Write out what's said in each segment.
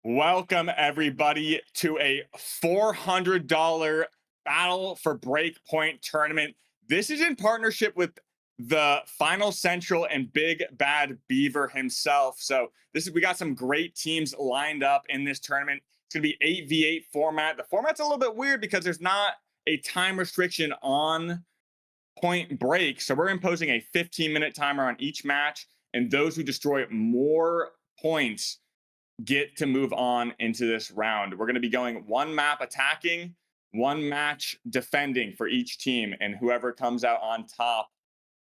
Welcome, everybody, to a $400 Battle for Breakpoint Tournament. This is in partnership with the Final Central and Big Bad Beaver himself. So we got some great teams lined up in this tournament. It's going to be 8v8 format. The format's a little bit weird because there's not a time restriction on Point Break. So we're imposing a 15-minute timer on each match, and those who destroy more points get to move on into this round. We're going to be going one map attacking, one match defending for each team, and whoever comes out on top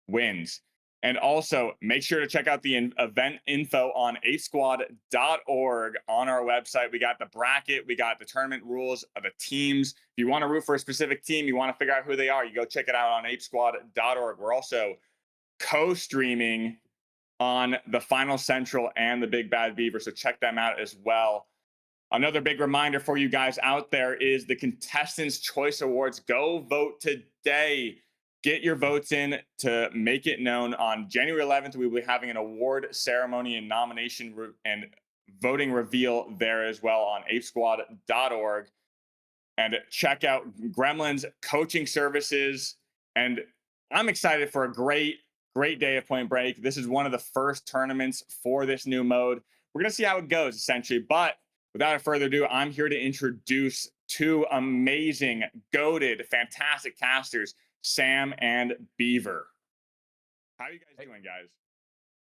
wins. And also, make sure to check out the event info on apesquad.org on our website. We got the bracket, we got the tournament rules of the teams. If you want to root for a specific team, you want to figure out who they are, you go check it out on apesquad.org. We're also co-streaming on the Final Central and the Big Bad Beaver, so check them out as well. Another big reminder for you guys out there is the Contestants' Choice Awards. Go vote today. Get your votes in to make it known. On January 11th, we will be having an award ceremony and nomination and voting reveal there as well on apesquad.org. And check out Gremlin's coaching services. And I'm excited for a great day of Point Break. This is one of the first tournaments for this new mode. We're going to see how it goes, essentially. But without further ado, I'm here to introduce two amazing, goated, fantastic casters, Sam and Beaver. How are you guys doing, guys?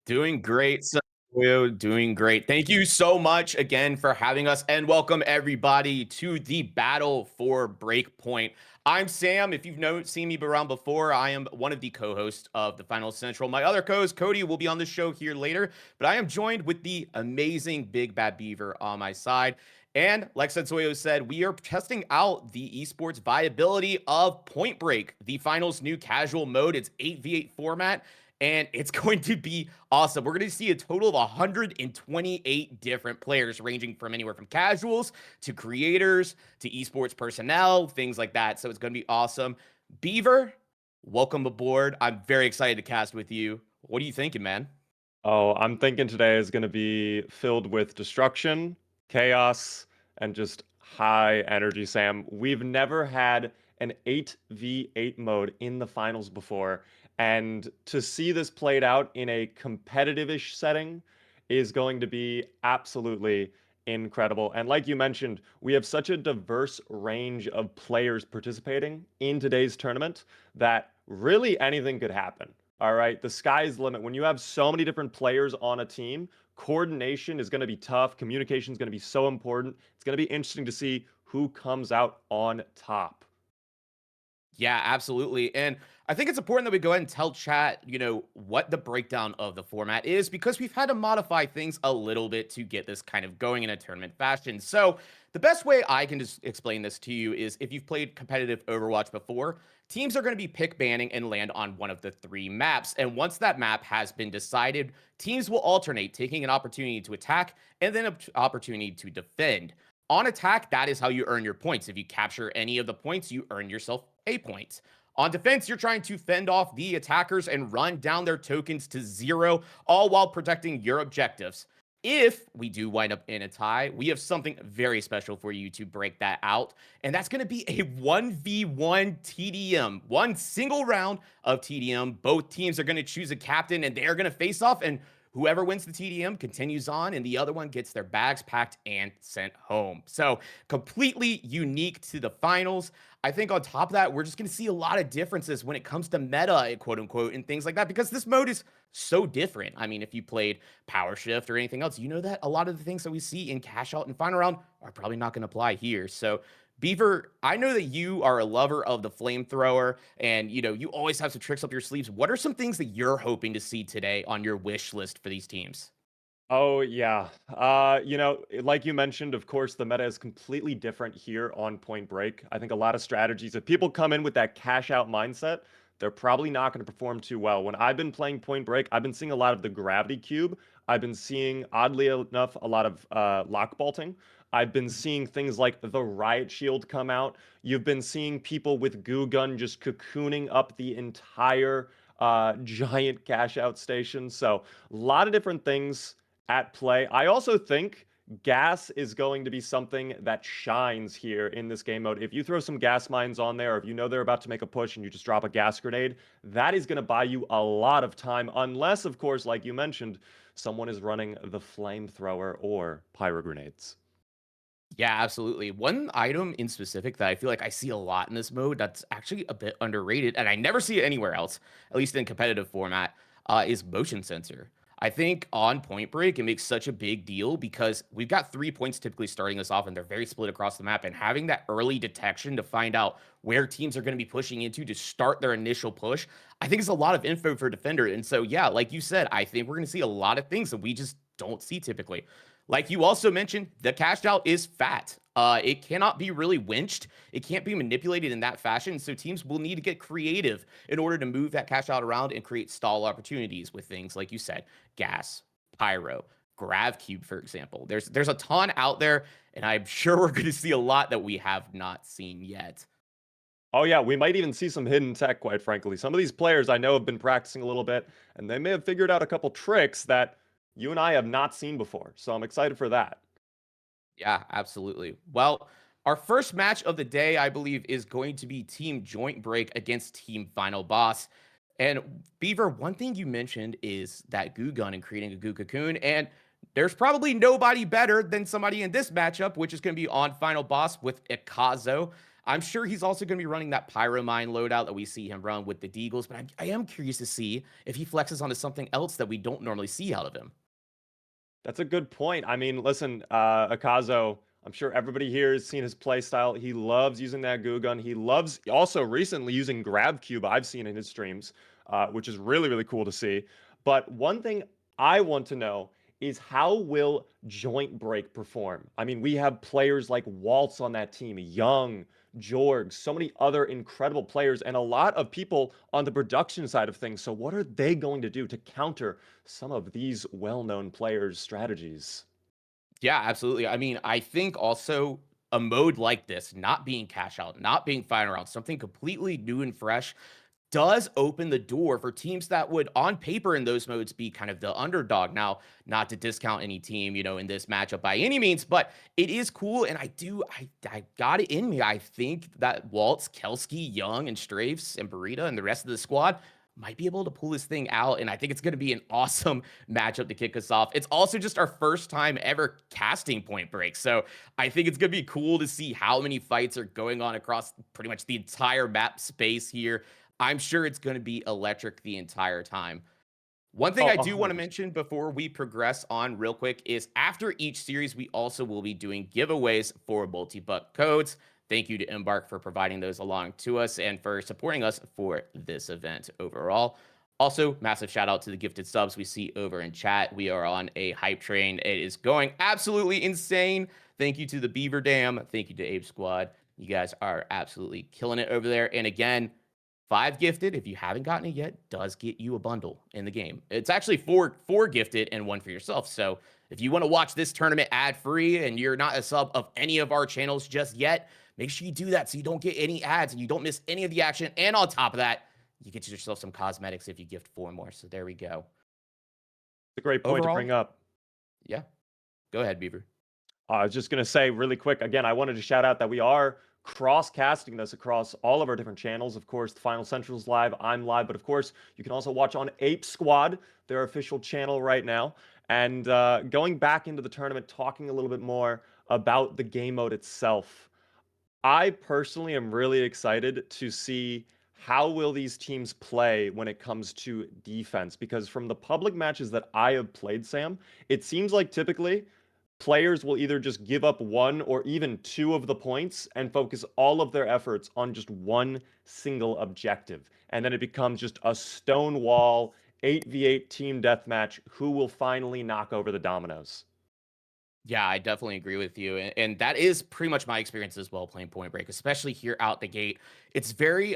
Doing great. Doing great. Thank you so much again for having us, and welcome everybody to the Battle for Breakpoint. I'm Sam. If you've seen me around before, I am one of the co-hosts of the Final Central. My other co-host, Cody, will be on the show here later, but I am joined with the amazing Big Bad Beaver on my side. And like Setsuyo said, we are testing out the esports viability of Point Break, the finals new casual mode. It's 8v8 format, and it's going to be awesome. We're going to see a total of 128 different players, ranging from anywhere from casuals to creators to esports personnel, things like that. So it's going to be awesome. Beaver, welcome aboard. I'm very excited to cast with you. What are you thinking, man? Oh, I'm thinking today is going to be filled with destruction, chaos, and just high energy, Sam. We've never had an 8v8 mode in the finals before, and to see this played out in a competitive-ish setting is going to be absolutely incredible. And like you mentioned, we have such a diverse range of players participating in today's tournament that really anything could happen. All right, the sky's the limit. When you have so many different players on a team, coordination is going to be tough. Communication is going to be so important. It's going to be interesting to see who comes out on top. Yeah, absolutely. And I think it's important that we go ahead and tell chat, what the breakdown of the format is, because we've had to modify things a little bit to get this kind of going in a tournament fashion. So the best way I can just explain this to you is, if you've played competitive Overwatch before, teams are going to be pick banning and land on one of the three maps. And once that map has been decided, teams will alternate, taking an opportunity to attack and then an opportunity to defend. On attack, that is how you earn your points. If you capture any of the points, you earn yourself a point. On defense, you're trying to fend off the attackers and run down their tokens to 0, all while protecting your objectives. If we do wind up in a tie, we have something very special for you to break that out, and that's going to be a 1v1 TDM, one single round of TDM. Both teams are going to choose a captain, and they're going to face off, and whoever wins the TDM continues on, and the other one gets their bags packed and sent home. So completely unique to the finals. I think on top of that, we're just going to see a lot of differences when it comes to meta, quote unquote, and things like that, because this mode is so different. I mean, if you played Power Shift or anything else, you know that a lot of the things that we see in Cash Out and Final Round are probably not going to apply here. So Beaver, I know that you are a lover of the flamethrower, and you always have some tricks up your sleeves. What are some things that you're hoping to see today on your wish list for these teams? Oh, yeah. Like you mentioned, of course, the meta is completely different here on Point Break. I think a lot of strategies, if people come in with that cash out mindset, they're probably not going to perform too well. When I've been playing Point Break, I've been seeing a lot of the gravity cube. I've been seeing, oddly enough, a lot of lock bolting. I've been seeing things like the riot shield come out. You've been seeing people with goo gun just cocooning up the entire giant cash out station. So a lot of different things at play. I also think gas is going to be something that shines here in this game mode. If you throw some gas mines on there, or if you know they're about to make a push and you just drop a gas grenade, that is going to buy you a lot of time, unless, of course, like you mentioned, someone is running the flamethrower or pyro grenades. Yeah, absolutely. One item in specific that I feel like I see a lot in this mode that's actually a bit underrated, and I never see it anywhere else, at least in competitive format, is motion sensor. I think on Point Break, it makes such a big deal because we've got 3 points typically starting us off, and they're very split across the map. And having that early detection to find out where teams are going to be pushing into to start their initial push, I think it's a lot of info for defender. And so, yeah, like you said, I think we're going to see a lot of things that we just don't see typically. Like you also mentioned, the cash out is fat. It cannot be really winched. It can't be manipulated in that fashion. So teams will need to get creative in order to move that cash out around and create stall opportunities with things like you said, gas, pyro, grav cube, for example. There's a ton out there, and I'm sure we're going to see a lot that we have not seen yet. Oh yeah, we might even see some hidden tech, quite frankly. Some of these players I know have been practicing a little bit, and they may have figured out a couple tricks that you and I have not seen before. So I'm excited for that. Yeah, absolutely. Well, our first match of the day, I believe, is going to be Team Joint Break against Team Final Boss. And Beaver, one thing you mentioned is that goo gun and creating a goo cocoon. And there's probably nobody better than somebody in this matchup, which is going to be on Final Boss with Ikazo. I'm sure he's also going to be running that Pyromine loadout that we see him run with the Deagles, but I am curious to see if he flexes onto something else that we don't normally see out of him. That's a good point. I mean, listen, Akazo, I'm sure everybody here has seen his play style. He loves using that goo gun. He loves also recently using grab cube. I've seen in his streams, which is really, really cool to see. But one thing I want to know is how will Joint Break perform? I mean, we have players like Waltz on that team, Young, Jorg, so many other incredible players, and a lot of people on the production side of things. So, what are they going to do to counter some of these well known players' strategies? Yeah, absolutely. I mean, I think also a mode like this, not being cash out, not being fine around, something completely new and fresh, does open the door for teams that would, on paper, in those modes, be kind of the underdog. Now, not to discount any team, in this matchup by any means, but it is cool. And I got it in me. I think that Waltz, Kelski, Young, and Strafes, and Burrito, and the rest of the squad might be able to pull this thing out. And I think it's going to be an awesome matchup to kick us off. It's also just our first time ever casting Point Break. So I think it's going to be cool to see how many fights are going on across pretty much the entire map space here. I'm sure it's going to be electric the entire time. One thing Oh, I do want to 100%. mention before we progress on real quick is after each series, we also will be doing giveaways for multi-buck codes. Thank you to Embark for providing those along to us and for supporting us for this event overall. Also, massive shout out to the gifted subs we see over in chat. We are on a hype train. It is going absolutely insane. Thank you to the Beaver Dam. Thank you to Ape Squad. You guys are absolutely killing it over there. And again, 5 gifted, if you haven't gotten it yet, does get you a bundle in the game. It's actually four gifted and 1 for yourself. So if you want to watch this tournament ad-free and you're not a sub of any of our channels just yet, make sure you do that so you don't get any ads and you don't miss any of the action. And on top of that, you get yourself some cosmetics if you gift 4 more. So there we go. It's a great point to Overall, bring up. yeah. Go ahead, Beaver. I was just going to say really quick again, I wanted to shout out that we are cross casting this across all of our different channels. Of course, the Final Central's live, I'm live, but of course, you can also watch on Ape Squad, their official channel right now. And going back into the tournament, talking a little bit more about the game mode itself. I personally am really excited to see how will these teams play when it comes to defense, because from the public matches that I have played, Sam, it seems like typically players will either just give up 1 or even 2 of the points and focus all of their efforts on just one single objective. And then it becomes just a stonewall 8v8 team deathmatch. Who will finally knock over the dominoes? Yeah, I definitely agree with you. And that is pretty much my experience as well playing Point Break, especially here out the gate. It's very,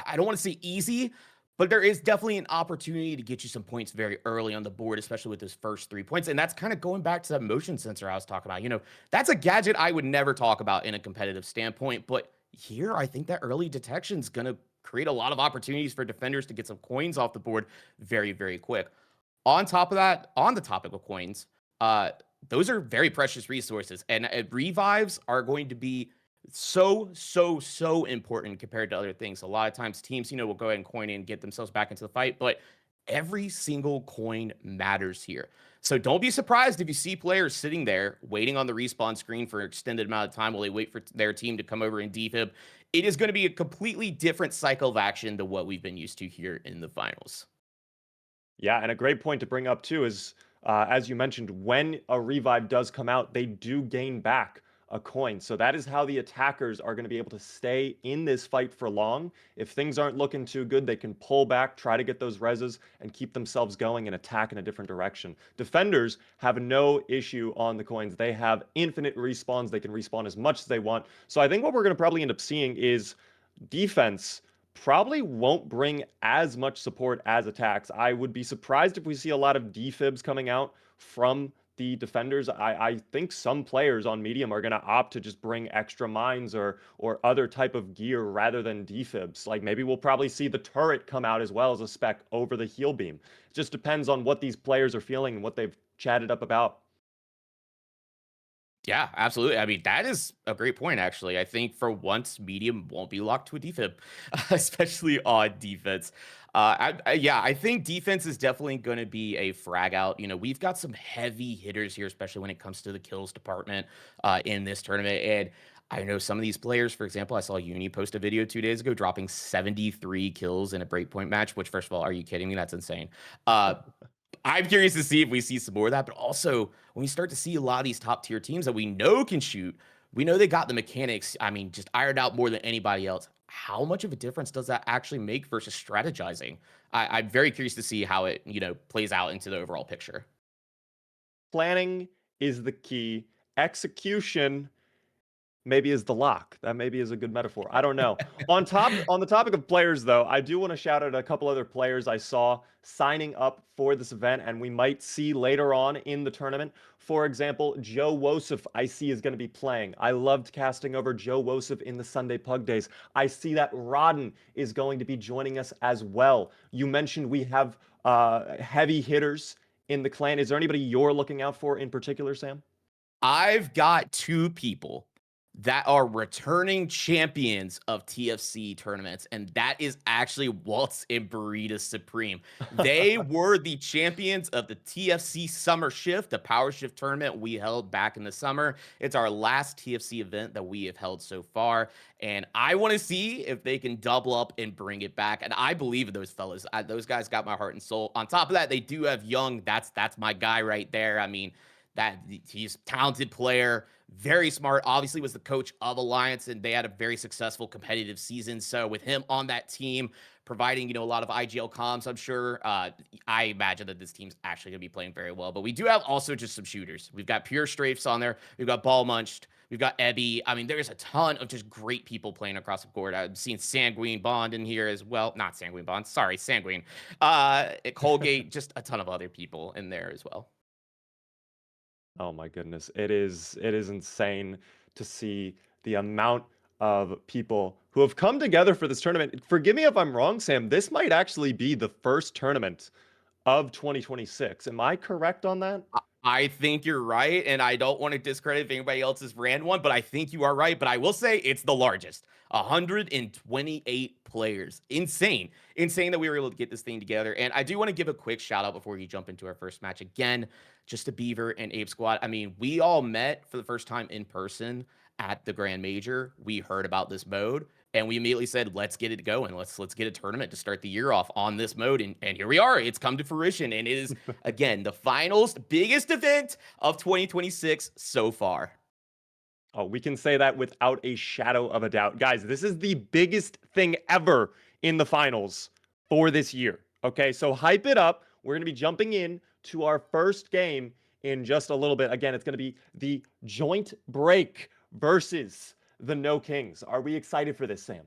I don't want to say easy, but there is definitely an opportunity to get you some points very early on the board, especially with those first 3 points. And that's kind of going back to that motion sensor I was talking about. That's a gadget I would never talk about in a competitive standpoint. But here, I think that early detection is going to create a lot of opportunities for defenders to get some coins off the board very, very quick. On top of that, on the topic of coins, those are very precious resources, and revives are going to be so important compared to other things. A lot of times teams, will go ahead and coin in and get themselves back into the fight, but every single coin matters here. So don't be surprised if you see players sitting there waiting on the respawn screen for an extended amount of time while they wait for their team to come over and defib. It is going to be a completely different cycle of action than what we've been used to here in the finals. Yeah, and a great point to bring up too is, as you mentioned, when a revive does come out, they do gain back a coin. So that is how the attackers are going to be able to stay in this fight for long. If things aren't looking too good, they can pull back, try to get those reses, and keep themselves going and attack in a different direction. Defenders have no issue on the coins. They have infinite respawns. They can respawn as much as they want. So I think what we're going to probably end up seeing is defense probably won't bring as much support as attacks. I would be surprised if we see a lot of defibs coming out from the defenders. I think some players on medium are going to opt to just bring extra mines or other type of gear rather than defibs. Like maybe we'll probably see the turret come out as well as a spec over the heal beam. It just depends on what these players are feeling and what they've chatted up about. Yeah, absolutely. I mean, that is a great point, actually. I think for once, medium won't be locked to a defib, especially on defense. Yeah, I think defense is definitely going to be a frag out. We've got some heavy hitters here, especially when it comes to the kills department in this tournament. And I know some of these players, for example, I saw Uni post a video 2 days ago dropping 73 kills in a breakpoint match, which, first of all, are you kidding me? That's insane. I'm curious to see if we see some more of that, but also when we start to see a lot of these top tier teams that we know can shoot, we know they got the mechanics, I mean, just ironed out more than anybody else. How much of a difference does that actually make versus strategizing? I'm very curious to see how it, plays out into the overall picture. Planning is the key. Execution maybe is the lock. That maybe is a good metaphor. I don't know. On the topic of players though, I do want to shout out a couple other players I saw signing up for this event and we might see later on in the tournament. For example, Joe Wosif I see is going to be playing. I loved casting over Joe Wosif in the Sunday Pug Days. I see that Rodden is going to be joining us as well. You mentioned we have heavy hitters in the clan. Is there anybody you're looking out for in particular, Sam? I've got two people that are returning champions of TFC tournaments, and that is actually Waltz and Burrito Supreme. They were the champions of the TFC Summer Shift, the Power Shift tournament we held back in the summer. It's our last TFC event that we have held so far, and I want to see if they can double up and bring it back. And I believe in those fellas. Those guys got my heart and soul. On top of that, they do have Young. That's my guy right there. I mean, that he's a talented player, very smart. Obviously, was the coach of Alliance, and they had a very successful competitive season. So with him on that team, providing a lot of IGL comms, I'm sure. I imagine that this team's actually going to be playing very well. But we do have also just some shooters. We've got Pure Strafes on there. We've got Ball Munched. We've got Ebby. I mean, there's a ton of just great people playing across the board. I've seen Sanguine Bond in here as well. Not Sanguine Bond. Sorry, Sanguine. Colgate, just a ton of other people in there as well. Oh my goodness. It is insane to see the amount of people who have come together for this tournament. Forgive me if I'm wrong, Sam. This might actually be the first tournament of 2026. Am I correct on that? I think you're right, and I don't want to discredit if anybody else has ran one, but I think you are right. But I will say it's the largest. 128 players. Insane. Insane that we were able to get this thing together. And I do want to give a quick shout out before we jump into our first match again, just to Beaver and Ape Squad. I mean, we all met for the first time in person at the Grand Major. We heard about this mode. And we immediately said, let's get it going. Let's get a tournament to start the year off on this mode. And here we are. It's come to fruition. And it is, again, the finals, biggest event of 2026 so far. Oh, we can say that without a shadow of a doubt. Guys, this is the biggest thing ever in the finals for this year. Okay, so hype it up. We're going to be jumping in to our first game in just a little bit. Again, it's going to be the joint break versus the No Kings. Are we excited for this, Sam?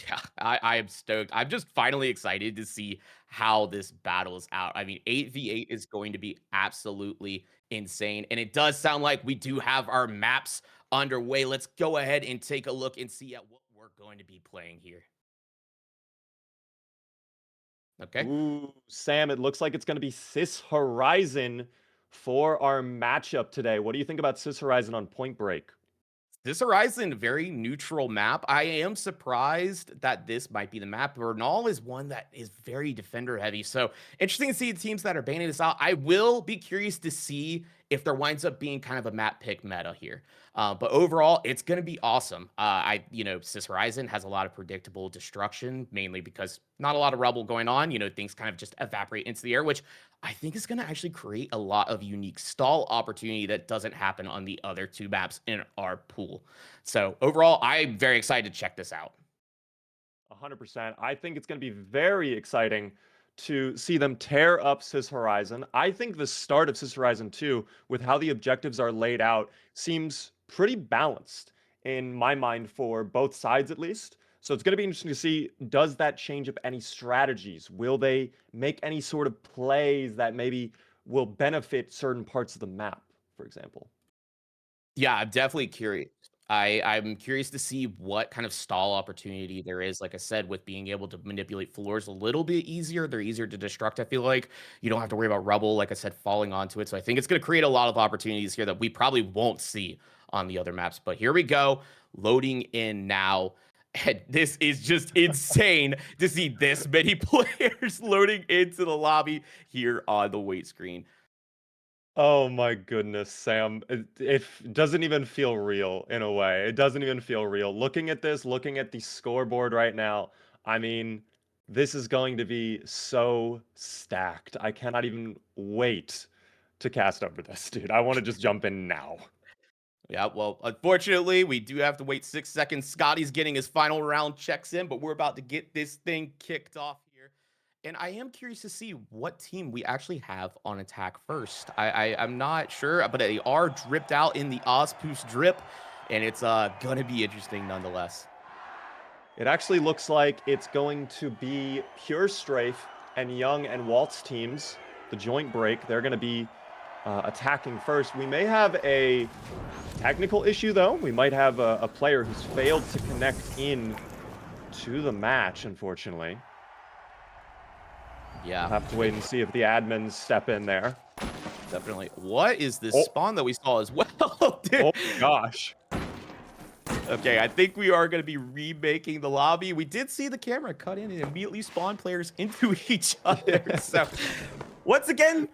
Yeah, I am stoked. I'm just finally excited to see how this battles out. I mean, 8v8 is going to be absolutely insane. And it does sound like we do have our maps underway. Let's go ahead and take a look and see at what we're going to be playing here. Okay. Ooh, Sam, it looks like it's going to be Cis Horizon for our matchup today. What do you think about Sis Horizon on Point Break? This Horizon, very neutral map. I am surprised that this might be the map. Bernal is one that is very defender heavy. So interesting to see teams that are banning this out. I will be curious to see if there winds up being kind of a map pick meta here. But overall, it's going to be awesome. Sis Horizon has a lot of predictable destruction, mainly because not a lot of rubble going on. Things kind of just evaporate into the air, which I think is going to actually create a lot of unique stall opportunity that doesn't happen on the other two maps in our pool. So overall, I'm very excited to check this out. 100%. I think it's going to be very exciting to see them tear up Sis Horizon. I think the start of Sis Horizon 2, with how the objectives are laid out, seems pretty balanced in my mind for both sides at least. So it's going to be interesting to see, does that change up any strategies? Will they make any sort of plays that maybe will benefit certain parts of the map, for example? Yeah, I'm definitely curious. I'm curious to see what kind of stall opportunity there is. Like I said, with being able to manipulate floors a little bit easier, they're easier to destruct. I feel like you don't have to worry about rubble, like I said, falling onto it. So I think it's going to create a lot of opportunities here that we probably won't see on the other maps. But here we go, loading in now. And this is just insane to see this many players loading into the lobby here on the wait screen. Oh my goodness, Sam. It doesn't even feel real in a way. It doesn't even feel real. Looking at this, looking at the scoreboard right now, I mean, this is going to be so stacked. I cannot even wait to cast over this, dude. I want to just jump in now. Yeah, well, unfortunately, we do have to wait 6 seconds. Scotty's getting his final round checks in, but we're about to get this thing kicked off here. And I am curious to see what team we actually have on attack first. I'm not sure, but they are dripped out in the Ozpoos drip, and it's gonna be interesting nonetheless. It actually looks like it's going to be Pure Strafe and Young and Waltz teams, the joint break. They're going to be attacking first. We may have a technical issue, though. We might have a player who's failed to connect in to the match, unfortunately. Yeah. We'll have to wait and see if the admins step in there. Definitely. What is this spawn that we saw as well? Dude. Oh, my gosh. Okay, I think we are going to be remaking the lobby. We did see the camera cut in and immediately spawn players into each other. So, once again,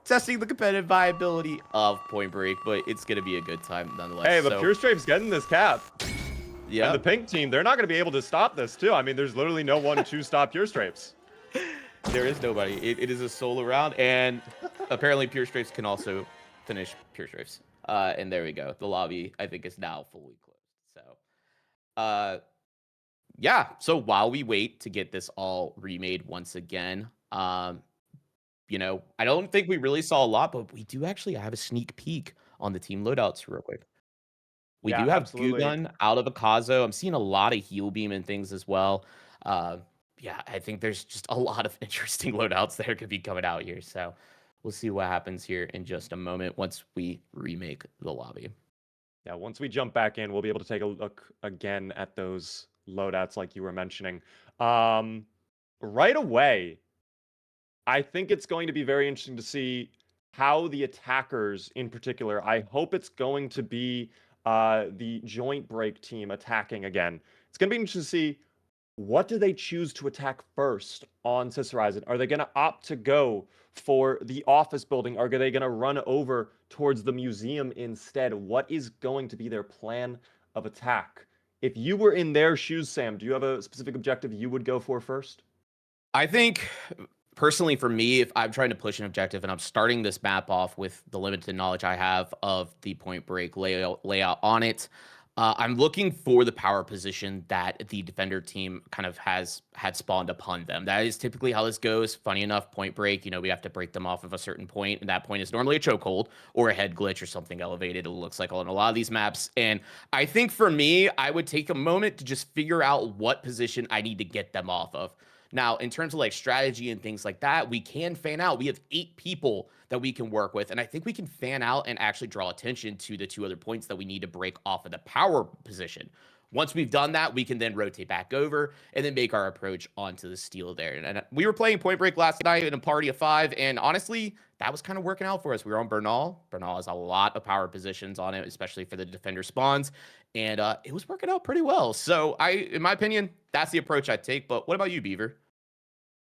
testing the competitive viability of Point Break, but it's going to be a good time nonetheless. Hey, but Pure Strafe's getting this cap. Yeah. And the pink team, they're not going to be able to stop this, too. I mean, there's literally no one to stop Pure Strafes. There is nobody. It is a solo round, and apparently Pure Strafes can also finish Pure Strafes. And there we go. The lobby, I think, is now fully closed. So, yeah. So while we wait to get this all remade once again, I don't think we really saw a lot, but we do actually have a sneak peek on the team loadouts real quick. We do have Goo Gun out of Akazo. I'm seeing a lot of heal beam and things as well. Yeah, I think there's just a lot of interesting loadouts that could be coming out here. So we'll see what happens here in just a moment once we remake the lobby. Yeah, once we jump back in, we'll be able to take a look again at those loadouts like you were mentioning. Right away, I think it's going to be very interesting to see how the attackers in particular, I hope it's going to be the joint break team attacking again. It's going to be interesting to see, what do they choose to attack first on Sis Horizon? Are they going to opt to go for the office building? Are they going to run over towards the museum instead? What is going to be their plan of attack? If you were in their shoes, Sam, do you have a specific objective you would go for first? I think, personally, for me, if I'm trying to push an objective and I'm starting this map off with the limited knowledge I have of the Point Break layout on it, I'm looking for the power position that the defender team kind of had spawned upon them. That is typically how this goes. Funny enough, Point Break, we have to break them off of a certain point, and that point is normally a chokehold or a head glitch or something elevated. It looks like on a lot of these maps. And I think for me, I would take a moment to just figure out what position I need to get them off of. Now, in terms of like strategy and things like that, we can fan out. We have 8 people that we can work with. And I think we can fan out and actually draw attention to the 2 other points that we need to break off of the power position. Once we've done that, we can then rotate back over and then make our approach onto the steal there. And we were playing Point Break last night in a party of 5, and honestly, that was kind of working out for us. We were on Bernal. Bernal has a lot of power positions on it, especially for the defender spawns, and it was working out pretty well. So in my opinion, that's the approach I take. But what about you, Beaver?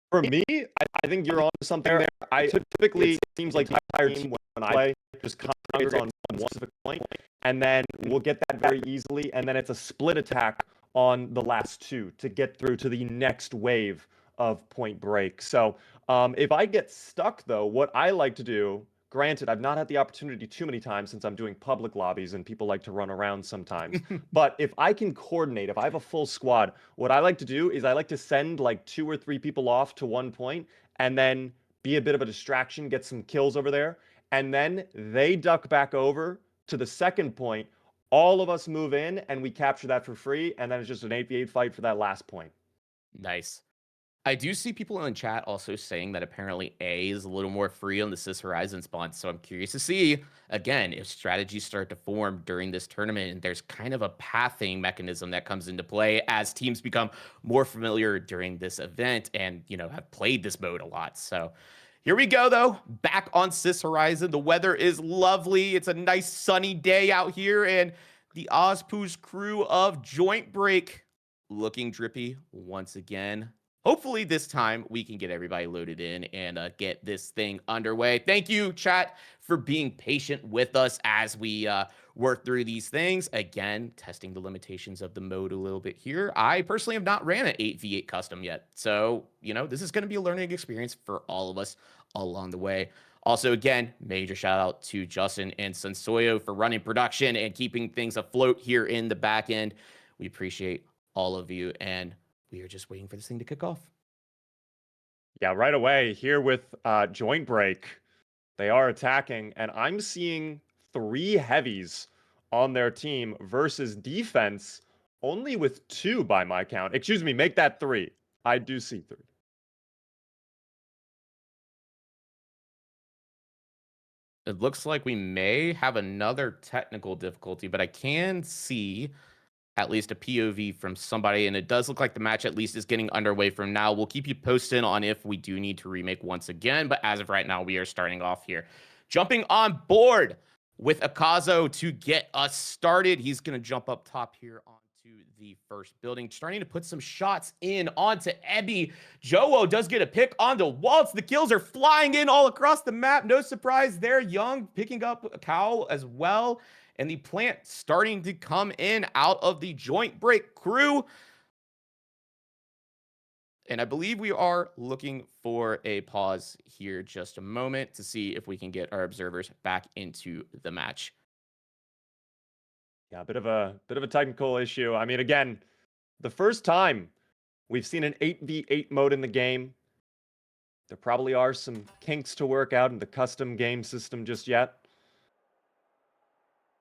For me, I think you're on something there. I typically, it seems like the entire team when I play just concentrates on one specific point, and then we'll get that very easily, and then it's a split attack on the last 2 to get through to the next wave of Point Break. So if I get stuck, though, what I like to do, granted, I've not had the opportunity too many times since I'm doing public lobbies and people like to run around sometimes. But if I can coordinate, if I have a full squad, what I like to do is I like to send like 2 or 3 people off to one point and then be a bit of a distraction, get some kills over there. And then they duck back over to the second point. All of us move in and we capture that for free. And then it's just an 8v8 fight for that last point. Nice. I do see people in chat also saying that apparently A is a little more free on the Sis Horizon spawn. So I'm curious to see, again, if strategies start to form during this tournament and there's kind of a pathing mechanism that comes into play as teams become more familiar during this event and, have played this mode a lot. So here we go, though. Back on Sis Horizon. The weather is lovely. It's a nice sunny day out here. And the Ozpoos crew of Joint Break looking drippy once again. Hopefully this time we can get everybody loaded in and get this thing underway. Thank you, chat, for being patient with us as we work through these things. Again, testing the limitations of the mode a little bit here. I personally have not ran an 8v8 custom yet. So, this is going to be a learning experience for all of us along the way. Also, again, major shout out to Justin and Sansoyo for running production and keeping things afloat here in the back end. We appreciate all of you, and we are just waiting for this thing to kick off. Yeah, right away here with Joint Break. They are attacking, and I'm seeing 3 heavies on their team versus defense only with 2 by my count. Excuse me, make that 3. I do see 3. It looks like we may have another technical difficulty, but I can see at least a POV from somebody, and it does look like the match at least is getting underway from now. We'll keep you posted on if we do need to remake once again, but as of right now, we are starting off here. Jumping on board with Akazo to get us started. He's going to jump up top here onto the first building, starting to put some shots in onto Ebby. Jowo does get a pick onto Waltz. The kills are flying in all across the map. No surprise there. Young picking up a cow as well. And the plant starting to come in out of the Joint Break crew. And I believe we are looking for a pause here just a moment to see if we can get our observers back into the match. Yeah, a bit of a technical issue. I mean, again, the first time we've seen an 8v8 mode in the game. There probably are some kinks to work out in the custom game system just yet.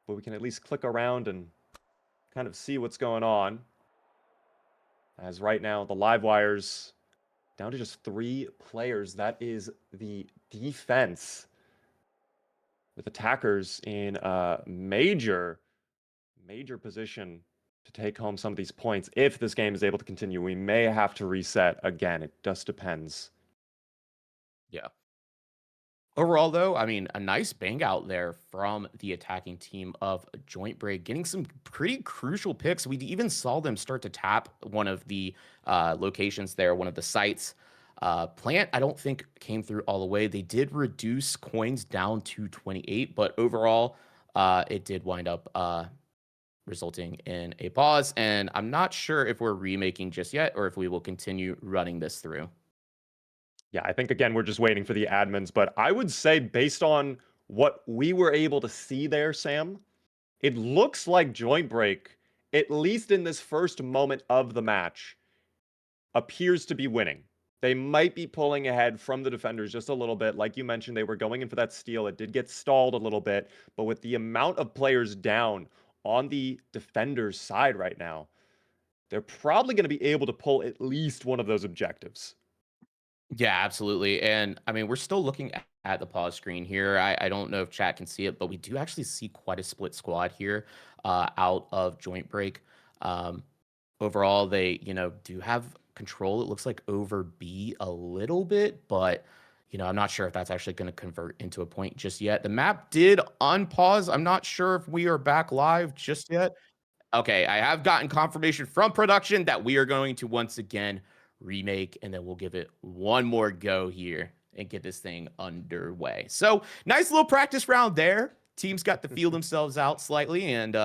But we can at least click around and kind of see what's going on. As right now, the live wires down to just 3 players. That is the defense. With attackers in a major position to take home some of these points. If this game is able to continue, we may have to reset again. It just depends. Yeah. Overall, though, I mean, a nice bang out there from the attacking team of Joint Break, getting some pretty crucial picks. We even saw them start to tap one of the locations there, one of the sites. Plant, I don't think came through all the way. They did reduce coins down to 28, but overall, it did wind up resulting in a pause. And I'm not sure if we're remaking just yet or if we will continue running this through. Yeah, I think, again, we're just waiting for the admins. But I would say, based on what we were able to see there, Sam, it looks like Joint Break, at least in this first moment of the match, appears to be winning. They might be pulling ahead from the defenders just a little bit. Like you mentioned, they were going in for that steal. It did get stalled a little bit. But with the amount of players down on the defenders' side right now, they're probably going to be able to pull at least one of those objectives. Yeah, absolutely. And I mean, we're still looking at the pause screen here. I don't know if chat can see it, but we do actually see quite a split squad here out of Joint Break. Um, Overall, they, do have control. It looks like over B a little bit, but I'm not sure if that's actually going to convert into a point just yet. The map did unpause. I'm not sure if we are back live just yet. Okay, I have gotten confirmation from production that we are going to once again remake, and then we'll give it one more go here and get this thing underway. So nice little practice round there. Teams got to feel themselves out slightly and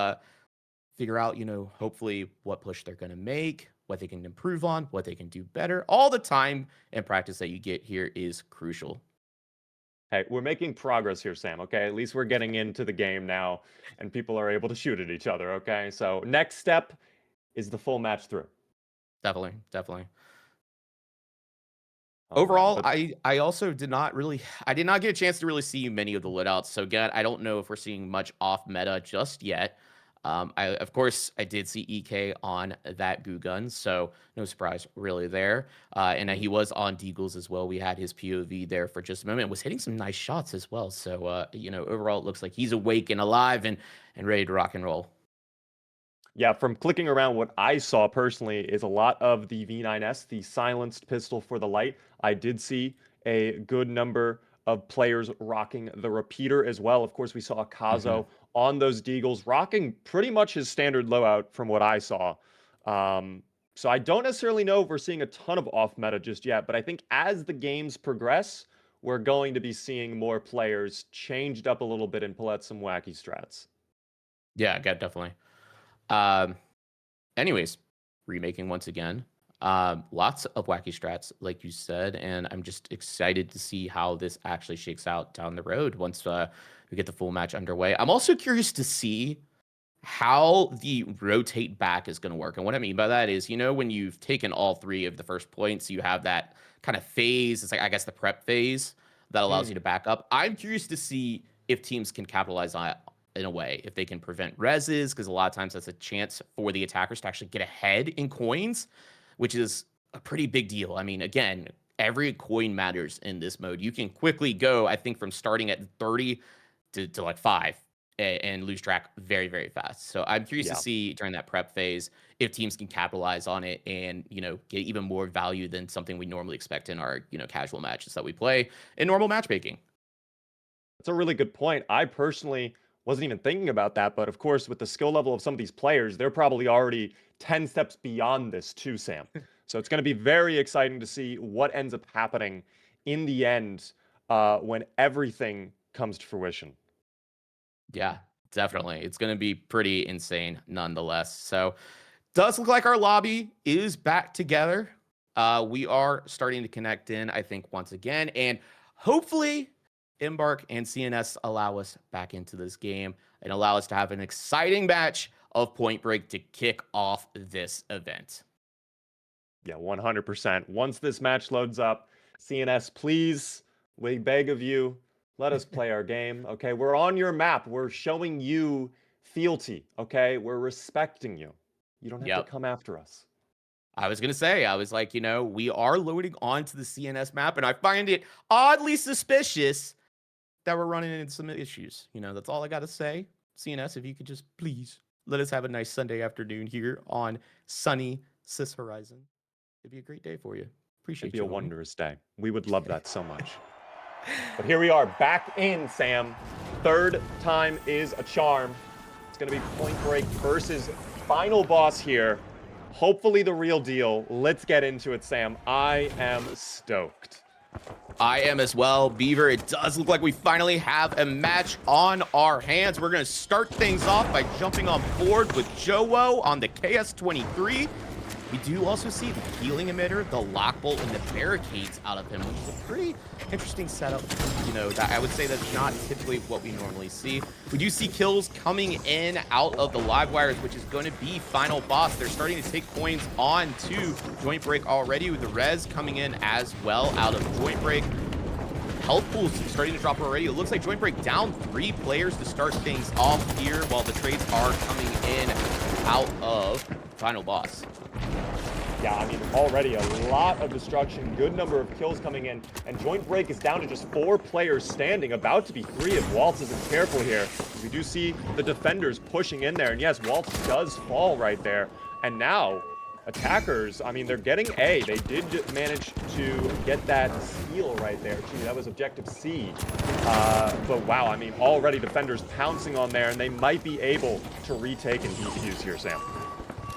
figure out, hopefully what push they're going to make, what they can improve on, what they can do better. All the time and practice that you get here is crucial. Hey, we're making progress here, Sam, okay? At least we're getting into the game now, and people are able to shoot at each other, okay? So next step is the full match through. Definitely, definitely. Oh, Overall, but I also did not get a chance to really see many of the loadouts. So again, I don't know if we're seeing much off meta just yet. Of course, I did see EK on that goo gun, so no surprise really there. And he was on Deagles as well. We had his POV there for just a moment. Was hitting some nice shots as well. So, overall, it looks like he's awake and alive and ready to rock and roll. yeah, from clicking around, what I saw personally is a lot of the V9S, the silenced pistol for the light. I did see a good number of players rocking the repeater as well. Of course, we saw Kazo on those Deagles rocking pretty much his standard loadout from what I saw. So I don't necessarily know if we're seeing a ton of off meta just yet, but I think as the games progress, we're going to be seeing more players changed up a little bit and pull out some wacky strats. Yeah, definitely. Anyways, remaking once again. Lots of wacky strats, like you said, and I'm just excited to see how this actually shakes out down the road once we get the full match underway. I'm also curious to see how the rotate back is going to work. And what I mean by that is, when you've taken all 3 of the first points, you have that kind of phase. It's like, I guess, the prep phase that allows you to back up. I'm curious to see if teams can capitalize on it in a way, if they can prevent reses, because a lot of times that's a chance for the attackers to actually get ahead in coins, which is a pretty big deal. I mean, again, every coin matters in this mode. You can quickly go, I think, from starting at 30 to like 5 and lose track very, very fast. So I'm curious to see during that prep phase if teams can capitalize on it and, get even more value than something we normally expect in our, casual matches that we play in normal matchmaking. That's a really good point. I personally wasn't even thinking about that, but of course, with the skill level of some of these players, they're probably already 10 steps beyond this too, Sam. So it's going to be very exciting to see what ends up happening in the end when everything comes to fruition. Yeah, definitely. It's going to be pretty insane nonetheless. So does look like our lobby is back together. We are starting to connect in, I think, once again, and hopefully Embark and CNS allow us back into this game and allow us to have an exciting match of Point Break to kick off this event. Yeah, 100%. Once this match loads up, CNS, please, we beg of you, let us play our game, okay? We're on your map. We're showing you fealty, okay? We're respecting you. You don't have to come after us. I was going to say, I was like, we are loading onto the CNS map, and I find it oddly suspicious that we're running into some issues. That's all I got to say. CNS, if you could just please let us have a nice Sunday afternoon here on sunny Cis Horizon. It'd be a great day for you. Appreciate it. It'd be a wondrous day. We would love that so much. But here we are back in, Sam. 3rd time is a charm. It's going to be Point Break versus final boss here. Hopefully the real deal. Let's get into it, Sam. I am stoked. I am as well, Beaver. It does look like we finally have a match on our hands. We're going to start things off by jumping on board with Jowo on the KS-23. We do also see the healing emitter, the lock bolt, and the barricades out of him, which is a pretty interesting setup. That I would say that's not typically what we normally see. We do see kills coming in out of the live wires, which is going to be final boss. They're starting to take coins on to Joint Break already, with the res coming in as well out of Joint Break. Health pools starting to drop already. It looks like Joint Break down 3 players to start things off here, while the trades are coming in out of final boss. Yeah, I mean, already a lot of destruction, good number of kills coming in, and Joint Break is down to just 4 players standing, about to be 3 if Waltz isn't careful here. We do see the defenders pushing in there, and yes, Waltz does fall right there. And now, attackers, I mean, they're getting A. They did manage to get that steal right there. Gee, that was objective C. But wow, I mean, already defenders pouncing on there, and they might be able to retake and defuse here, Sam.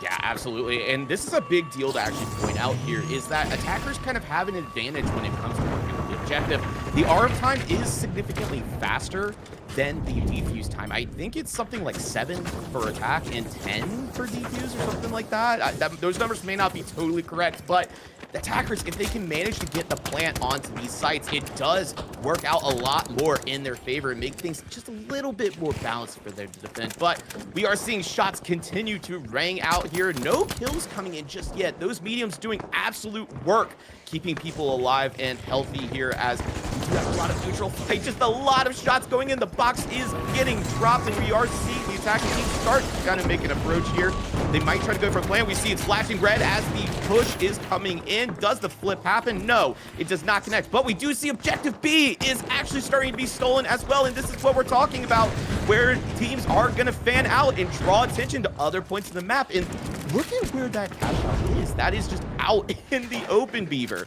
Yeah, absolutely. And this is a big deal to actually point out here, is that attackers kind of have an advantage when it comes to working with the objective. The arm time is significantly faster than the defuse time. I think it's something like 7 for attack and 10 for defuse or something like that. Those numbers may not be totally correct, but the attackers, if they can manage to get the plant onto these sites, it does work out a lot more in their favor and make things just a little bit more balanced for them to defend. But we are seeing shots continue to ring out here. No kills coming in just yet. Those mediums doing absolute work, keeping people alive and healthy here, as we do have a lot of neutral fight. Just a lot of shots going in. The box is getting dropped, and we are seeing the attacking team start to kind of make an approach here. They might try to go for a plan. We see it's flashing red as the push is coming in. Does the flip happen? No, it does not connect. But we do see objective B is actually starting to be stolen as well, and this is what we're talking about, where teams are going to fan out and draw attention to other points in the map. And look at where that cash out is. That is just out in the open, Beaver.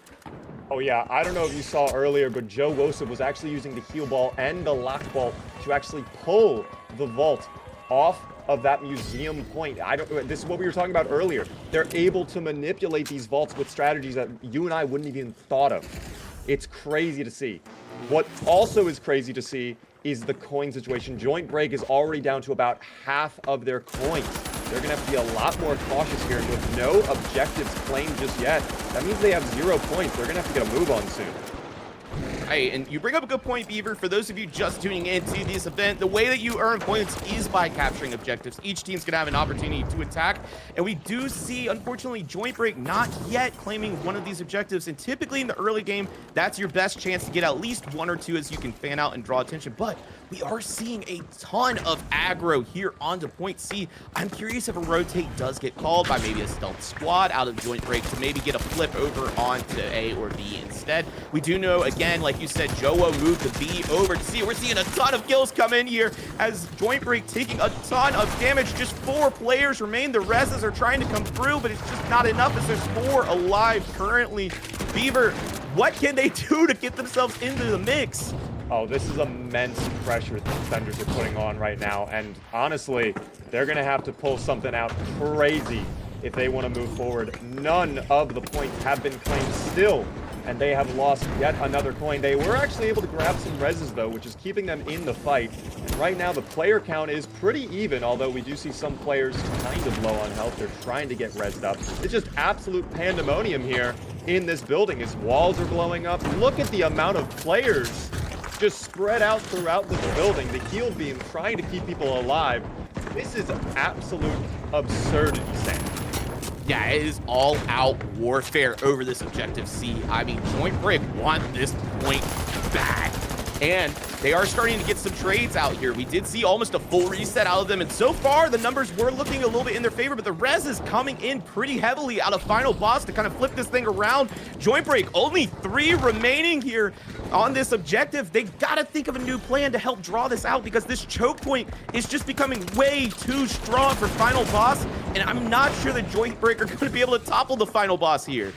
Oh yeah, I don't know if you saw earlier, but Joe Wosub was actually using the heal ball and the lock ball to actually pull the vault off of that museum point. This is what we were talking about earlier. They're able to manipulate these vaults with strategies that you and I wouldn't even thought of. It's crazy to see. What also is crazy to see is the coin situation. Joint Break is already down to about half of their coins. They're going to have to be a lot more cautious here, and with no objectives claimed just yet, that means they have 0 points. They're going to have to get a move on soon. Hey, and you bring up a good point, Beaver. For those of you just tuning into this event, the way that you earn points is by capturing objectives. Each team's going to have an opportunity to attack, and we do see, unfortunately, Joint Break not yet claiming one of these objectives, and typically in the early game, that's your best chance to get at least 1 or 2 as you can fan out and draw attention, but we are seeing a ton of aggro here onto point C. I'm curious if a rotate does get called by maybe a stealth squad out of Joint Break to maybe get a flip over onto A or B instead. We do know, again, like you said, Jowo moved the B over to C. We're seeing a ton of kills come in here as Joint Break taking a ton of damage. Just 4 players remain. The reses are trying to come through, but it's just not enough as there's 4 alive currently. Beaver, what can they do to get themselves into the mix? Oh, this is immense pressure the defenders are putting on right now, and honestly, they're going to have to pull something out crazy if they want to move forward. None of the points have been claimed still, and they have lost yet another coin. They were actually able to grab some reses, though, which is keeping them in the fight. And right now, the player count is pretty even, although we do see some players kind of low on health. They're trying to get resed up. It's just absolute pandemonium here in this building as walls are blowing up. Look at the amount of players just spread out throughout this building. The heal beam trying to keep people alive. This is absolute absurdity, Sam. Yeah, it is all-out warfare over this objective C. I mean, Joint Break want this point back, and they are starting to get some trades out here. We did see almost a full reset out of them, and so far the numbers were looking a little bit in their favor, but the res is coming in pretty heavily out of Final Boss to kind of flip this thing around. Joint Break, only 3 remaining here on this objective. They gotta think of a new plan to help draw this out, because this choke point is just becoming way too strong for Final Boss, and I'm not sure that Joint Break are going to be able to topple the Final Boss here.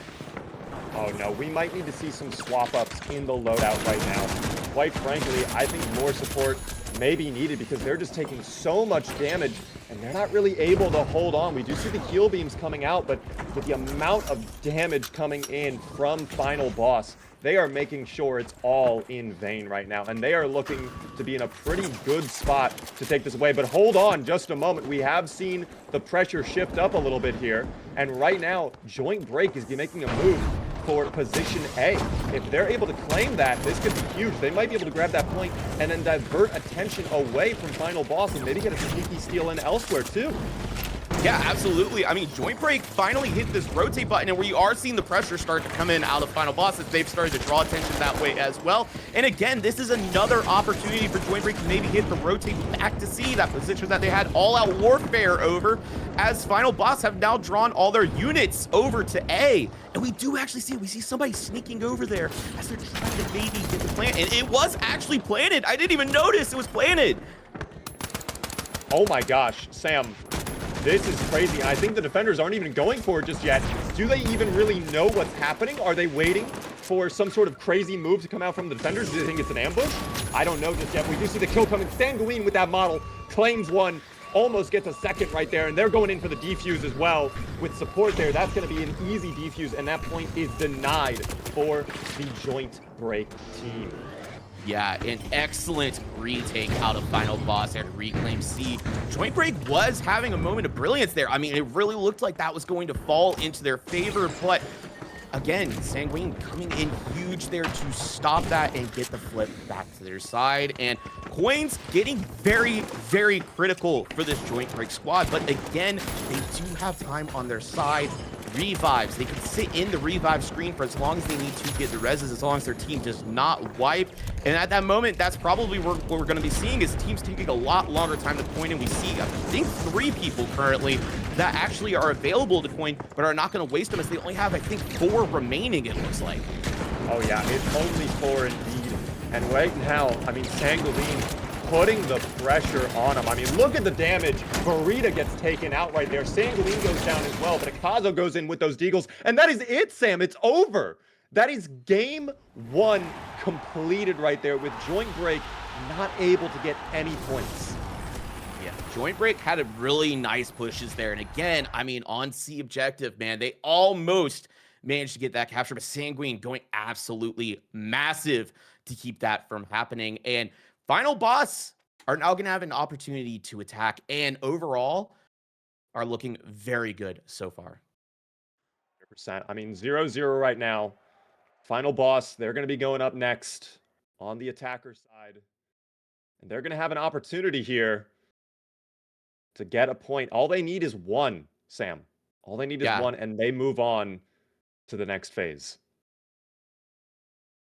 Oh no, we might need to see some swap-ups in the loadout right now. Quite frankly, I think more support may be needed because they're just taking so much damage and they're not really able to hold on. We do see the heal beams coming out, but with the amount of damage coming in from Final Boss, they are making sure it's all in vain right now, and they are looking to be in a pretty good spot to take this away. But hold on just a moment. We have seen the pressure shift up a little bit here, and right now, Joint Break is making a move for position A. If they're able to claim that, this could be huge. They might be able to grab that point and then divert attention away from Final Boss and maybe get a sneaky steal in elsewhere too. Yeah, absolutely. I mean, Joint Break finally hit this rotate button, and we are seeing the pressure start to come in out of Final Boss as they've started to draw attention that way as well. And again, this is another opportunity for Joint Break to maybe hit the rotate back to C, that position that they had all-out warfare over, as Final Boss have now drawn all their units over to A. And we do actually see somebody sneaking over there as they're trying to maybe get the plant, and it was actually planted. I didn't even notice it was planted. Oh my gosh, Sam, this is crazy. And I think the defenders aren't even going for it just yet. Do they even really know what's happening? Are they waiting for some sort of crazy move to come out from the defenders? Do they think it's an ambush? I don't know just yet. We do see the kill coming. Sanguine with that model claims one, almost gets a second right there, and they're going in for the defuse as well with support there. That's going to be an easy defuse, and that point is denied for the Joint Break team. Yeah, an excellent retake out of Final Boss and Reclaim C. Joint Break was having a moment of brilliance there. I mean, it really looked like that was going to fall into their favor, but again, Sanguine coming in huge there to stop that and get the flip back to their side. And Coins getting very, very critical for this Joint Break squad. But again, they do have time on their side. Revives. They can sit in the revive screen for as long as they need to get the reses, as long as their team does not wipe. And at that moment, that's probably what we're going to be seeing is teams taking a lot longer time to point. And we see, I think, 3 people currently that actually are available to point, but are not going to waste them as they only have, I think, 4 remaining, it looks like. Oh yeah, it's only 4 indeed. And right now, I mean, Sanguine putting the pressure on him. I mean, look at the damage. Burrito gets taken out right there. Sanguine goes down as well, but Akazo goes in with those deagles. And that is it, Sam. It's over. That is game 1 completed right there with Joint Break not able to get any points. Yeah, Joint Break had a really nice pushes there. And again, I mean, on C objective, man, they almost managed to get that capture, but Sanguine going absolutely massive to keep that from happening. And Final Boss are now going to have an opportunity to attack, and overall are looking very good so far. 100%. I mean, 0-0 right now. Final Boss, they're going to be going up next on the attacker side. And they're going to have an opportunity here to get a point. All they need is 1, Sam. All they need is 1, and they move on to the next phase.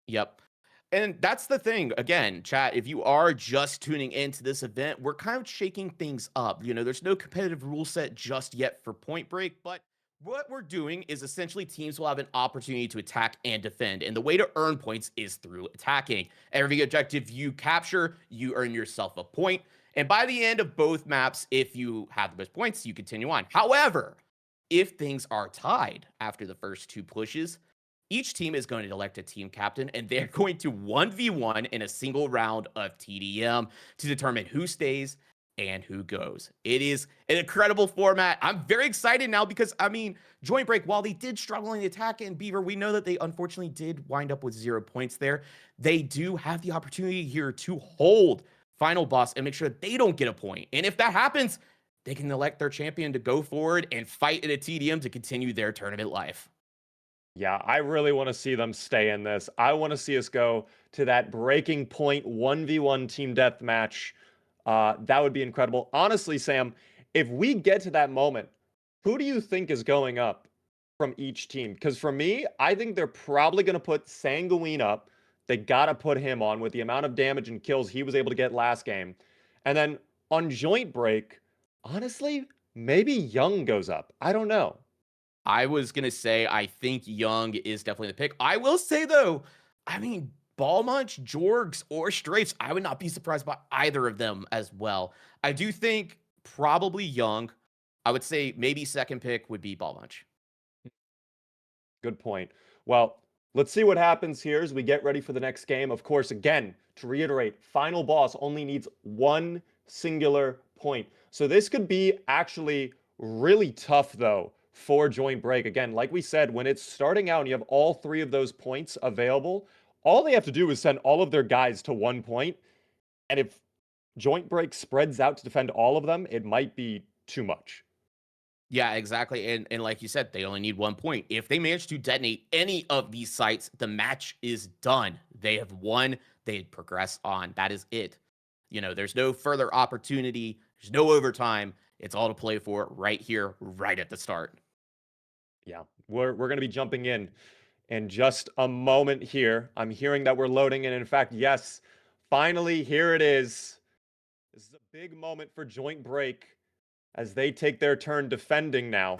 Yep. And that's the thing. Again, chat, if you are just tuning into this event, we're kind of shaking things up. You know, there's no competitive rule set just yet for Point Break, but what we're doing is essentially teams will have an opportunity to attack and defend. And the way to earn points is through attacking. Every objective you capture, you earn yourself a point. And by the end of both maps, if you have the most points, you continue on. However, if things are tied after the first 2 pushes, each team is going to elect a team captain, and they're going to 1v1 in a single round of TDM to determine who stays and who goes. It is an incredible format. I'm very excited now because, I mean, Joint Break, while they did struggle in the attack, and Beaver, we know that they unfortunately did wind up with 0 points there. They do have the opportunity here to hold Final Boss and make sure that they don't get a point. And if that happens, they can elect their champion to go forward and fight in a TDM to continue their tournament life. Yeah, I really want to see them stay in this. I want to see us go to that breaking point 1v1 team deathmatch. That would be incredible. Honestly, Sam, if we get to that moment, who do you think is going up from each team? Because for me, I think they're probably going to put Sanguine up. They got to put him on with the amount of damage and kills he was able to get last game. And then on Joint Break, honestly, maybe Young goes up. I don't know. I was going to say, I think Young is definitely the pick. I will say, though, I mean, Ballmunch, Jorgs, or Strafes, I would not be surprised by either of them as well. I do think probably Young. I would say maybe second pick would be Ballmunch. Good point. Well, let's see what happens here as we get ready for the next game. Of course, again, to reiterate, Final Boss only needs 1 singular point. So this could be actually really tough, though, for Joint Break. Again, like we said, when it's starting out and you have all 3 of those points available, all they have to do is send all of their guys to 1 point. And if Joint Break spreads out to defend all of them, it might be too much. Yeah, exactly. And like you said, they only need 1 point. If they manage to detonate any of these sites, the match is done. They have won. They progress on. That is it. You know, there's no further opportunity. There's no overtime. It's all to play for right here, right at the start. Yeah, we're going to be jumping in just a moment here. I'm hearing that we're loading, and in fact, yes, finally, here it is. This is a big moment for Joint Break as they take their turn defending now.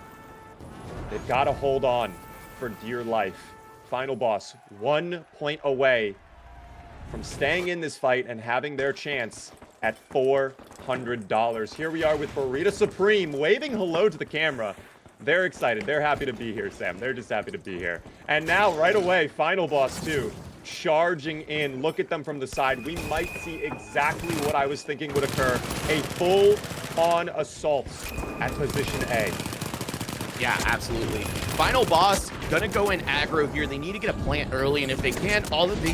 They've got to hold on for dear life. Final Boss, 1 point away from staying in this fight and having their chance at $400. Here we are with Burrito Supreme waving hello to the camera. They're excited. They're happy to be here, Sam. They're just happy to be here. And now, right away, Final Boss 2 charging in. Look at them from the side. We might see exactly what I was thinking would occur. A full-on assault at position A. Yeah, absolutely. Final Boss gonna go in aggro here. They need to get a plant early, and if they can, all that they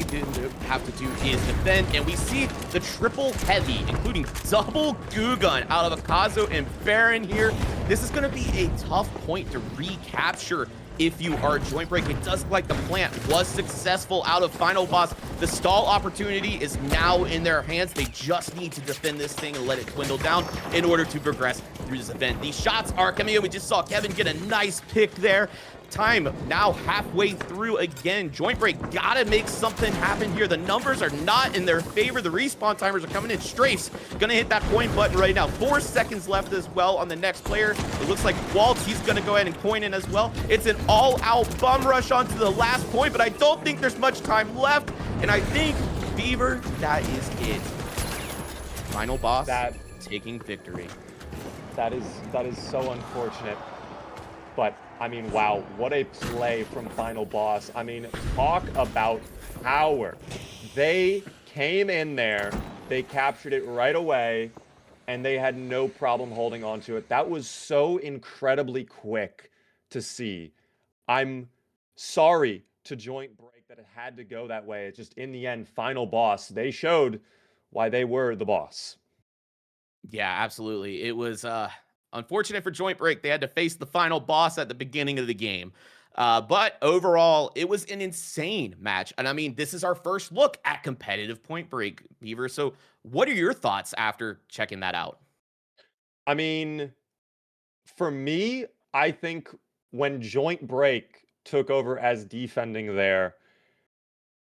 have to do is defend. And we see the triple heavy, including double goo gun out of Akazo and Baron here. This is gonna be a tough point to recapture if you are Joint Break. It does look like the plant was successful out of Final Boss. The stall opportunity is now in their hands. They just need to defend this thing and let it dwindle down in order to progress through this event. These shots are coming in. We just saw Kevin get a nice pick there. Time now halfway through again. Joint Break gotta make something happen here. The numbers are not in their favor. The respawn timers are coming in strafes. Gonna hit that point button right now. 4 seconds left as well on the next player. It looks like Waltz, he's gonna go ahead and coin in as well. It's an all-out bum rush onto the last point, but I don't think there's much time left. And I think, Beaver, that is it. Final Boss taking victory. That is so unfortunate. But, I mean, wow, what a play from Final Boss. I mean, talk about power. They came in there, they captured it right away, and they had no problem holding on to it. That was so incredibly quick to see. I'm sorry to Joint Break that it had to go that way. It's just, in the end, Final Boss, they showed why they were the boss. Yeah, absolutely. It was unfortunate for Joint Break. They had to face the Final Boss at the beginning of the game. But overall, it was an insane match. And I mean, this is our first look at competitive Point Break, Beaver. So what are your thoughts after checking that out? I mean, for me, I think when Joint Break took over as defending there,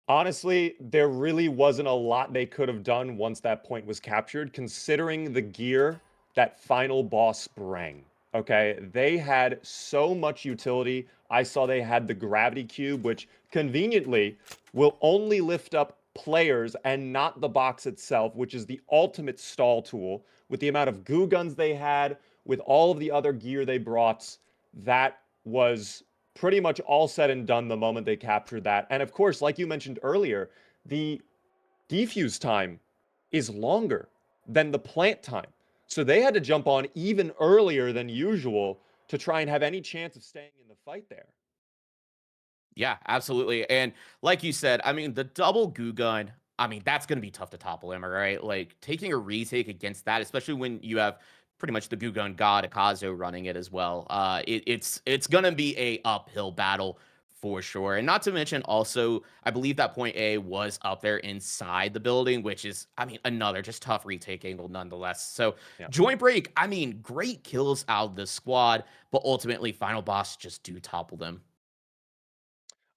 honestly, there really wasn't a lot they could have done once that point was captured, considering the gear that Final Boss sprang. Okay, they had so much utility. I saw they had the gravity cube, which conveniently will only lift up players and not the box itself, which is the ultimate stall tool. With the amount of goo guns they had, with all of the other gear they brought, that was pretty much all said and done the moment they captured that. And of course, like you mentioned earlier, the defuse time is longer than the plant time. So they had to jump on even earlier than usual to try and have any chance of staying in the fight there. Yeah, absolutely. And like you said, I mean, the double goo gun, I mean, that's going to be tough to topple, am I right? Like taking a retake against that, especially when you have pretty much the goo gun god Akazo running it as well. It's going to be a uphill battle for sure. And not to mention also, I believe that point A was up there inside the building, which is, I mean, another just tough retake angle nonetheless. So Yeah. Joint Break, I mean, great kills out of the squad, but ultimately Final Boss just do topple them.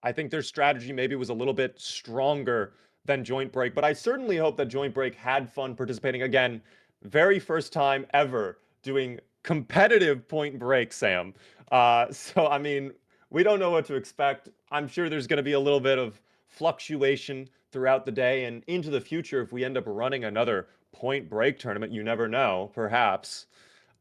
I think their strategy maybe was a little bit stronger than Joint Break, but I certainly hope that Joint Break had fun participating. Again, very first time ever doing competitive Point Break, Sam. So, I mean, we don't know what to expect. I'm sure there's going to be a little bit of fluctuation throughout the day and into the future if we end up running another Point Break tournament. You never know, perhaps.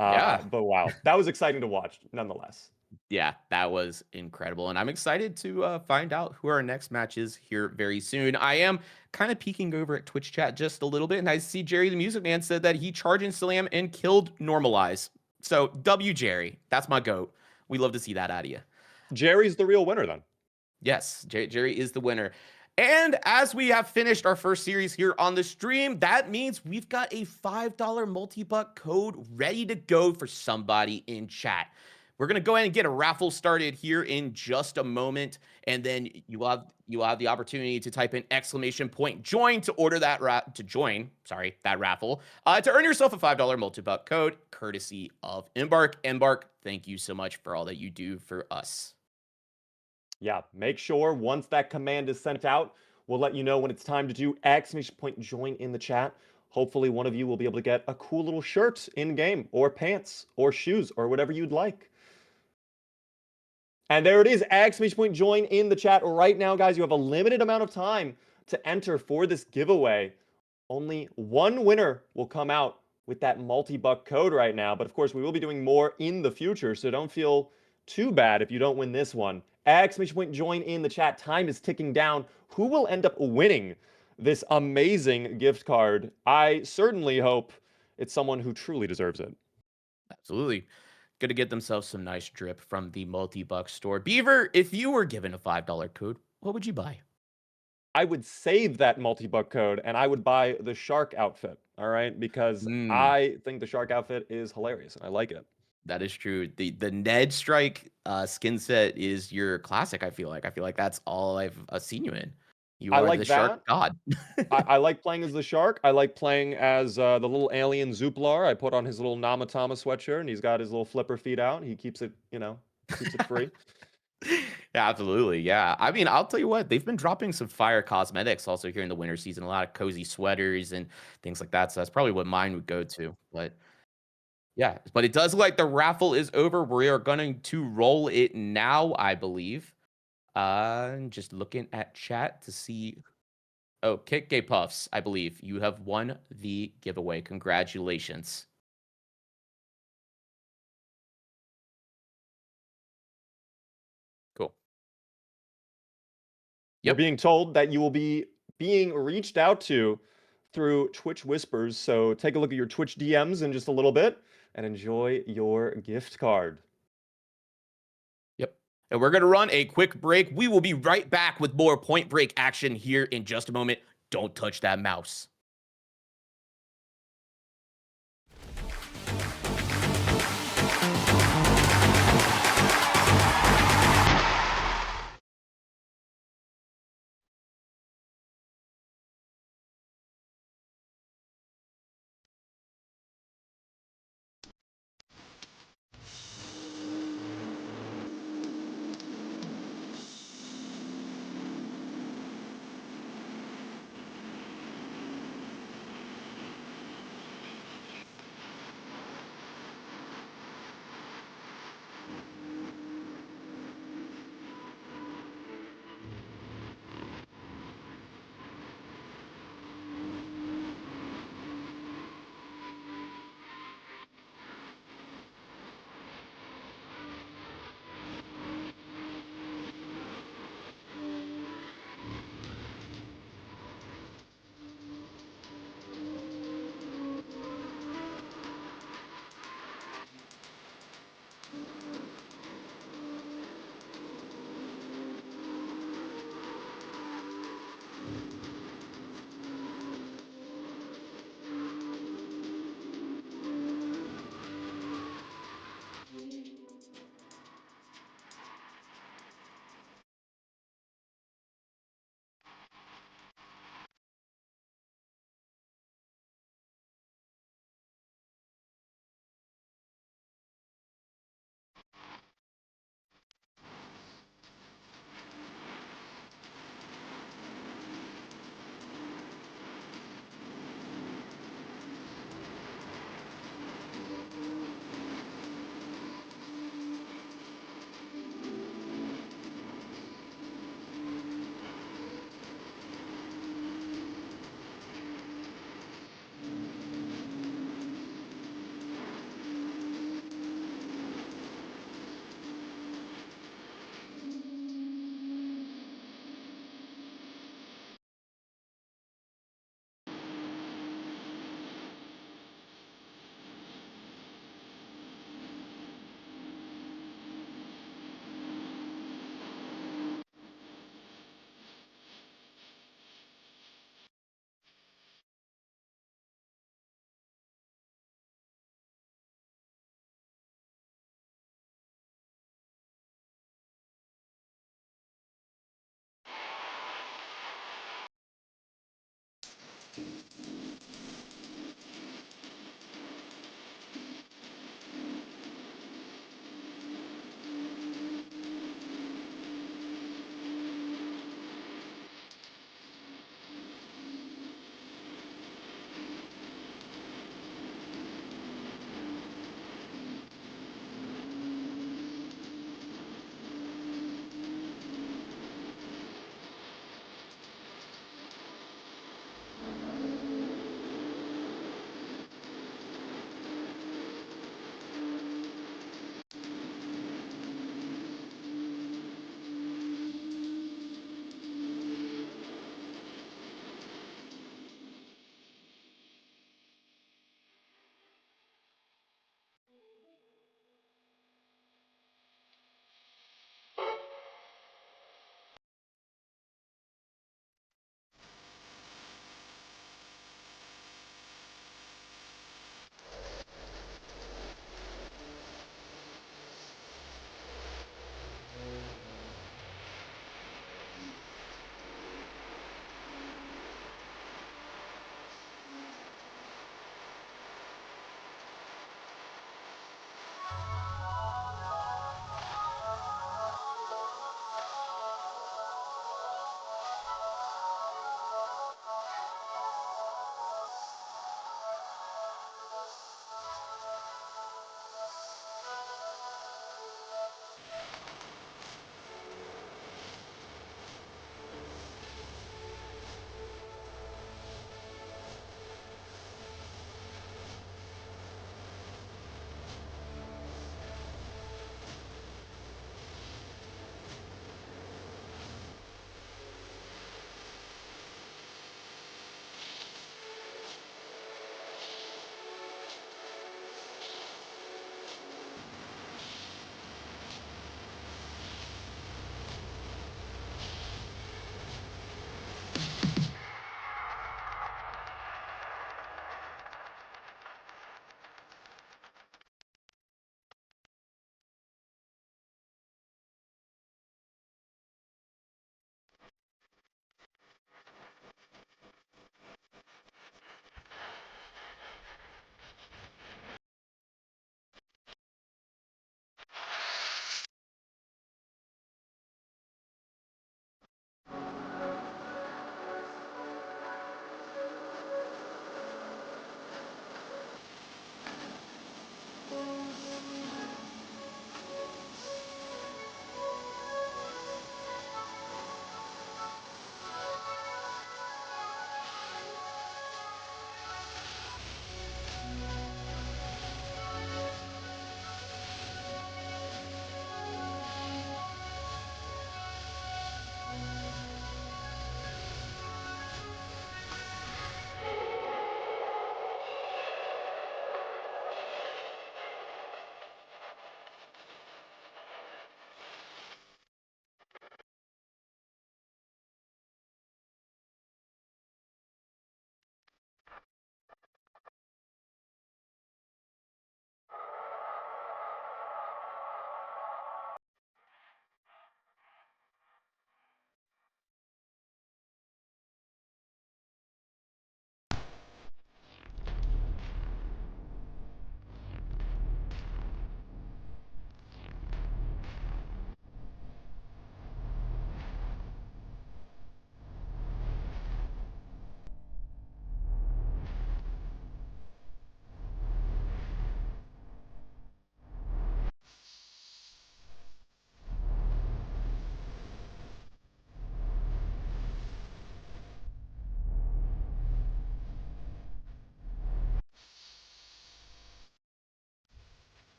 Yeah. But wow, that was exciting to watch nonetheless. Yeah, that was incredible. And I'm excited to find out who our next match is here very soon. I am kind of peeking over at Twitch chat just a little bit, and I see Jerry the Music Man said that he charged and slam and killed Normalize. So, W Jerry, that's my goat. We love to see that out of you. Jerry's the real winner then. Yes, Jerry is the winner. And as we have finished our first series here on the stream, that means we've got a $5 multi-buck code ready to go for somebody in chat. We're going to go ahead and get a raffle started here in just a moment, and then you will have the opportunity to type in !join to order that that raffle to earn yourself a $5 multi-buck code courtesy of Embark. Embark, thank you so much for all that you do for us. Yeah, make sure once that command is sent out, we'll let you know when it's time to do !join in the chat. Hopefully one of you will be able to get a cool little shirt in game, or pants, or shoes, or whatever you'd like. And there it is, !join in the chat right now, guys. You have a limited amount of time to enter for this giveaway. Only one winner will come out with that multi-buck code right now, but of course we will be doing more in the future, so don't feel too bad if you don't win this one. Exclamation point, join in the chat. Time is ticking down. Who will end up winning this amazing gift card? I certainly hope it's someone who truly deserves it. Absolutely. Gonna get themselves some nice drip from the multi-buck store. Beaver, if you were given a $5 code, what would you buy? I would save that multi-buck code and I would buy the shark outfit, all right? Because Mm, I think the shark outfit is hilarious and I like it. that is true. The Ned Strike skin set is your classic, I feel like. I feel like that's all I've seen you in. You I are like the shark that. god. I like playing as the shark. I like playing as the little alien Zooplar. I put on his little Namatama sweatshirt and he's got his little flipper feet out. He keeps it, keeps it free. Yeah, absolutely. Yeah. I mean, I'll tell you what, they've been dropping some fire cosmetics also here in the winter season, a lot of cozy sweaters and things like that. So that's probably what mine would go to. But yeah, but it does look like the raffle is over. We are going to roll it now, I believe. Just looking at chat to see. Oh, Kick Gay Puffs, I believe you have won the giveaway. Congratulations. Cool. We're Yep. being told that you will be being reached out to through Twitch Whispers. So take a look at your Twitch DMs in just a little bit and enjoy your gift card. Yep. And we're going to run a quick break. We will be right back with more Point Break action here in just a moment. Don't touch that mouse.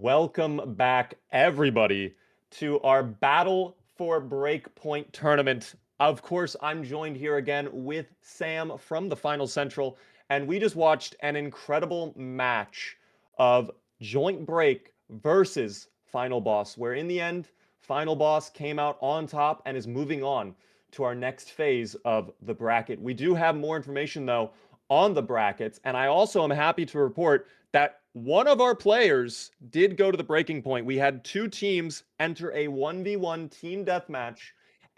Welcome back, everybody, to our Battle for Breakpoint Tournament. Of course, I'm joined here again with Sam from the Final Central, and we just watched an incredible match of Joint Break versus Final Boss, where in the end, Final Boss came out on top and is moving on to our next phase of the bracket. We do have more information, though, on the brackets, and I also am happy to report that one of our players did go to the breaking point. We had two teams enter a 1v1 team deathmatch,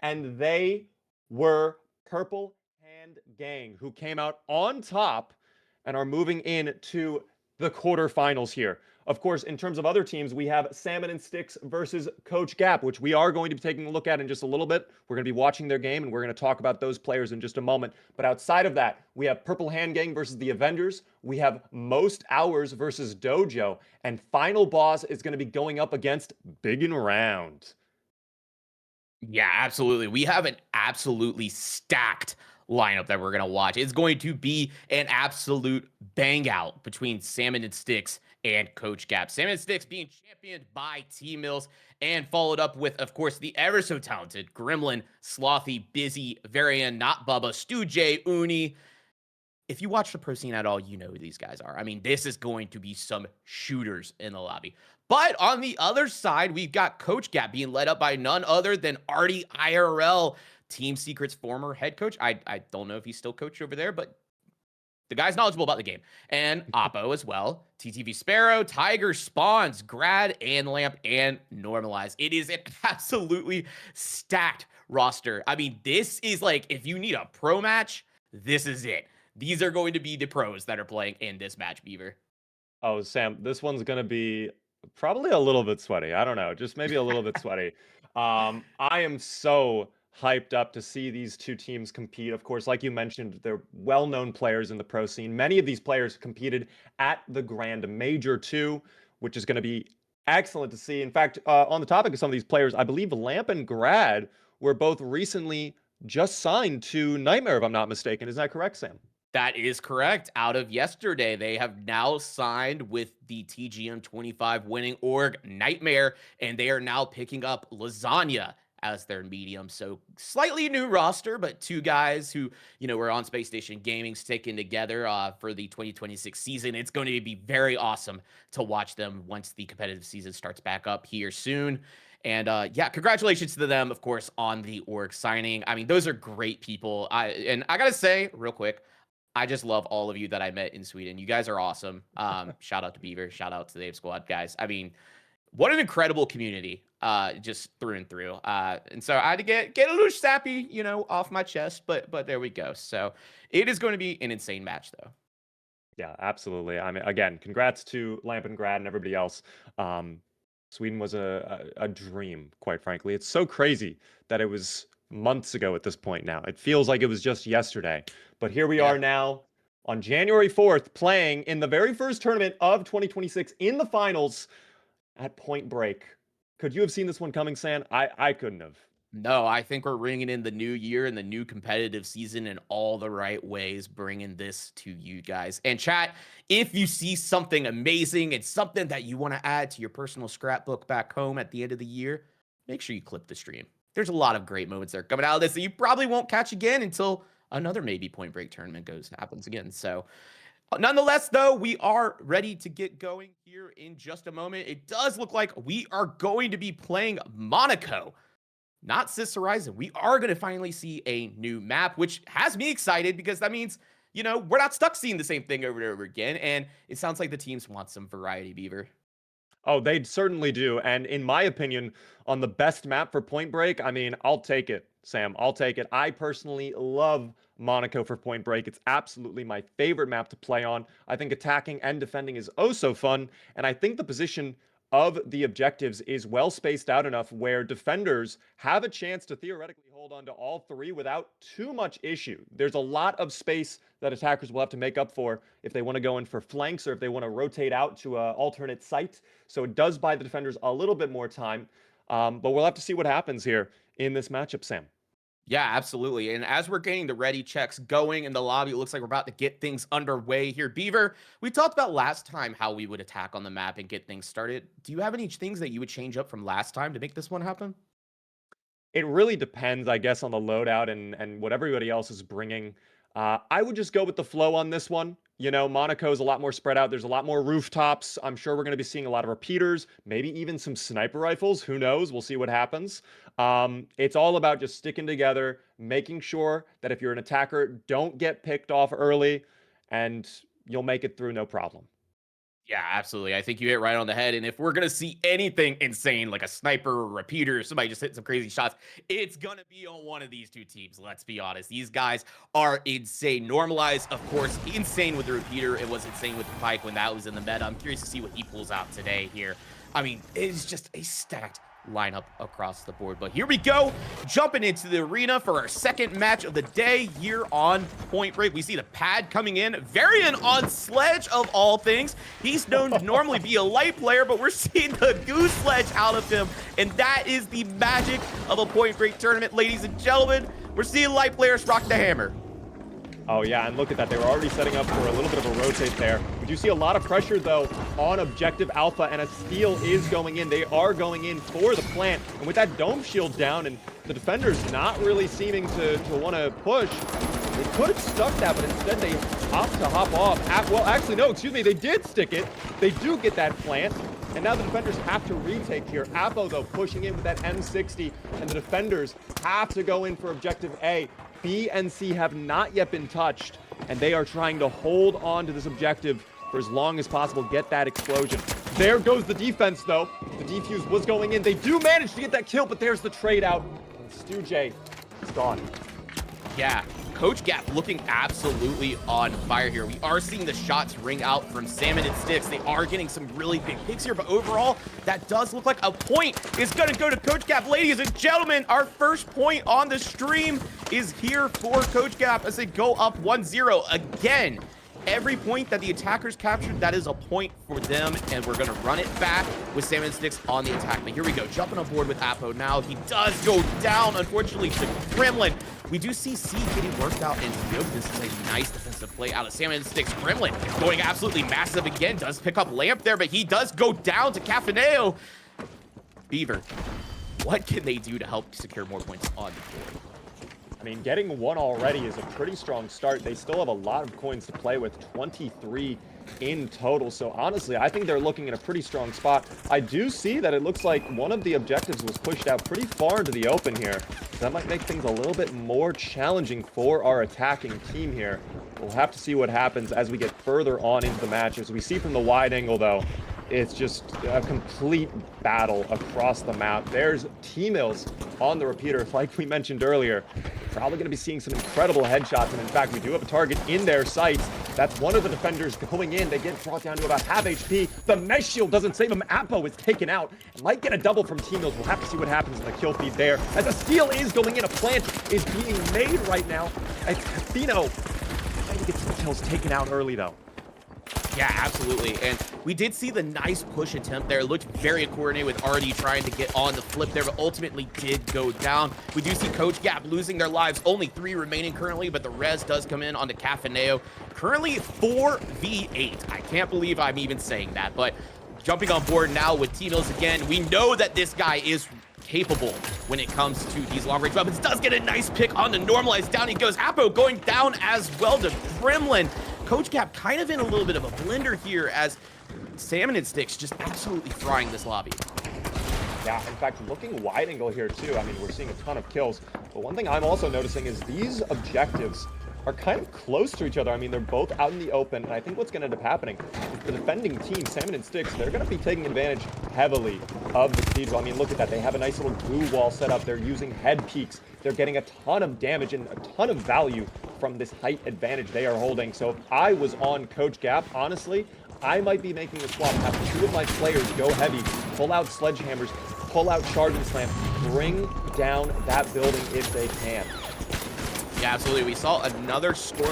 and they were Purple Hand Gang, who came out on top and are moving into the quarterfinals here. Of course, in terms of other teams, we have Salmon and Sticks versus Coach Gap, which we are going to be taking a look at in just a little bit. We're going to be watching their game, and we're going to talk about those players in just a moment. But outside of that, we have Purple Hand Gang versus the Avengers. We have Most Hours versus Dojo. And Final Boss is going to be going up against Big and Round. Yeah, absolutely. We have an absolutely stacked lineup that we're going to watch. It's going to be an absolute bang out between Salmon and Sticks and Coach Gap. Salmon and Sticks being championed by T-Mills and followed up with, of course, the ever so talented Gremlin, Slothy, Busy, Varian, Not Bubba, Stu J, Uni. If you watch the pro scene at all, you know who these guys are. I mean, this is going to be some shooters in the lobby. But on the other side, we've got Coach Gap being led up by none other than Artie IRL, Team Secret's former head coach. I don't know if he's still coach over there, but the guy's knowledgeable about the game. And Oppo as well. TTV Sparrow, Tiger, Spawns, Grad, and Lamp, and Normalize. It is an absolutely stacked roster. I mean, this is like, if you need a pro match, this is it. These are going to be the pros that are playing in this match, Beaver. Oh, Sam, this one's going to be probably a little bit sweaty. I don't know, just maybe a little bit sweaty. I am so hyped up to see these two teams compete. Of course, like you mentioned, they're well-known players in the pro scene. Many of these players competed at the Grand Major too, which is going to be excellent to see. In fact, on the topic of some of these players, I believe Lamp and Grad were both recently just signed to Nightmare, if I'm not mistaken. Is that correct, Sam? That is correct. Out of yesterday, they have now signed with the TGM 25 winning org Nightmare, and they are now picking up Lasagna as their medium. So slightly new roster, but two guys who, were on Space Station Gaming sticking together for the 2026 season. It's going to be very awesome to watch them once the competitive season starts back up here soon. And yeah, congratulations to them, of course, on the org signing. I mean, those are great people. I gotta say, real quick, I just love all of you that I met in Sweden. You guys are awesome. Shout out to Beaver. Shout out to the Ape Squad, guys. I mean, what an incredible community, just through and through. And so I had to get a little sappy, off my chest, but there we go. So it is going to be an insane match, though. Yeah, absolutely. I mean, again, congrats to Lamp and Grad and everybody else. Sweden was a dream, quite frankly. It's so crazy that it was months ago at this point now. It feels like it was just yesterday. But here we are now on January 4th playing in the very first tournament of 2026 in the finals at Point Break. Could you have seen this one coming, Sam? I couldn't have. No, I think we're ringing in the new year and the new competitive season in all the right ways, bringing this to you guys. And chat, if you see something amazing and something that you want to add to your personal scrapbook back home at the end of the year, make sure you clip the stream. There's a lot of great moments that are coming out of this that you probably won't catch again until another maybe Point Break tournament happens again. So nonetheless, though, we are ready to get going here in just a moment. It does look like we are going to be playing Monaco, not Sis Horizon. We are going to finally see a new map, which has me excited because that means, we're not stuck seeing the same thing over and over again. And it sounds like the teams want some variety, Beaver. Oh, they certainly do. And in my opinion, on the best map for Point Break, I mean, I'll take it, Sam. I'll take it. I personally love Monaco for Point Break. It's absolutely my favorite map to play on. I think attacking and defending is oh so fun. And I think the position of the objectives is well spaced out enough where defenders have a chance to theoretically hold on to all three without too much issue. There's a lot of space that attackers will have to make up for if they want to go in for flanks or if they want to rotate out to an alternate site. So it does buy the defenders a little bit more time, but we'll have to see what happens here in this matchup, Sam. Yeah, absolutely. And as we're getting the ready checks going in the lobby, it looks like we're about to get things underway here. Beaver, we talked about last time how we would attack on the map and get things started. Do you have any things that you would change up from last time to make this one happen? It really depends, I guess, on the loadout and what everybody else is bringing. I would just go with the flow on this one. You know, Monaco's a lot more spread out. There's a lot more rooftops. I'm sure we're going to be seeing a lot of repeaters, maybe even some sniper rifles. Who knows? We'll see what happens. It's all about just sticking together, making sure that if you're an attacker, don't get picked off early, and you'll make it through no problem. Yeah, absolutely. I think you hit right on the head. And if we're going to see anything insane, like a sniper or repeater, somebody just hit some crazy shots, it's going to be on one of these two teams. Let's be honest. These guys are insane. Normalized, of course, insane with the repeater. It was insane with the Pike when that was in the meta. I'm curious to see what he pulls out today here. I mean, it's just a stacked lineup across the board. But here we go, jumping into the arena for our second match of the day here on Point Break. We see the pad coming in, Varian on Sledge of all things. He's known to normally be a light player, but we're seeing the Goose Sledge out of him, and that is the magic of a Point Break tournament, ladies and gentlemen. We're seeing light players rock the hammer. Oh, yeah, and look at that. They were already setting up for a little bit of a rotate there. We do see a lot of pressure, though, on Objective Alpha, and a steal is going in. They are going in for the plant, and with that dome shield down and the defenders not really seeming to want to push, they could have stuck that, but instead they opt to hop off. Well, actually, no, excuse me. They did stick it. They do get that plant, and now the defenders have to retake here. Apo, though, pushing in with that M60, and the defenders have to go in for Objective A. B and C have not yet been touched, and they are trying to hold on to this objective for as long as possible, get that explosion. There goes the defense, though. The defuse was going in. They do manage to get that kill, but there's the trade out. And Stu J is gone. Yeah, Coach Gap looking absolutely on fire here. We are seeing the shots ring out from Salmon and Sticks. They are getting some really big picks here, but overall, that does look like a point is going to go to Coach Gap. Ladies and gentlemen, our first point on the stream is here for Coach Gap as they go up 1-0 again. Every point that the attackers captured, that is a point for them, and we're going to run it back with Salmon and Sticks on the attack. But here we go, jumping on board with Apo now. He does go down, unfortunately, to Gremlin. We do see C getting worked out into field. This is a nice defensive play out of Salmon and Sticks. Gremlin going absolutely massive again, does pick up Lamp there, but he does go down to Cafaneo. Beaver, what can they do to help secure more points on the board? I mean, getting one already is a pretty strong start. They still have a lot of coins to play with, 23 in total. So honestly, I think they're looking in a pretty strong spot. I do see that it looks like one of the objectives was pushed out pretty far into the open here. So that might make things a little bit more challenging for our attacking team here. We'll have to see what happens as we get further on into the match. As we see from the wide angle, though, it's just a complete battle across the map. There's T-Mills on the repeater, like we mentioned earlier. Probably going to be seeing some incredible headshots, and in fact, we do have a target in their sights. That's one of the defenders going in. They get brought down to about half HP. The mesh shield doesn't save him. Apo is taken out. Might get a double from T-Mills. We'll have to see what happens in the kill feed there. As a steal is going in, a plant is being made right now. It's Cathino trying to get some kills taken out early, though. Yeah, absolutely. And we did see the nice push attempt there. It looked very coordinated with RD trying to get on the flip there, but ultimately did go down. We do see Coach Gap losing their lives. Only 3 remaining currently, but the res does come in onto Cafaneo. Currently 4v8. I can't believe I'm even saying that, but jumping on board now with T-Mills again. We know that this guy is capable when it comes to these long-range weapons. Does get a nice pick on the normalized. Down he goes. Apo going down as well to Gremlin. Coach Gap kind of in a little bit of a blender here as Salmon and Sticks just absolutely frying this lobby. Yeah, in fact, looking wide angle here too. I mean, we're seeing a ton of kills. But one thing I'm also noticing is these objectives are kind of close to each other. I mean, they're both out in the open, and I think what's going to end up happening is the defending team, Salmon and Sticks, they're going to be taking advantage heavily of the speed wall. I mean, look at that. They have a nice little glue wall set up. They're using head peaks. They're getting a ton of damage and a ton of value from this height advantage they are holding. So if I was on Coach Gap, honestly, I might be making a swap, have 2 of my players go heavy, pull out sledgehammers, pull out charge and slam, bring down that building if they can. Yeah, absolutely. We saw another steal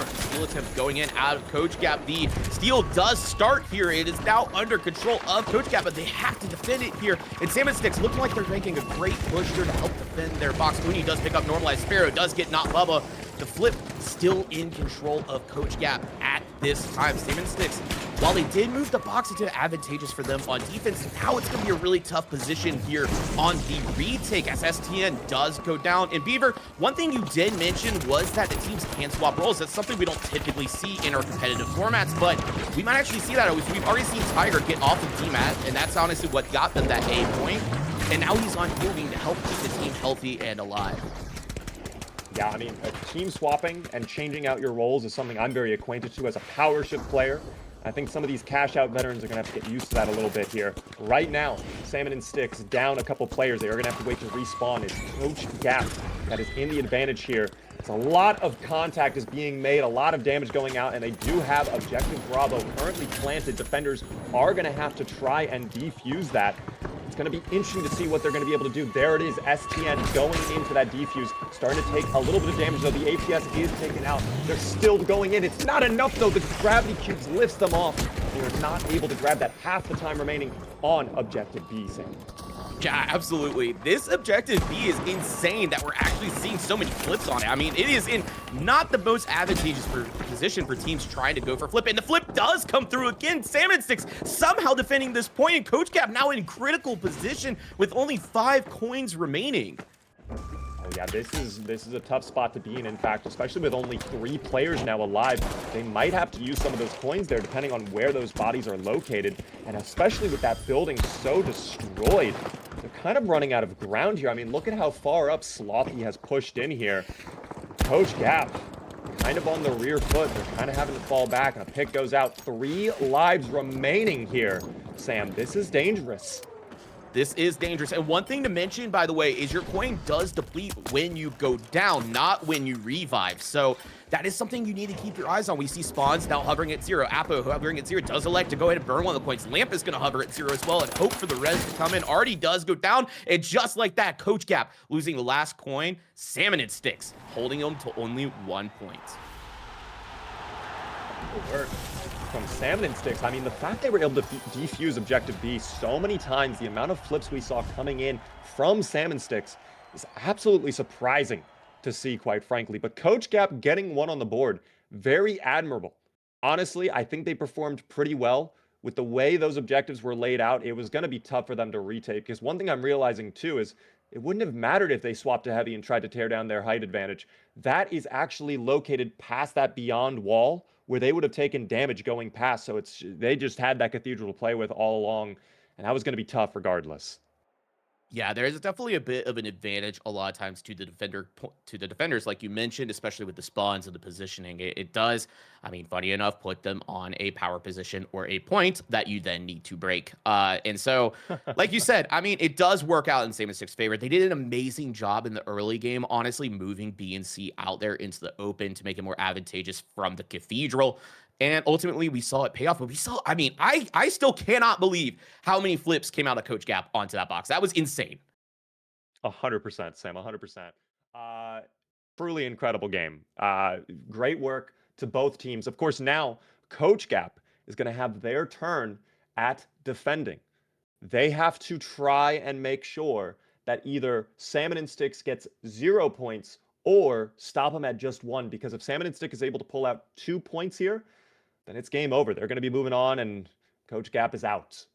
attempt going in out of Coach Gap. The steal does start here. It is now under control of Coach Gap, but they have to defend it here. And Salmon Sticks looking like they're making a great push here to help defend their box. Uni does pick up Normalized. Sparrow does get Not Bubba. The flip still in control of Coach Gap at this time. Salmon Sticks, while they did move the box into advantageous for them on defense, now it's going to be a really tough position here on the retake as STN does go down. And Beaver, one thing you did mention was that the teams can swap roles. That's something we don't typically see in our competitive formats, but we might actually see that. We've already seen Tiger get off of DMAT, and that's honestly what got them that A point. And now he's on moving to help keep the team healthy and alive. Yeah, I mean, team swapping and changing out your roles is something I'm very acquainted to as a power shift player. I think some of these cash-out veterans are going to have to get used to that a little bit here. Right now, Salmon and Sticks down a couple players. They are going to have to wait to respawn. It's Coach Gap that is in the advantage here. It's a lot of contact is being made, a lot of damage going out, and they do have Objective Bravo currently planted. Defenders are going to have to try and defuse that. It's going to be interesting to see what they're going to be able to do. There it is, STN going into that defuse, starting to take a little bit of damage, though the APS is taken out. They're still going in. It's not enough, though. The gravity cubes lifts them off. They're not able to grab that half the time remaining on Objective B, Sam. Yeah, absolutely. This Objective B is insane that we're actually seeing so many flips on it. I mean, it is in not the most advantageous position for teams trying to go for flip, and the flip does come through again. Salmon Sticks somehow defending this point, and Coach Cap now in critical position with only 5 coins remaining. Oh yeah, this is a tough spot to be in fact, especially with only 3 players now alive. They might have to use some of those coins there depending on where those bodies are located, and especially with that building so destroyed. They're kind of running out of ground here. I mean, look at how far up Slothy has pushed in here. Coach Gap kind of on the rear foot. They're kind of having to fall back, and a pick goes out. 3 lives remaining here. Sam, this is dangerous. This is dangerous. And one thing to mention, by the way, is your coin does deplete when you go down, not when you revive. So that is something you need to keep your eyes on. We see Spawns now hovering at 0. Apo hovering at 0 does elect to go ahead and burn one of the points. Lamp is going to hover at 0 as well and hope for the res to come in. Already does go down. And just like that, Coach Gap losing the last coin. Salmon and Sticks holding them to only 1 point. Good work from Salmon and Sticks. I mean, the fact they were able to defuse Objective B so many times, the amount of flips we saw coming in from Salmon Sticks is absolutely surprising to see, quite frankly. But Coach Gap getting one on the board, very admirable. Honestly, I think they performed pretty well with the way those objectives were laid out. It was going to be tough for them to retake, because one thing I'm realizing too is it wouldn't have mattered if they swapped to heavy and tried to tear down their height advantage. That is actually located past that beyond wall where they would have taken damage going past. So they just had that cathedral to play with all along, and that was going to be tough regardless. Yeah, there's definitely a bit of an advantage a lot of times to the defenders, like you mentioned, especially with the spawns and the positioning. It does, I mean, funny enough, put them on a power position or a point that you then need to break. And so, like you said, I mean, it does work out in Salmon Sticks' favor. They did an amazing job in the early game, honestly, moving B and C out there into the open to make it more advantageous from the cathedral. And ultimately, we saw it pay off. But we saw, I mean, I still cannot believe how many flips came out of Coach Gap onto that box. That was insane. 100%, Sam, 100%. Truly incredible game. Great work to both teams. Of course, now Coach Gap is going to have their turn at defending. They have to try and make sure that either Salmon and Sticks gets 0 points or stop them at just 1. Because if Salmon and Stick is able to pull out 2 points here, then it's game over. They're going to be moving on, and Coach Gap is out.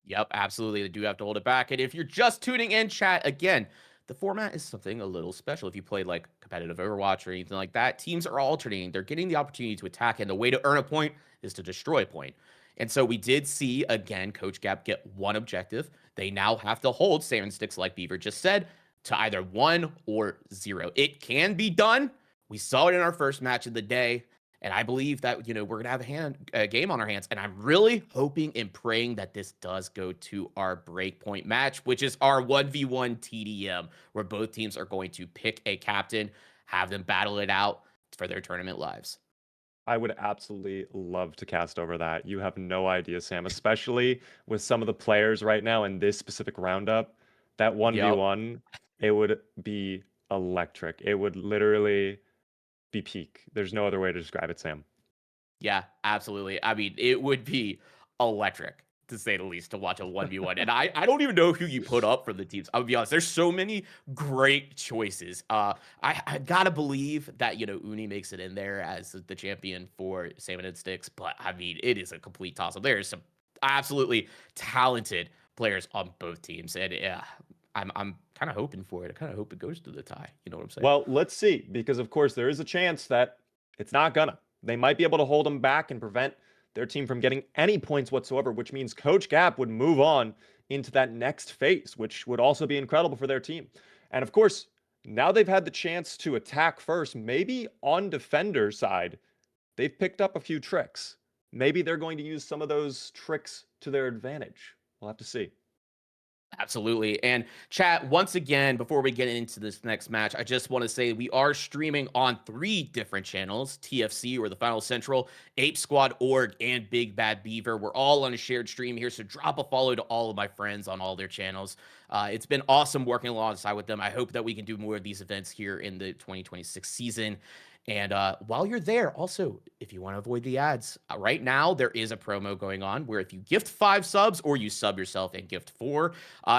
Yep, absolutely. They do have to hold it back. And if you're just tuning in, chat, again, the format is something a little special. If you play like competitive Overwatch or anything like that, teams are alternating. They're getting the opportunity to attack, and the way to earn a point is to destroy a point. And so we did see, again, Coach Gap get 1 objective. They now have to hold Salmon Sticks, like Beaver just said, to either 1 or 0. It can be done. We saw it in our first match of the day. And I believe that, we're going to have a game on our hands. And I'm really hoping and praying that this does go to our Breakpoint match, which is our 1v1 TDM, where both teams are going to pick a captain, have them battle it out for their tournament lives. I would absolutely love to cast over that. You have no idea, Sam, especially with some of the players right now in this specific roundup. That 1v1, it would be electric. It would literally be peak. There's no other way to describe it, Sam. Yeah, absolutely. I mean, it would be electric to say the least to watch a 1v1. And I don't even know who you put up for the teams. I'll be honest. There's so many great choices. I gotta believe that, Uni makes it in there as the champion for Salmon and Sticks, but I mean, it is a complete toss-up. There's some absolutely talented players on both teams. And yeah, I'm kind of hoping for it. I kind of hope it goes to the tie. You know what I'm saying? Well, let's see, because of course there is a chance that it's not gonna. They might be able to hold them back and prevent their team from getting any points whatsoever, which means Coach Gap would move on into that next phase, which would also be incredible for their team. And of course, now they've had the chance to attack first, maybe on defender side, they've picked up a few tricks. Maybe they're going to use some of those tricks to their advantage. We'll have to see. Absolutely. And chat, once again, before we get into this next match, I just want to say we are streaming on 3 different channels: TFC, or the Final Central, Ape Squad Org, and Big Bad Beaver. We're all on a shared stream here, so drop a follow to all of my friends on all their channels. It's been awesome working alongside with them. I hope that we can do more of these events here in the 2026 season. And while you're there, also, if you want to avoid the ads, right now there is a promo going on where if you gift 5 subs or you sub yourself and gift 4,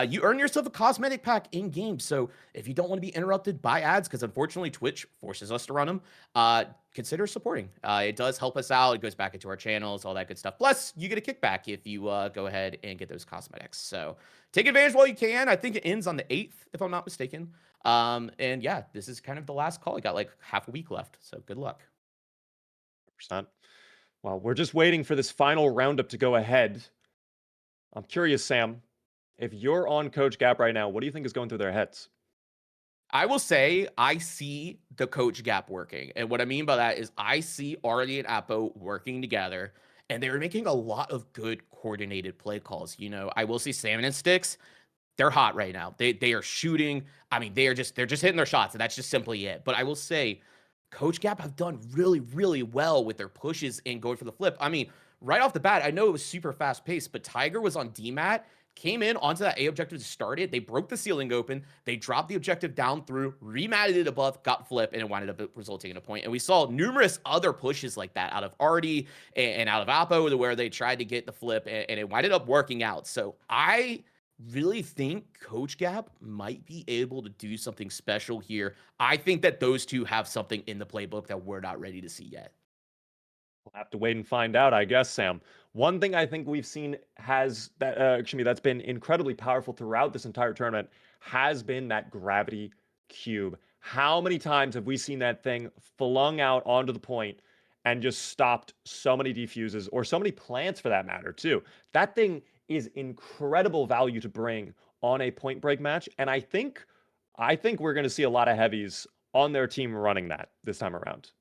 you earn yourself a cosmetic pack in game. So if you don't want to be interrupted by ads, because unfortunately Twitch forces us to run them, consider supporting. It does help us out. It goes back into our channels, all that good stuff. Plus, you get a kickback if you go ahead and get those cosmetics. So take advantage while you can. I think it ends on the 8th, if I'm not mistaken. And yeah, this is kind of the last call. I got like half a week left, so good luck. 100%. Well, we're just waiting for this final roundup to go ahead. I'm curious, Sam, if you're on Coach Gap right now, what do you think is going through their heads? I will say I see the coach gap working. And what I mean by that is I see Artie and Apo working together, and they're making a lot of good coordinated play calls. I will see Salmon and Sticks. They're hot right now. They are shooting. I mean, they're just hitting their shots, and that's just simply it. But I will say, Coach Gap have done really, really well with their pushes and going for the flip. I mean, right off the bat, I know it was super fast paced, but Tiger was on DMAT, came in onto that A objective to start it. They broke the ceiling open. They dropped the objective down through, rematted it above, got flip, and it wound up resulting in a point. And we saw numerous other pushes like that out of Artie and out of Apo, where they tried to get the flip, and it winded up working out. So I really think Coach Gap might be able to do something special here. I think that those two have something in the playbook that we're not ready to see yet. We'll have to wait and find out, I guess, Sam. One thing I think we've seen that's been incredibly powerful throughout this entire tournament has been that gravity cube. How many times have we seen that thing flung out onto the point and just stopped so many defuses, or so many plants for that matter, too? That thing is incredible value to bring on a point break match, and I think we're going to see a lot of heavies on their team running that this time around.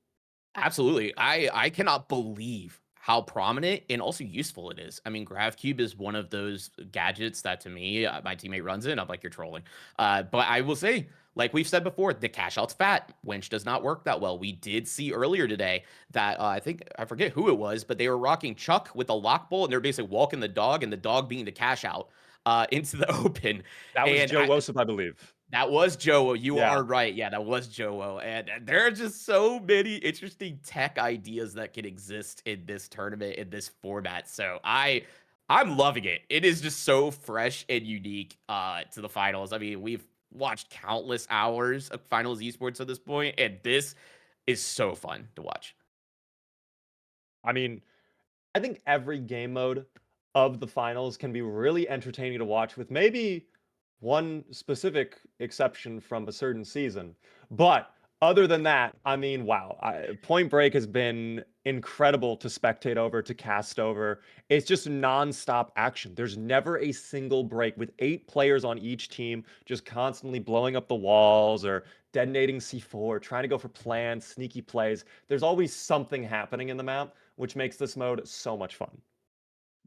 Absolutely. I cannot believe how prominent and also useful it is. I mean, GravCube is one of those gadgets that, to me, my teammate runs it. I'm like, you're trolling. But I will say, like we've said before, the cash out's fat. Winch does not work that well. We did see earlier today that I forget who it was, but they were rocking Chuck with a lock bolt, and they're basically walking the dog, and the dog being the cash out into the open. That was Joe Wosip, I believe. That was Joe. You Yeah. are right. Yeah, that was Joe. And there are just so many interesting tech ideas that can exist in this tournament, in this format. So I'm loving it. It is just so fresh and unique to the finals. I mean, we've watched countless hours of finals esports at this point, and this is so fun to watch. I mean, I think every game mode of the finals can be really entertaining to watch, with maybe one specific exception from a certain season. But other than that, I mean, wow, Point Break has been incredible to spectate over, to cast over. It's just nonstop action. There's never a single break, with 8 players on each team just constantly blowing up the walls or detonating C4, trying to go for plans, sneaky plays. There's always something happening in the map, which makes this mode so much fun.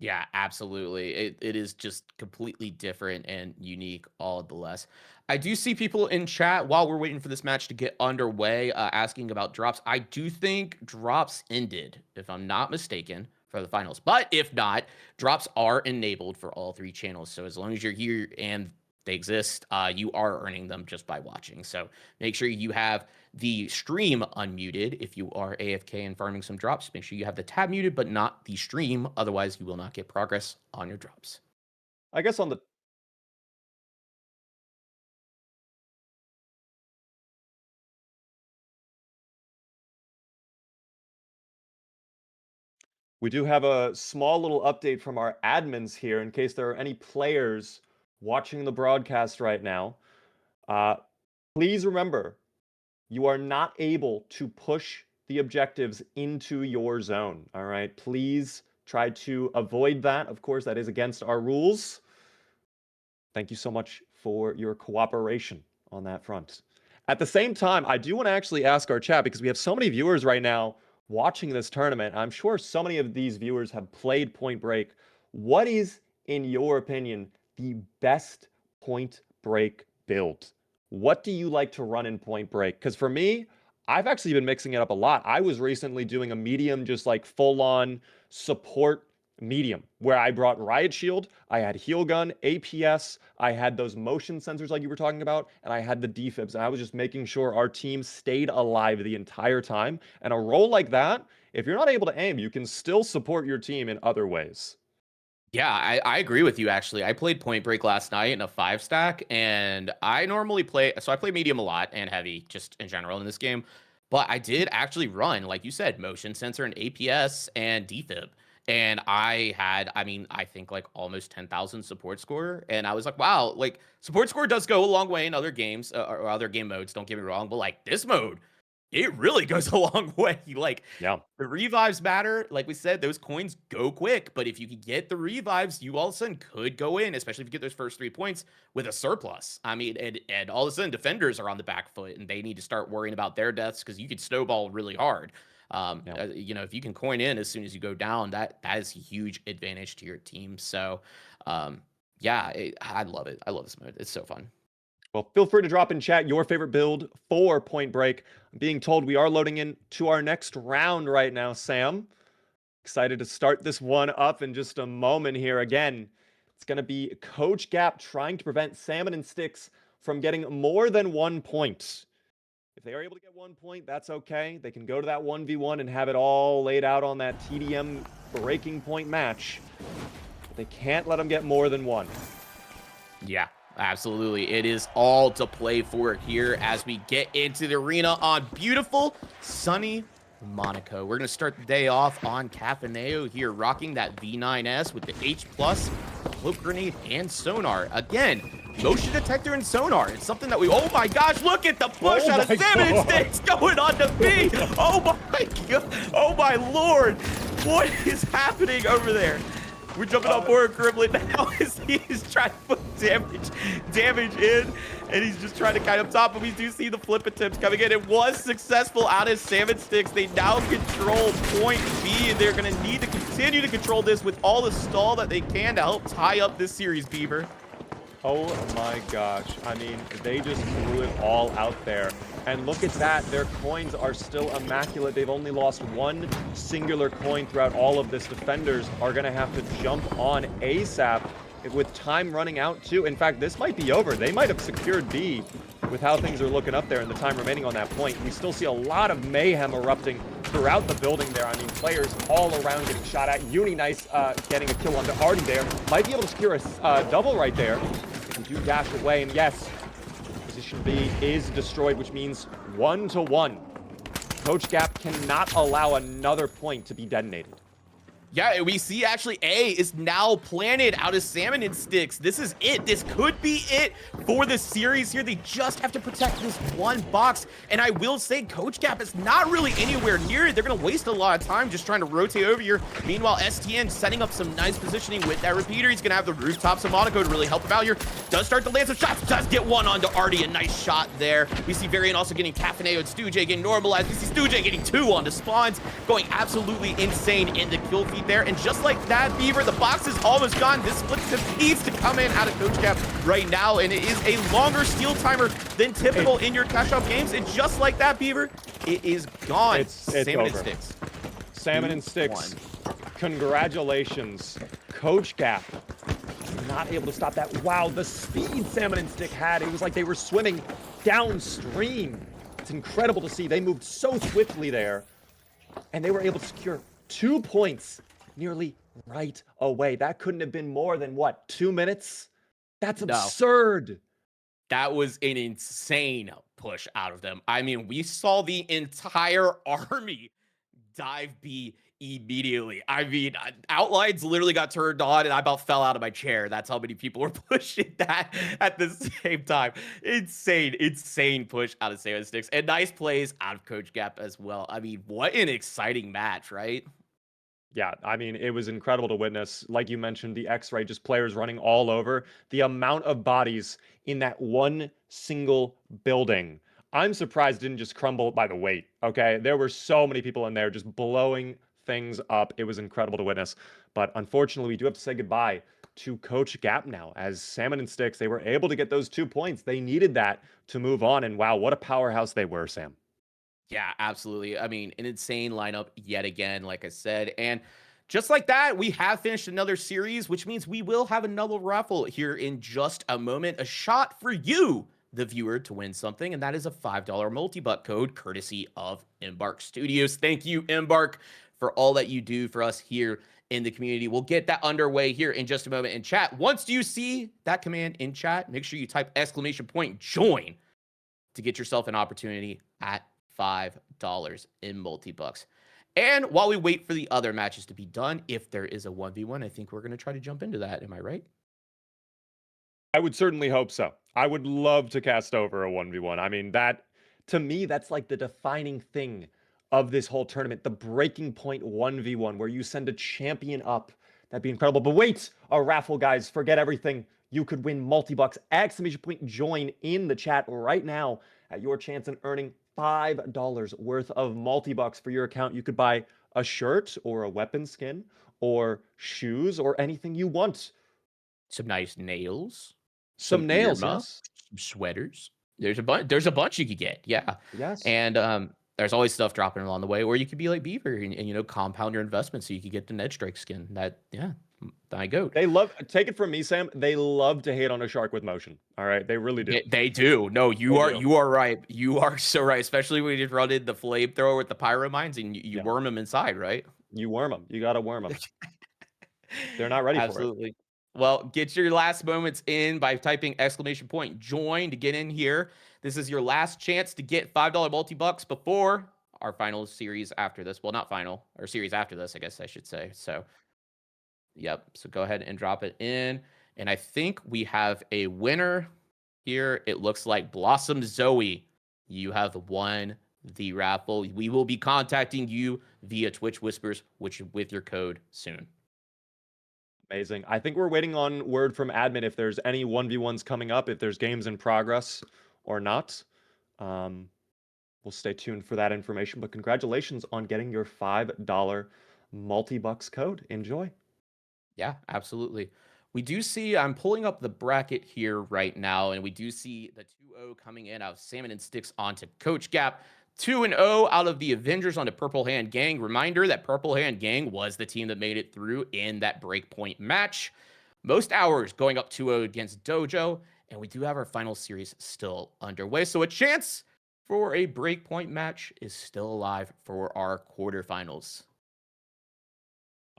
Yeah, absolutely. It is just completely different and unique all the less. I do see people in chat while we're waiting for this match to get underway asking about drops. I do think drops ended, if I'm not mistaken, for the finals. But if not, drops are enabled for all 3 channels. So as long as you're here and they exist. You are earning them just by watching. So make sure you have the stream unmuted. If you are AFK and farming some drops, make sure you have the tab muted, but not the stream. Otherwise, you will not get progress on your drops. I guess on the we do have a small little update from our admins here in case there are any players watching the broadcast right now. Please remember, you are not able to push the objectives into your zone, all right? Please try to avoid that. Of course, that is against our rules. Thank you so much for your cooperation on that front. At the same time, I do want to actually ask our chat, because we have so many viewers right now watching this tournament. I'm sure so many of these viewers have played Point Break. What is, in your opinion, the best Point Break build? What do you like to run in Point Break? Because for me, I've actually been mixing it up a lot. I was recently doing a medium, just like full-on support medium, where I brought Riot Shield, I had Heal Gun, APS, I had those motion sensors like you were talking about, and I had the defibs, and I was just making sure our team stayed alive the entire time. And a role like that, if you're not able to aim, you can still support your team in other ways. Yeah, I agree with you, actually. I played Point Break last night in a 5-stack, and I normally play... So I play medium a lot and heavy, just in general in this game. But I did actually run, like you said, motion sensor and APS and defib. And I had, I think like almost 10,000 support score. And I was like, wow, like support score does go a long way in other games or other game modes. Don't get me wrong. But like this mode, it really goes a long way. Like, yeah, the revives matter. Like we said, those coins go quick. But if you could get the revives, you all of a sudden could go in, especially if you get those first 3 points with a surplus. And all of a sudden defenders are on the back foot and they need to start worrying about their deaths, because you could snowball really hard. If you can coin in as soon as you go down, that is a huge advantage to your team. So, I love it. I love this mode. It's so fun. Well, feel free to drop in chat your favorite build for Point Break. I'm being told we are loading in to our next round right now, Sam. Excited to start this one up in just a moment here. Again, it's going to be Coach Gap trying to prevent Salmon and Sticks from getting more than 1 point. If they are able to get 1 point, that's okay. They can go to that 1v1 and have it all laid out on that TDM breaking point match. But they can't let them get more than 1. Yeah, absolutely. It is all to play for here as we get into the arena on beautiful, sunny Monaco. We're going to start the day off on Cafaneo here, rocking that V9S with the H+, Cloak Grenade, and Sonar. Again, motion detector and sonar. It's something that oh my gosh, look at the push out of Salmon and Sticks going on to B. Oh my God. Oh my Lord. What is happening over there? We're jumping on board Gremlin now as he is trying to put damage in, and he's just trying to kite up top, but we do see the flip attempts coming in. It was successful out of Salmon Sticks. They now control point B, and they're going to need to continue to control this with all the stall that they can to help tie up this series, Beaver. Oh my gosh. They just threw it all out there. And look at that. Their coins are still immaculate. They've only lost 1 singular coin throughout all of this. Defenders are going to have to jump on ASAP with time running out too. In fact, this might be over. They might have secured B with how things are looking up there and the time remaining on that point. We still see a lot of mayhem erupting throughout the building there. Players all around getting shot at. Uni-Nice getting a kill onto Artie there. Might be able to secure a double right there. They do dash away, and yes, position B is destroyed, which means 1-1. Coach Gap cannot allow another point to be detonated. Yeah, we see actually A is now planted out of Salmon and Sticks. This is it. This could be it for the series here. They just have to protect this one box. And I will say Coach Gap is not really anywhere near it. They're going to waste a lot of time just trying to rotate over here. Meanwhile, STN setting up some nice positioning with that repeater. He's going to have the rooftops of Monaco to really help him out here. Does start to land some shots. Does get one onto Artie. A nice shot there. We see Varian also getting Cafaneo and Stu J getting normalized. We see Stu J getting 2 onto Spawns. Going absolutely insane in the kill feed there. And just like that, Beaver, the box is almost gone. This split tip needs to come in out of Coach Gap right now, and it is a longer steal timer than typical in your cash out games. And just like that, Beaver, it is gone. It's Salmon over. and Sticks. Salmon and Sticks, congratulations. Coach Gap not able to stop that. Wow, the speed Salmon and Stick had. It was like they were swimming downstream. It's incredible to see. They moved so swiftly there, and they were able to secure 2 points nearly right away. That couldn't have been more than, what, 2 minutes? That's No. absurd. That was an insane push out of them. I mean, we saw the entire army dive B immediately. I mean, outlines literally got turned on and I about fell out of my chair. That's how many people were pushing that at the same time. Insane push out of Salmon Sticks. And nice plays out of Coach Gap as well. I mean, what an exciting match, right? Yeah, I mean, it was incredible to witness. Like you mentioned, the X-ray, just players running all over. The amount of bodies in that one single building. I'm surprised it didn't just crumble by the weight, okay? There were so many people in there just blowing things up. It was incredible to witness. But unfortunately, we do have to say goodbye to Coach Gap now. As Salmon and Sticks, they were able to get those 2 points. They needed that to move on. And wow, what a powerhouse they were, Sam. Yeah, absolutely. I mean, an insane lineup yet again, like I said. And just like that, we have finished another series, which means we will have another raffle here in just a moment. A shot for you, the viewer, to win something. And that is a $5 multi-buck code courtesy of Embark Studios. Thank you, Embark, for all that you do for us here in the community. We'll get that underway here in just a moment in chat. Once you see that command in chat, make sure you type !join to get yourself an opportunity at $5 in multi-bucks. And while we wait for the other matches to be done, if there is a 1v1, I think we're going to try to jump into that. Am I right? I would certainly hope so. I would love to cast over a 1v1. I mean, that, to me, that's like the defining thing of this whole tournament, the breaking point 1v1, where you send a champion up. That'd be incredible. But wait, a raffle, guys. Forget everything. You could win multi-bucks. !join in the chat right now at your chance in earning $5 worth of multi-bucks for your account. You could buy a shirt or a weapon skin or shoes or anything you want. Some nice nails. Some nails, yes. Some sweaters. There's a bunch you could get. Yeah. Yes. And there's always stuff dropping along the way, or you could be like Beaver and you know, compound your investment so you could get the Ned Strike skin. That, yeah, I go. They love, take it from me, Sam. They love to hate on a shark with motion. All right, they really do. They do. No, you are right. You are so right. Especially when you just run in the flamethrower with the pyro mines and you worm them inside, right? You worm them. You gotta worm them. They're not ready for it. Absolutely. Well, get your last moments in by typing !join to get in here. This is your last chance to get $5 multi-bucks before our final series after this. Well, not final, or series after this, I guess I should say. So, yep. So go ahead and drop it in. And I think we have a winner here. It looks like Blossom Zoe. You have won the raffle. We will be contacting you via Twitch Whispers, which with your code soon. Amazing. I think we're waiting on word from admin if there's any 1v1s coming up, if there's games in progress or not. We'll stay tuned for that information, but congratulations on getting your $5 multi-bucks code. Enjoy. Yeah, absolutely. We do see, I'm pulling up the bracket here right now, and we do see the 2-0 coming in out of Salmon and Sticks onto Coach Gap. 2-0 out of the Avengers onto Purple Hand Gang. Reminder that Purple Hand Gang was the team that made it through in that Breakpoint match. Most hours going up 2-0 against Dojo, and we do have our final series still underway. So a chance for a Breakpoint match is still alive for our quarterfinals.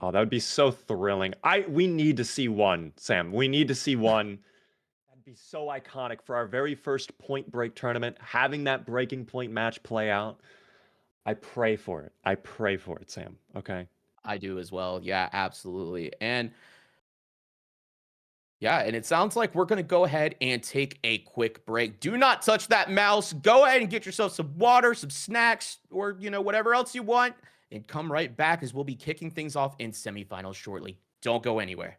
Oh, that would be so thrilling. We need to see one, Sam. We need to see one. That'd be so iconic for our very first Point Break tournament, having that breaking point match play out. I pray for it. I pray for it, Sam. Okay. I do as well. Yeah, absolutely. And yeah, and it sounds like we're going to go ahead and take a quick break. Do not touch that mouse. Go ahead and get yourself some water, some snacks, or, you know, whatever else you want. And come right back as we'll be kicking things off in semifinals shortly. Don't go anywhere.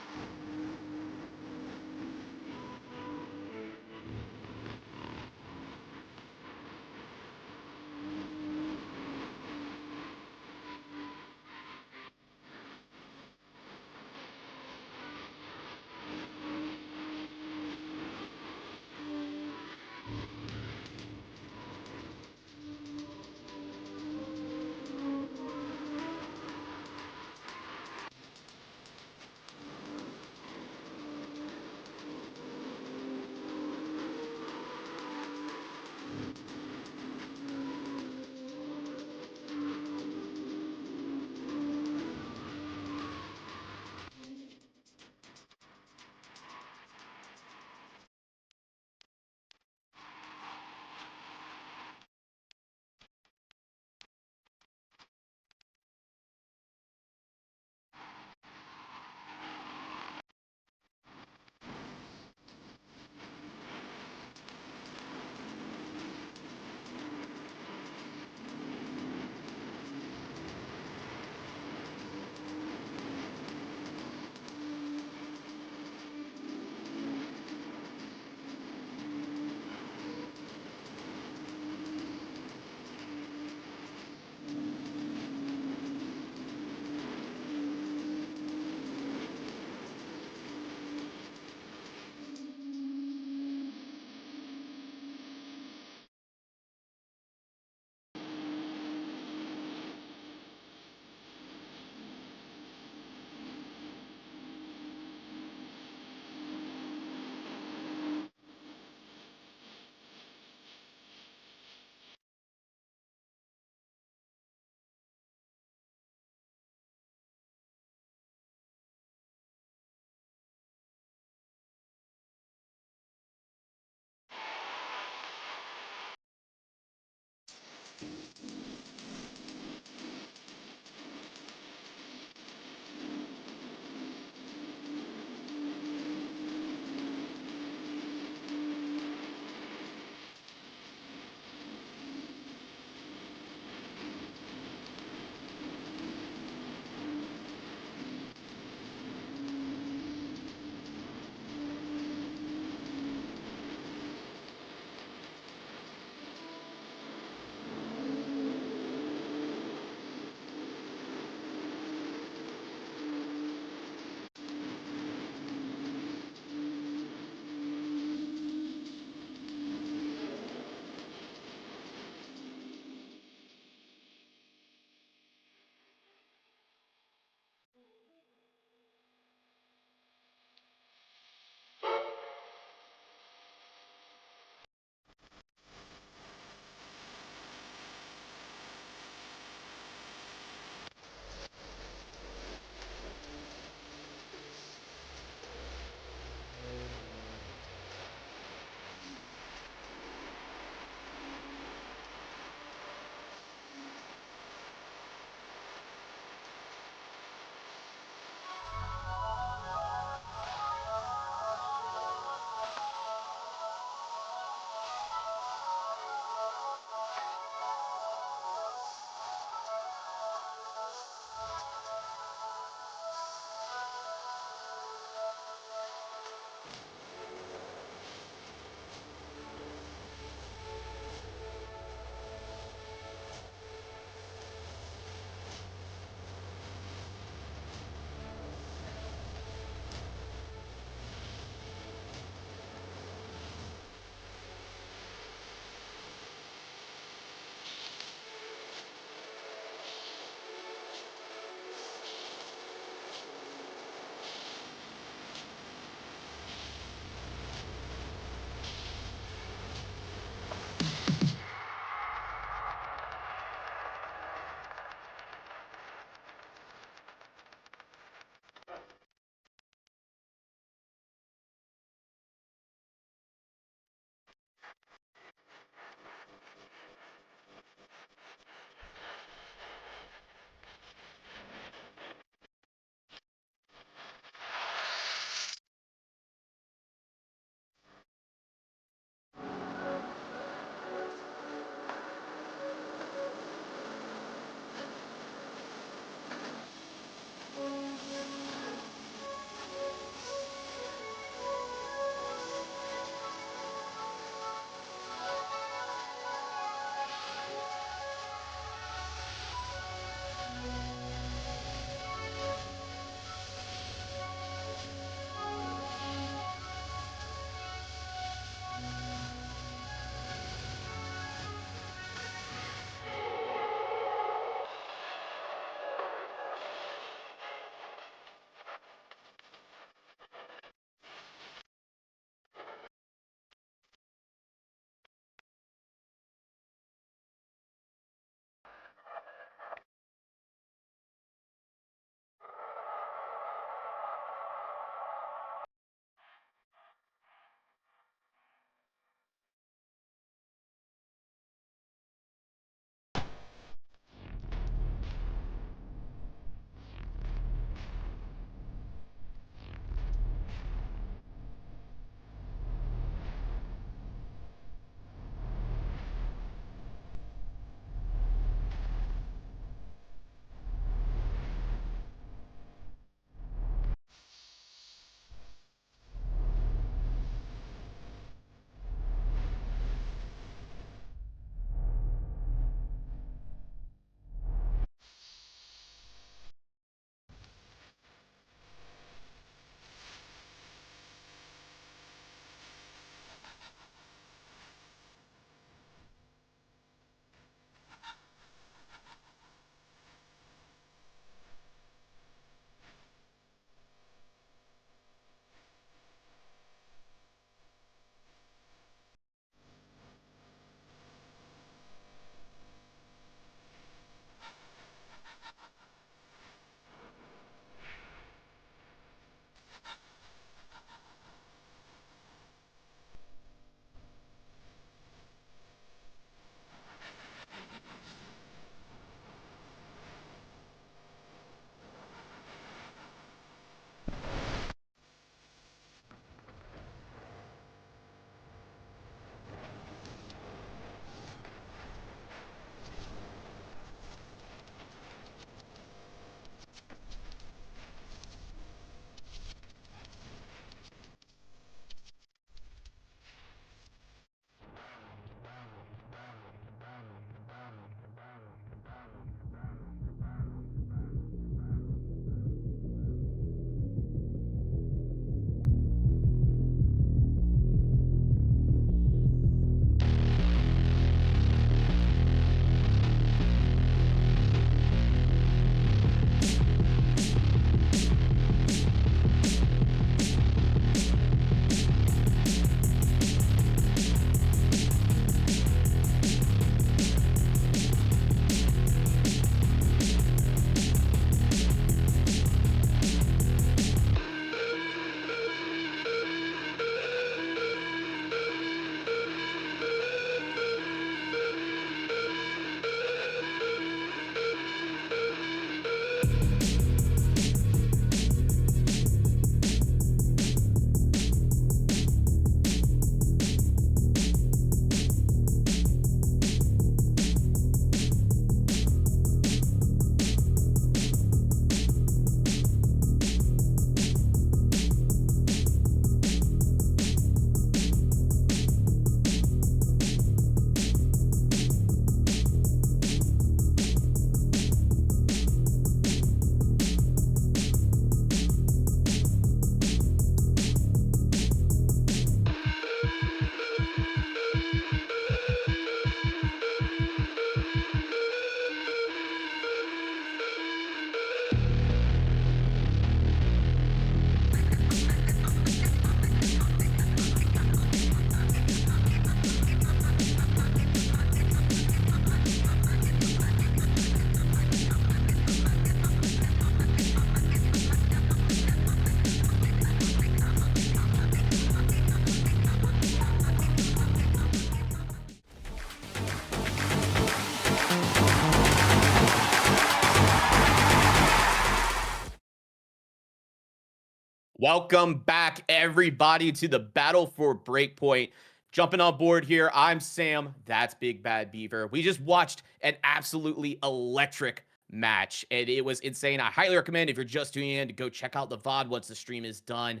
Welcome back, everybody, to the battle for Breakpoint. Jumping on board here, I'm Sam. That's Big Bad Beaver. We just watched an absolutely electric match, and it was insane. I highly recommend, if you're just tuning in, to go check out the VOD once the stream is done.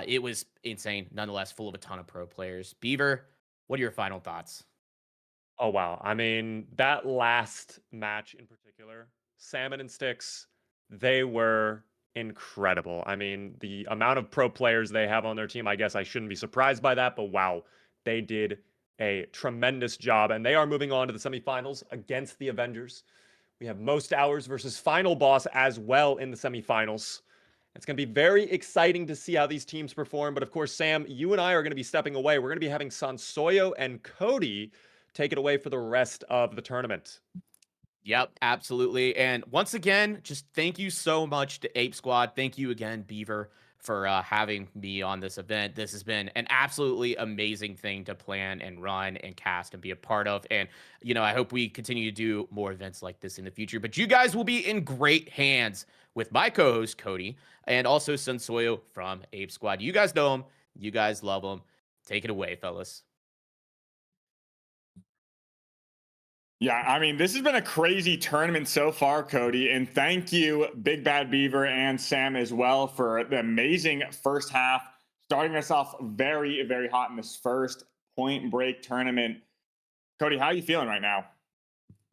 It was insane, nonetheless, full of a ton of pro players. Beaver, what are your final thoughts? Oh wow. I mean, that last match in particular, Salmon and Sticks, they were incredible. I mean, the amount of pro players they have on their team, I guess I shouldn't be surprised by that, but wow, they did a tremendous job. And they are moving on to the semifinals against the Avengers. We have Most Hours versus Final Boss as well in the semifinals. It's going to be very exciting to see how these teams perform. But of course, Sam, you and I are going to be stepping away. We're going to be having Sansoyo and Cody take it away for the rest of the tournament. Yep, absolutely. And once again, just thank you so much to Ape Squad. Thank you again, Beaver, for having me on this event. This has been an absolutely amazing thing to plan and run and cast and be a part of. And, I hope we continue to do more events like this in the future. But you guys will be in great hands with my co-host, Cody, and also Sunsoyo from Ape Squad. You guys know him. You guys love him. Take it away, fellas. Yeah, I mean, this has been a crazy tournament so far, Cody. And thank you, Big Bad Beaver and Sam as well, for the amazing first half, starting us off very, very hot in this first Point Break tournament. Cody, how are you feeling right now?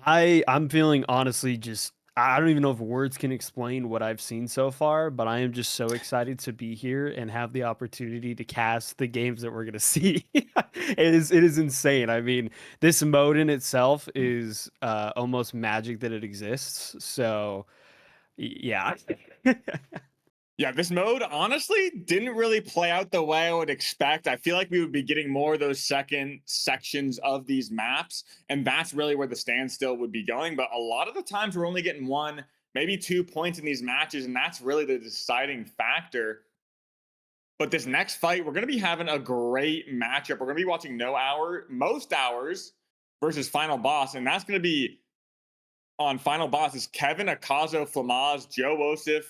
I'm feeling honestly just I don't even know if words can explain what I've seen so far, but I am just so excited to be here and have the opportunity to cast the games that we're gonna see. It is insane. I mean, this mode in itself is almost magic that it exists. So yeah. Yeah, this mode honestly didn't really play out the way I would expect. I feel like we would be getting more of those second sections of these maps, and that's really where the standstill would be going. But a lot of the times we're only getting one, maybe 2 points in these matches, and that's really the deciding factor. But this next fight, we're going to be having a great matchup. We're going to be watching Most Hours versus Final Boss, and that's going to be on Final Boss is Kevin Akazo Flamaz, Joe Osif,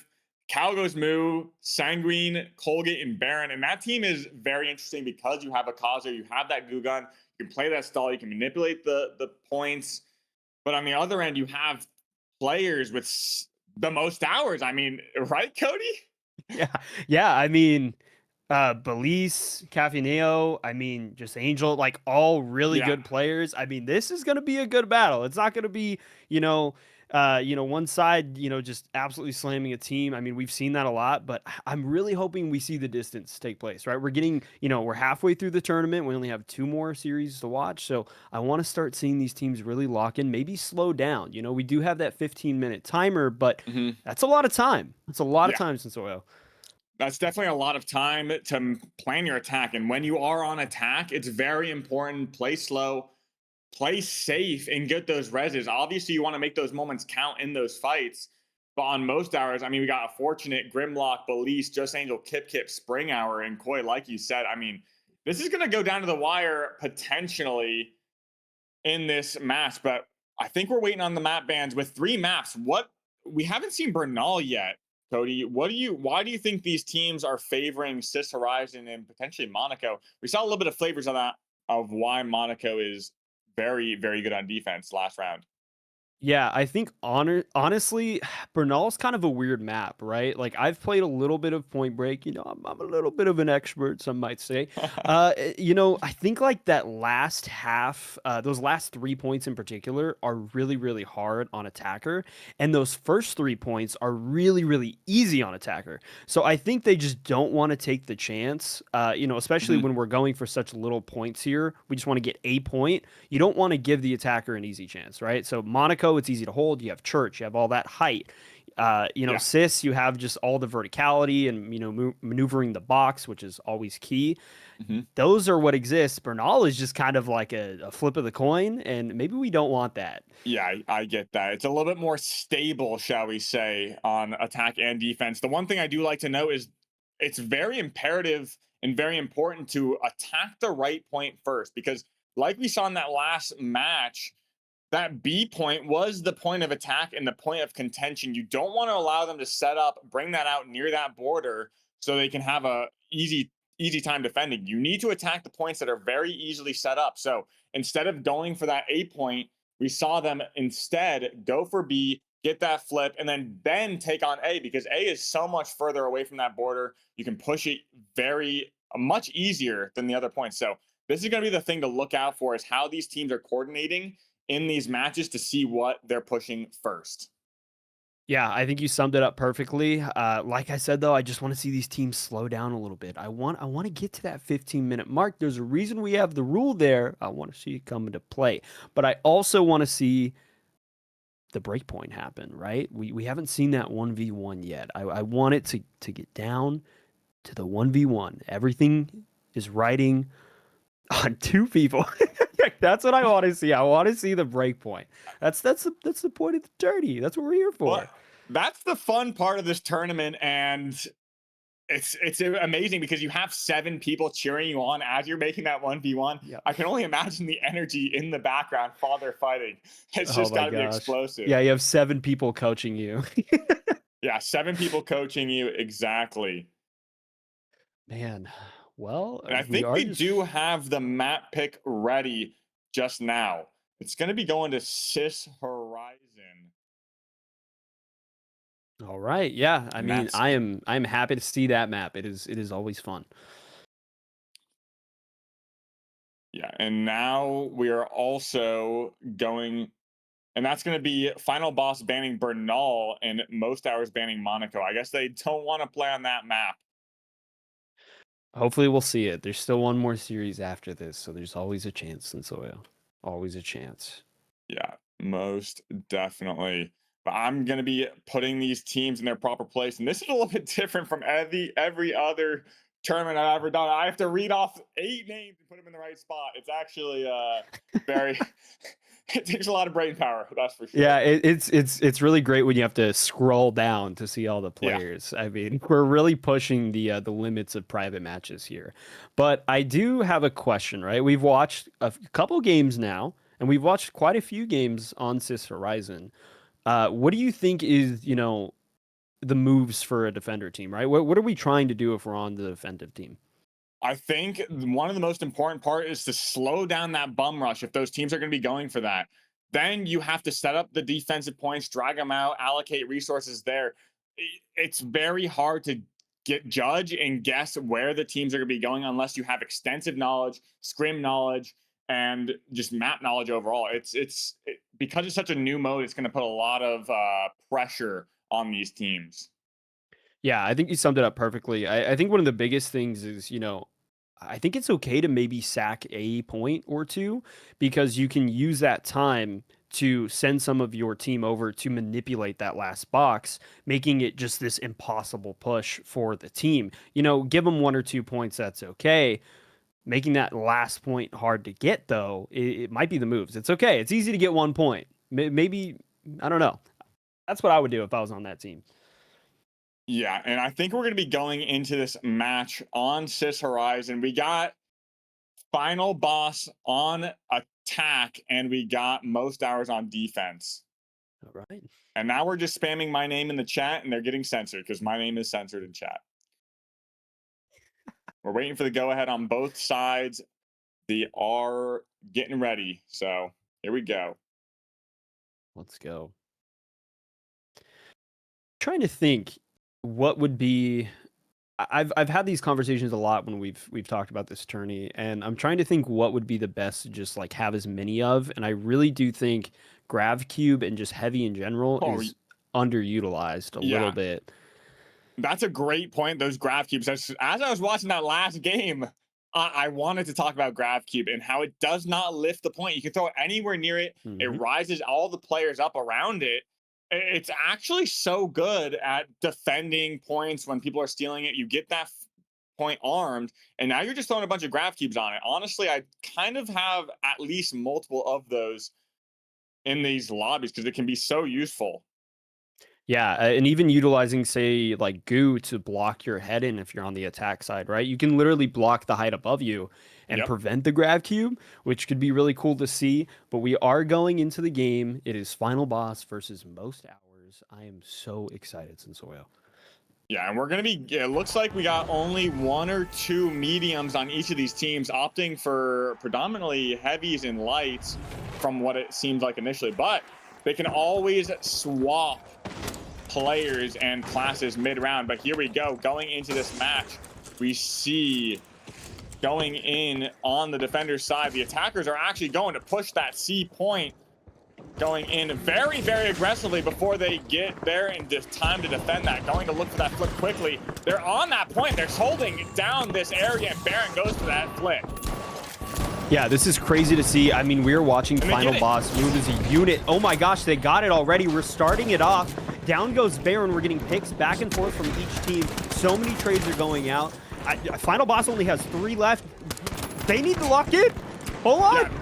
Calgos Moo, Sanguine, Colgate, and Baron. And that team is very interesting because you have Akazo, you have that goo gun, you can play that stall, you can manipulate the points. But on the other end, you have players with the most hours. I mean, right, Cody? Yeah. Yeah, I mean, Belize, Cafineo, I mean, just Angel, like all really Yeah. good players. I mean, this is going to be a good battle. It's not going to be, one side, just absolutely slamming a team. I mean, we've seen that a lot, but I'm really hoping we see the distance take place, right? We're getting, we're halfway through the tournament. We only have 2 more series to watch. So I want to start seeing these teams really lock in, maybe slow down. We do have that 15-minute timer, but that's a lot of time. That's a lot of time since oil. That's definitely a lot of time to plan your attack. And when you are on attack, it's very important. Play slow, play safe, and get those reses. Obviously, you want to make those moments count in those fights. But on Most Hours, I mean, we got a fortunate Grimlock, Belize, Just Angel, Kip, Spring Hour, and Koi, like you said. I mean, this is going to go down to the wire potentially in this match. But I think we're waiting on the map bans with 3 maps. What we haven't seen Bernal yet. Cody, why do you think these teams are favoring Sis Horizon and potentially Monaco? We saw a little bit of flavors of that, of why Monaco is very, very good on defense last round. Yeah, I think honestly, Bernal's kind of a weird map, right? Like I've played a little bit of Point Break, I'm a little bit of an expert, some might say. I think like that last half, those last 3 points in particular are really, really hard on attacker. And those first 3 points are really, really easy on attacker. So I think they just don't want to take the chance, especially when we're going for such little points here. We just want to get a point. You don't want to give the attacker an easy chance, right? So Monaco, it's easy to hold. You have Church, you have all that height. Sis, you have just all the verticality and maneuvering the box, which is always key. Those are what exists. Bernal is just kind of like a flip of the coin, and maybe we don't want that. Yeah, I get that. It's a little bit more stable, shall we say, on attack and defense. The one thing I do like to note is it's very imperative and very important to attack the right point first, because like we saw in that last match, that B point was the point of attack and the point of contention. You don't want to allow them to set up, bring that out near that border so they can have a easy time defending. You need to attack the points that are very easily set up. So instead of going for that A point, we saw them instead go for B, get that flip, and then take on A, because A is so much further away from that border. You can push it very much easier than the other points. So this is going to be the thing to look out for, is how these teams are coordinating in these matches to see what they're pushing first. Yeah, I think you summed it up perfectly. Like I said, though, I just want to see these teams slow down a little bit. I want to get to that 15-minute mark. There's a reason we have the rule there. I want to see it come into play. But I also want to see the breakpoint happen, right? We haven't seen that 1v1 yet. I want it to get down to the 1v1. Everything is riding on two people. That's what I want to see. I want to see the breakpoint. That's the point of the dirty. That's what we're here for. Well, that's the fun part of this tournament, and it's amazing because you have 7 people cheering you on as you're making that 1v1. Yep. I can only imagine the energy in the background while they're fighting. It's just got to be explosive. Yeah, you have 7 people coaching you. Yeah, 7 people coaching you, exactly. Man, well, and I think we do have the map pick ready just now. It's going to be going to Cis Horizon. All right. Yeah. I And mean, that's- I'm happy to see that map. It is always fun. Yeah, and now we are also going, and that's going to be Final Boss banning Bernal and Most Hours banning Monaco. I guess they don't want to play on that map. Hopefully we'll see it. There's still one more series after this, so there's always a chance in Soil. Always a chance. Yeah, most definitely. But I'm going to be putting these teams in their proper place. And this is a little bit different from every other tournament I've ever done. I have to read off 8 names and put them in the right spot. It's actually very it takes a lot of brain power, that's for sure. Yeah, it's really great when you have to scroll down to see all the players. Yeah. I mean, we're really pushing the limits of private matches here. But I do have a question, right? We've watched a couple games now, and we've watched quite a few games on Cis Horizon. What do you think is, the moves for a defender team, right? What are we trying to do if we're on the defensive team? I think one of the most important part is to slow down that bum rush if those teams are going to be going for that. Then you have to set up the defensive points, drag them out, allocate resources there. It's very hard to judge and guess where the teams are going to be going unless you have extensive knowledge, scrim knowledge, and just map knowledge overall. Because it's such a new mode, it's going to put a lot of pressure on these teams. Yeah, I think you summed it up perfectly. I think one of the biggest things is, I think it's okay to maybe sack a point or two, because you can use that time to send some of your team over to manipulate that last box, making it just this impossible push for the team. Give them 1 or 2 points, that's okay. Making that last point hard to get, though, it might be the moves. It's okay. It's easy to get 1 point. Maybe, I don't know. That's what I would do if I was on that team. Yeah, and I think we're going to be going into this match on Cis Horizon. We got Final Boss on attack, and we got Most Hours on defense. All right. And now we're just spamming my name in the chat, and they're getting censored because my name is censored in chat. We're waiting for the go-ahead on both sides. They are getting ready. So here we go. Let's go. Trying to think what would be. I've had these conversations a lot when we've talked about this tourney, and I'm trying to think what would be the best to just like have as many of. And I really do think Grav Cube and just heavy in general is underutilized a little bit. That's a great point. Those Grav Cubes. As I was watching that last game, I wanted to talk about Grav Cube and how it does not lift the point. You can throw it anywhere near it. Mm-hmm. It rises all the players up around it. It's actually so good at defending points when people are stealing it. You get that point armed, and now you're just throwing a bunch of Grav Cubes on it. Honestly, I kind of have at least multiple of those in these lobbies because it can be so useful. Yeah, and even utilizing, say, like goo to block your head in if you're on the attack side, right? You can literally block the height above you and Yep. prevent the grab cube, which could be really cool to see. But we are going into the game. It is final boss versus most hours. I am so excited, Sensoyo. Yeah, and we're going to be, it looks like we got only 1 or 2 mediums on each of these teams, opting for predominantly heavies and lights from what it seemed like initially. But they can always swap players and classes mid-round. But here we go, going into this match, we see going in on the defender's side, the attackers are actually going to push that C point, going in very, very aggressively before they get there and just time to defend that. Going to look for that flip quickly. They're on that point. They're holding down this area, and Baron goes for that flip. Yeah, this is crazy to see. I mean, we're watching Final Boss move as a unit. Oh my gosh, they got it already. We're starting it off. Down goes Baron. We're getting picks back and forth from each team. So many trades are going out. Final Boss only has 3 left. They need to lock in. Hold on. Yeah.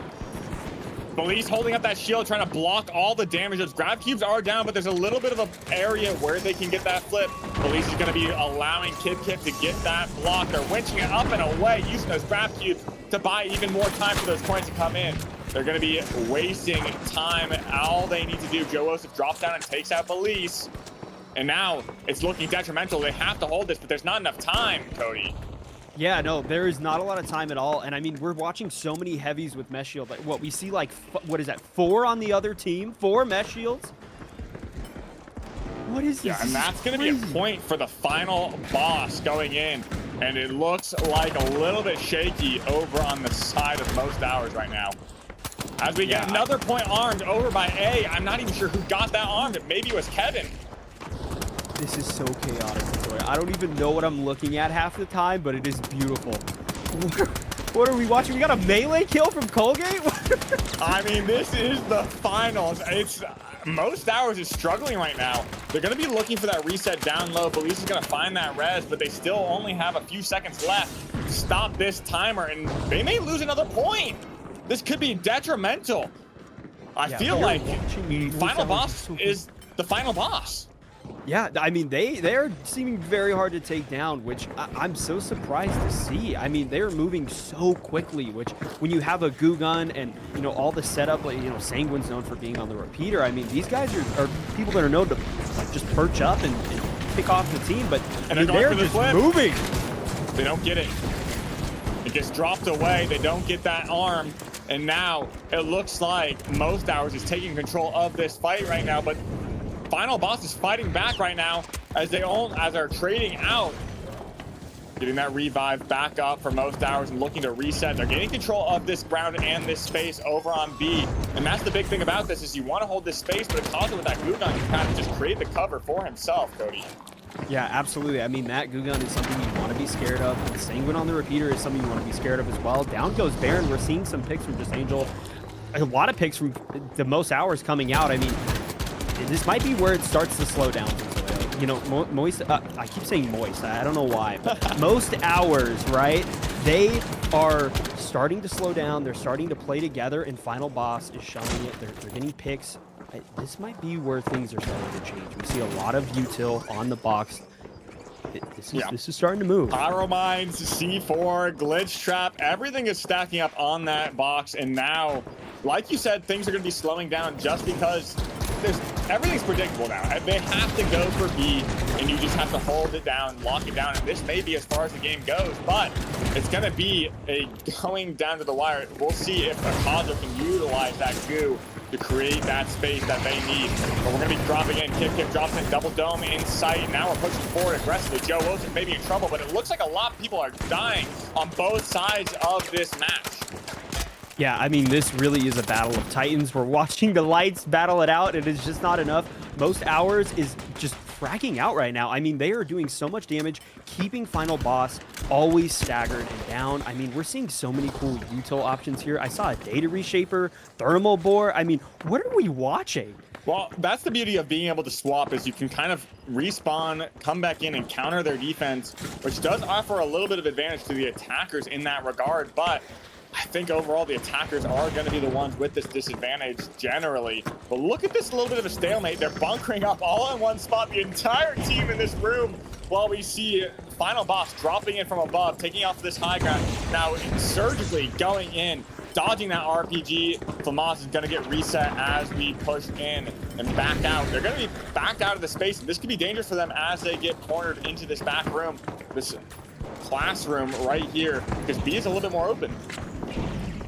Police holding up that shield, trying to block all the damage. Those grab cubes are down, but there's a little bit of an area where they can get that flip. Police is going to be allowing Kid to get that block. They're winching it up and away, using those grab cubes to buy even more time for those points to come in. They're going to be wasting time. All they need to do, Joe Osif drops down and takes out Police. And now it's looking detrimental. They have to hold this, but there's not enough time, Cody. Yeah, no, there is not a lot of time at all. And I mean, we're watching so many heavies with mesh shield. Like, what we see, like, what is that? 4 on the other team, 4 mesh shields. What is this? Yeah, and that's going to be a point for the final boss going in. And it looks like a little bit shaky over on the side of most hours right now. As we get another point armed over by A. I'm not even sure who got that armed. Maybe it was Kevin. This is so chaotic. I don't even know what I'm looking at half the time, but it is beautiful. What are we watching? We got a melee kill from Colgate? I mean, this is the finals. It's most hours is struggling right now. They're going to be looking for that reset down low. Police is going to find that res, but they still only have a few seconds left to stop this timer, and they may lose another point. This could be detrimental. I feel like final boss is the final boss. Yeah, I mean, they're seeming very hard to take down, which I'm so surprised to see. I mean, they're moving so quickly, which when you have a goo gun and, you know, all the setup, like, you know, Sanguine's known for being on the repeater. I mean, these guys are people that are known to, like, just perch up and pick off the team, but I mean, they're just moving. They don't get it. It gets dropped away. They don't get that arm. And now it looks like most hours is taking control of this fight right now, but final boss is fighting back right now as they're trading out, getting that revive back up for most hours and looking to reset. They're getting control of this ground and this space over on B, and that's the big thing about this is you want to hold this space, but Akaza with that goo gun can kind of just create the cover for himself, Cody. Yeah, absolutely. I mean, that goo gun is something you want to be scared of. Sanguine on the repeater is something you want to be scared of as well. Down goes Baron. We're seeing some picks from just Angel, a lot of picks from the most hours coming out. I mean, this might be where it starts to slow down. You know, Moist, I keep saying Moist, I don't know why, but most hours, right? They are starting to slow down. They're starting to play together, and final boss is showing it. They're getting picks. This might be where things are starting to change. We see a lot of util on the box. This is starting to move. Pyro Mines, C4, Glitch Trap, everything is stacking up on that box, and now, like you said, things are going to be slowing down just because everything's predictable now. They have to go for B, and you just have to hold it down, lock it down, and this may be as far as the game goes, but it's going to be going down to the wire. We'll see if Akaza can utilize that goo to create that space that they need. But we're going to be dropping in. Kip drops in, double dome in sight. Now we're pushing forward aggressively. Joe Wilson may be in trouble, but it looks like a lot of people are dying on both sides of this match. Yeah, I mean, this really is a battle of titans. We're watching the lights battle it out. It is just not enough. Most hours is just fracking out right now. I mean, they are doing so much damage, keeping final boss always staggered and down. I mean, we're seeing so many cool util options here. I saw a data reshaper, thermal bore. I mean, what are we watching? Well, that's the beauty of being able to swap is you can kind of respawn, come back in and counter their defense, which does offer a little bit of advantage to the attackers in that regard. But I think overall the attackers are going to be the ones with this disadvantage generally. But look at this little bit of a stalemate. They're bunkering up all in one spot, the entire team in this room, while we see Final Boss dropping in from above, taking off this high ground, now surgically going in, dodging that RPG. Famas is going to get reset as we push in and back out. They're going to be backed out of the space. This could be dangerous for them as they get cornered into this back room, this classroom right here, because B is a little bit more open.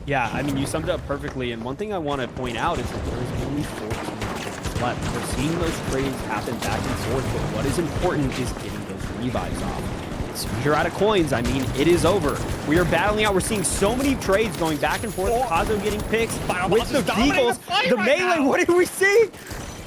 Yeah, I mean, you summed it up perfectly. And one thing I want to point out is that there's only 14 minutes left. We're seeing those trades happen back and forth, but what is important is getting those revives off. As soon as you're out of coins, I mean, it is over. We are battling out. We're seeing so many trades going back and forth. Kazo getting picks with the vehicles. The melee, what did we see?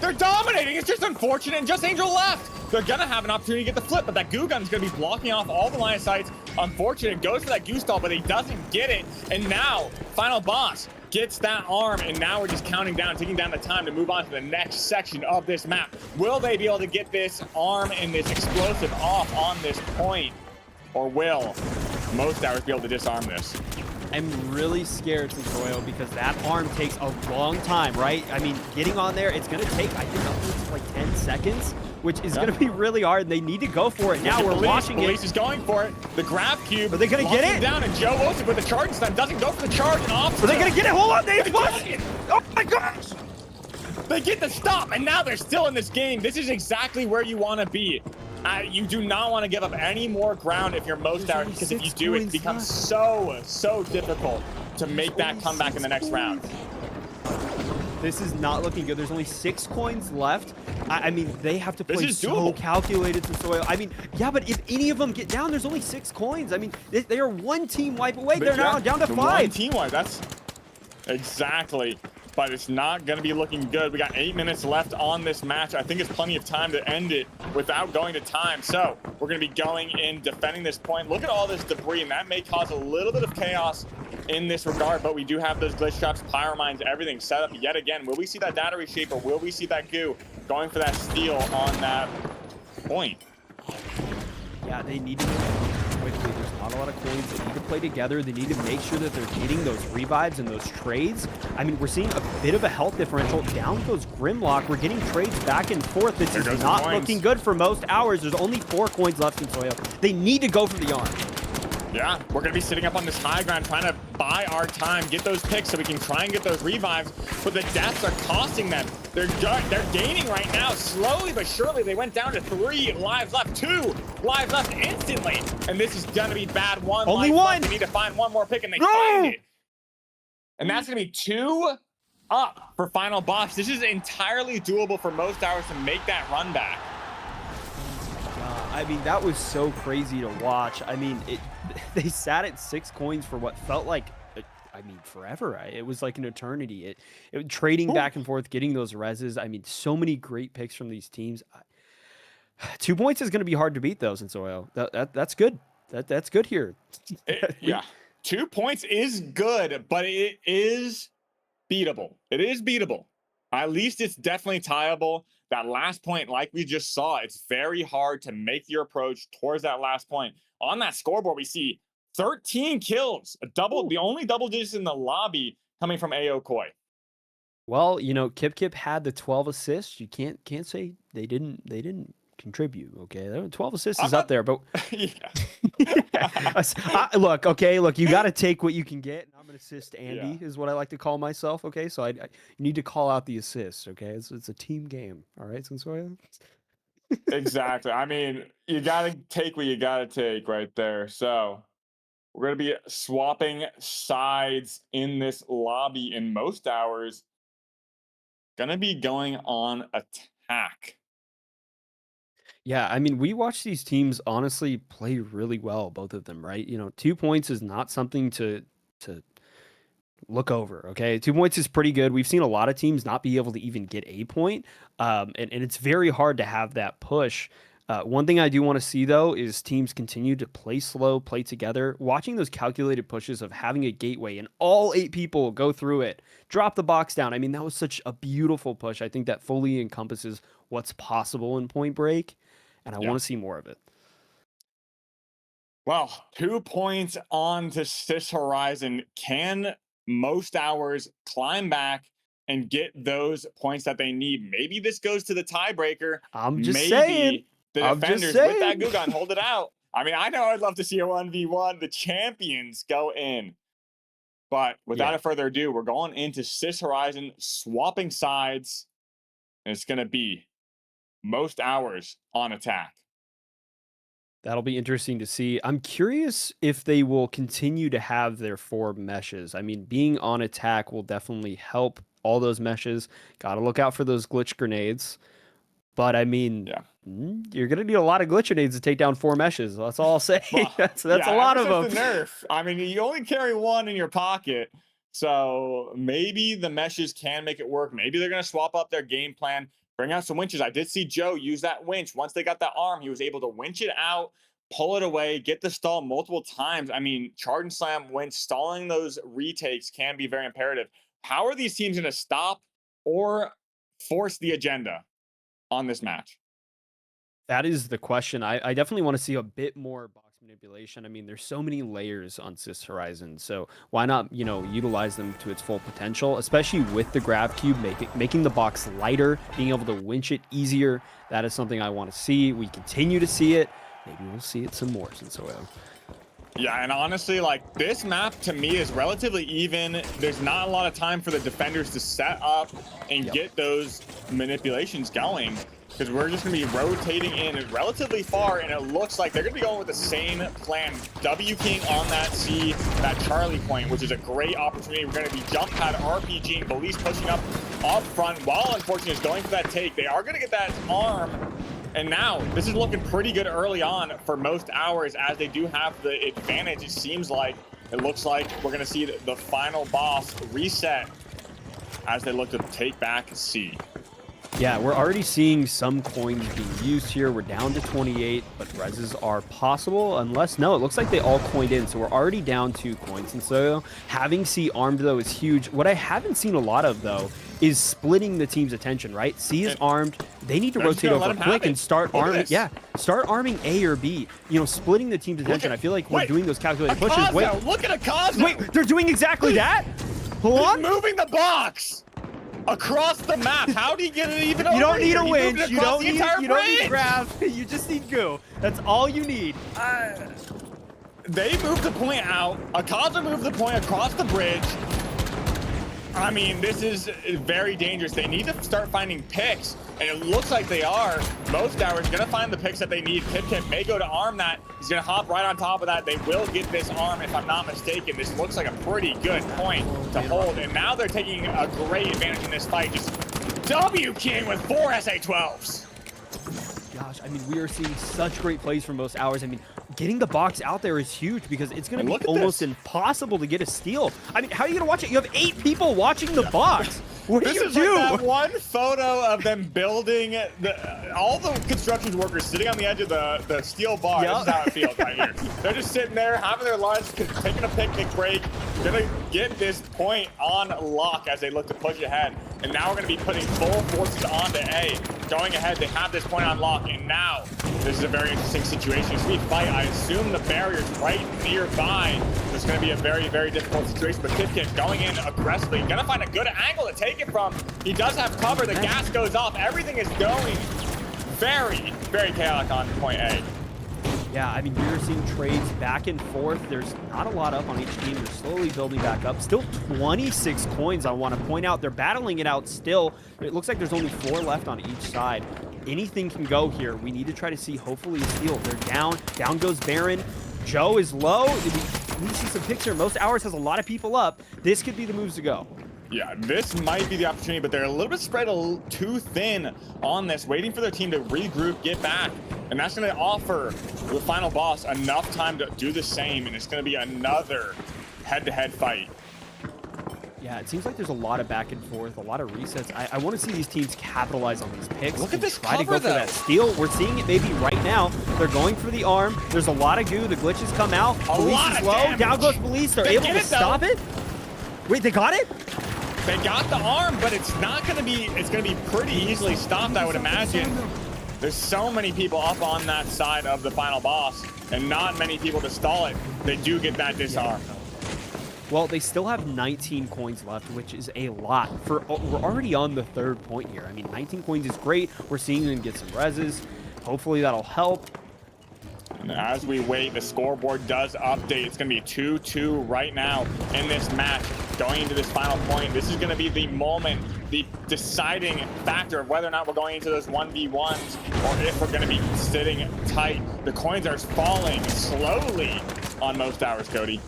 They're dominating. It's just unfortunate. And Just Angel left. They're going to have an opportunity to get the flip, but that goo gun's going to be blocking off all the line of sights. Unfortunate. Goes for that goo stall, but he doesn't get it. And now, Final Boss gets that arm, and now we're just counting down, taking down the time to move on to the next section of this map. Will they be able to get this arm and this explosive off on this point? Or will Most Hours be able to disarm this? I'm really scared, Sensoyo, because that arm takes a long time, right? I mean, getting on there, it's going to take, I think, upwards of like 10 seconds, which is going to be really hard. They need to go for it. Now we're watching it. Police is going for it. The grab cube. Are they going to get it? Down, and Joe Wilson with the charge this time doesn't go for the charge and off. Are they going to get it? Hold on, they it. Oh my gosh! They get the stop, and now they're still in this game. This is exactly where you want to be. You do not want to give up any more ground if you're Most Hours, because if you do, it becomes so difficult to make that comeback in the next round. This is not looking good. There's only 6 coins left. I mean, they have to play so doable. calculated to soil. I mean, yeah, but if any of them get down, there's only 6 coins. I mean, they are one team wipe away. They're now down to 5. One team wipe. That's exactly. But it's not going to be looking good. We got 8 minutes left on this match. I think it's plenty of time to end it without going to time. So we're going to be going in, defending this point. Look at all this debris, and that may cause a little bit of chaos in this regard, but we do have those glitch traps, pyro mines, everything set up yet again. Will we see that data reshape, or will we see that goo going for that steal on that point? Yeah, they need to quickly. There's not a lot of coins. They need to play together. They need to make sure that they're getting those revives and those trades. I mean, we're seeing a bit of a health differential. Down goes Grimlock. We're getting trades back and forth. This is not looking good for Most Hours. There's only 4 coins left in Soyo. They need to go for the arm. Yeah, we're going to be sitting up on this high ground trying to buy our time, get those picks so we can try and get those revives, but the deaths are costing them. They're gaining right now, slowly but surely. They went down to 3 lives left, 2 lives left instantly, and this is going to be bad. Only one. They need to find one more pick, and they find it. And that's going to be 2 up for Final Boss. This is entirely doable for Most Hours to make that run back. I mean, that was so crazy to watch. I mean, they sat at 6 coins for what felt like, I mean, forever. It was like an eternity. It trading back and forth, getting those reses. I mean, so many great picks from these teams. 2 points is going to be hard to beat, though, Sensoyo. That's good. That's good here. Yeah, 2 points is good, but it is beatable. It is beatable. At least it's definitely tieable. That last point, like we just saw, it's very hard to make your approach towards that last point. On that scoreboard, we see 13 kills, the only double digits in the lobby coming from AO Koi. Well, you know, Kip had the 12 assists. You can't say they didn't contribute. Okay, 12 assists is up there, but look, you got to take what you can get. I'm an assist Andy is what I like to call myself. Okay, so I need to call out the assists. Okay, it's a team game. All right, Sensoyo. Exactly. I mean, you got to take what you got to take right there. So we're going to be swapping sides in this lobby in Most Hours. Going to be going on attack. Yeah, I mean, we watch these teams honestly play really well, both of them, right? You know, 2 points is not something to look over, okay? 2 points is pretty good. We've seen a lot of teams not be able to even get a point, and it's very hard to have that push. One thing I do want to see, though, is teams continue to play slow, play together. Watching those calculated pushes of having a gateway and all 8 people go through it, drop the box down. I mean, that was such a beautiful push. I think that fully encompasses what's possible in Point Break, and I want to see more of it. Well, 2 points on to Sis Horizon. Can Most Hours climb back and get those points that they need? Maybe this goes to the tiebreaker. I'm just saying. Maybe the I'm just defenders with that saying. goo gun hold it out. I mean, I know I'd love to see a 1v1. The champions go in. But without further ado, we're going into Sis Horizon, swapping sides. And it's going to be Most Hours on attack. That'll be interesting to see. I'm curious if they will continue to have their 4 meshes. I mean, being on attack will definitely help all those meshes. Got to look out for those glitch grenades. But I mean, you're going to need a lot of glitch grenades to take down 4 meshes. That's all I'll say. Well, that's a lot of them. The nerf. I mean, you only carry 1 in your pocket. So maybe the meshes can make it work. Maybe they're going to swap up their game plan. Bring out some winches. I did see Joe use that winch. Once they got that arm, he was able to winch it out, pull it away, get the stall multiple times. I mean, charge and slam winch, stalling those retakes can be very imperative. How are these teams going to stop or force the agenda on this match? That is the question. I definitely want to see a bit more box manipulation. I mean, there's so many layers on Sis Horizon, so why not, utilize them to its full potential, especially with the grab cube, making the box lighter, being able to winch it easier. That is something I want to see. We continue to see it. Maybe we'll see it some more since OM. Yeah, and honestly, like, this map to me is relatively even. There's not a lot of time for the defenders to set up and get those manipulations going, because we're just going to be rotating in relatively far, and it looks like they're going to be going with the same plan. W King on that C, that Charlie point, which is a great opportunity. We're going to be jump pad RPGing, Belize pushing up front, while unfortunately is going for that take. They are going to get that arm. And now, this is looking pretty good early on for Most Hours, as they do have the advantage. It seems like, it looks like we're going to see the final boss reset as they look to take back C. Yeah, we're already seeing some coins being used here. We're down to 28, but reses are possible unless, no, it looks like they all coined in. So we're already down 2 coins. And so having C armed, though, is huge. What I haven't seen a lot of, though, is splitting the team's attention, right? C is armed. They need to rotate over quick and start arming. Yeah, start arming A or B. Splitting the team's attention. I feel like we're doing those calculated pushes. Wait, look at Akaza. Wait, they're doing exactly that? Hold on. Moving the box across the map. How do you get it even over? You don't need here? a winch. You don't need grab. grab. You just need goo. That's all you need. They moved the point out. Akaza moved the point across the bridge. I mean, this is very dangerous. They need to start finding picks, and it looks like they are. Most Hours going to find the picks that they need. Kip may go to arm that. He's going to hop right on top of that. They will get this arm, if I'm not mistaken. This looks like a pretty good point to hold, and now they're taking a great advantage in this fight. Just W King with 4 SA-12s. Gosh, I mean, we are seeing such great plays from Most Hours. I mean, getting the box out there is huge because it's going to be almost impossible to get a steal. I mean, how are you going to watch it? You have 8 people watching the box. What do you do? This is like that one photo of them building all the construction workers sitting on the edge of the steel bar. This is how it feels right here. They're just sitting there having their lunch, taking a picnic break, gonna get this point on lock as they look to push ahead. And now we're gonna be putting full forces onto A. Going ahead, they have this point on lock, and now this is a very interesting situation. It's a fight. I assume the barrier's right nearby. It's gonna be a very, very difficult situation. But Kip going in aggressively, gonna find a good angle to take it from. He does have cover. The gas goes off. Everything is going very, very chaotic on point A. Yeah, I mean, we're seeing trades back and forth. There's not a lot up on each team. They're slowly building back up. Still 26 coins, I want to point out. They're battling it out still. It looks like there's only 4 left on each side. Anything can go here. We need to try to see, hopefully, a steal. They're down. Down goes Baron. Joe is low. We need to see some picks here. Most Hours has a lot of people up. This could be the moves to go. Yeah, this might be the opportunity, but they're a little bit spread too thin on this, waiting for their team to regroup, get back. And that's going to offer the final boss enough time to do the same, and it's going to be another head-to-head fight. Yeah, it seems like there's a lot of back and forth, a lot of resets. I want to see these teams capitalize on these picks. Look at this try to cover, go for that steal. We're seeing it maybe right now. They're going for the arm. There's a lot of goo. The glitches come out. Belize is low. Down goes Belize. They're able to stop it. Wait, they got it? They got the arm, but it's not going to be, it's going to be pretty easily stopped, I would imagine. There's so many people up on that side of the final boss. and not many people to stall it, they do get that disarm. Well, they still have 19 coins left, which is a lot. We're already on the 3rd point here. I mean, 19 coins is great. We're seeing them get some reses. Hopefully that'll help. And as we wait, the scoreboard does update. It's going to be 2-2 right now in this match. Going into this final point, this is going to be the moment, the deciding factor of whether or not we're going into those 1v1s or if we're going to be sitting tight. The coins are falling slowly on most hours, Cody.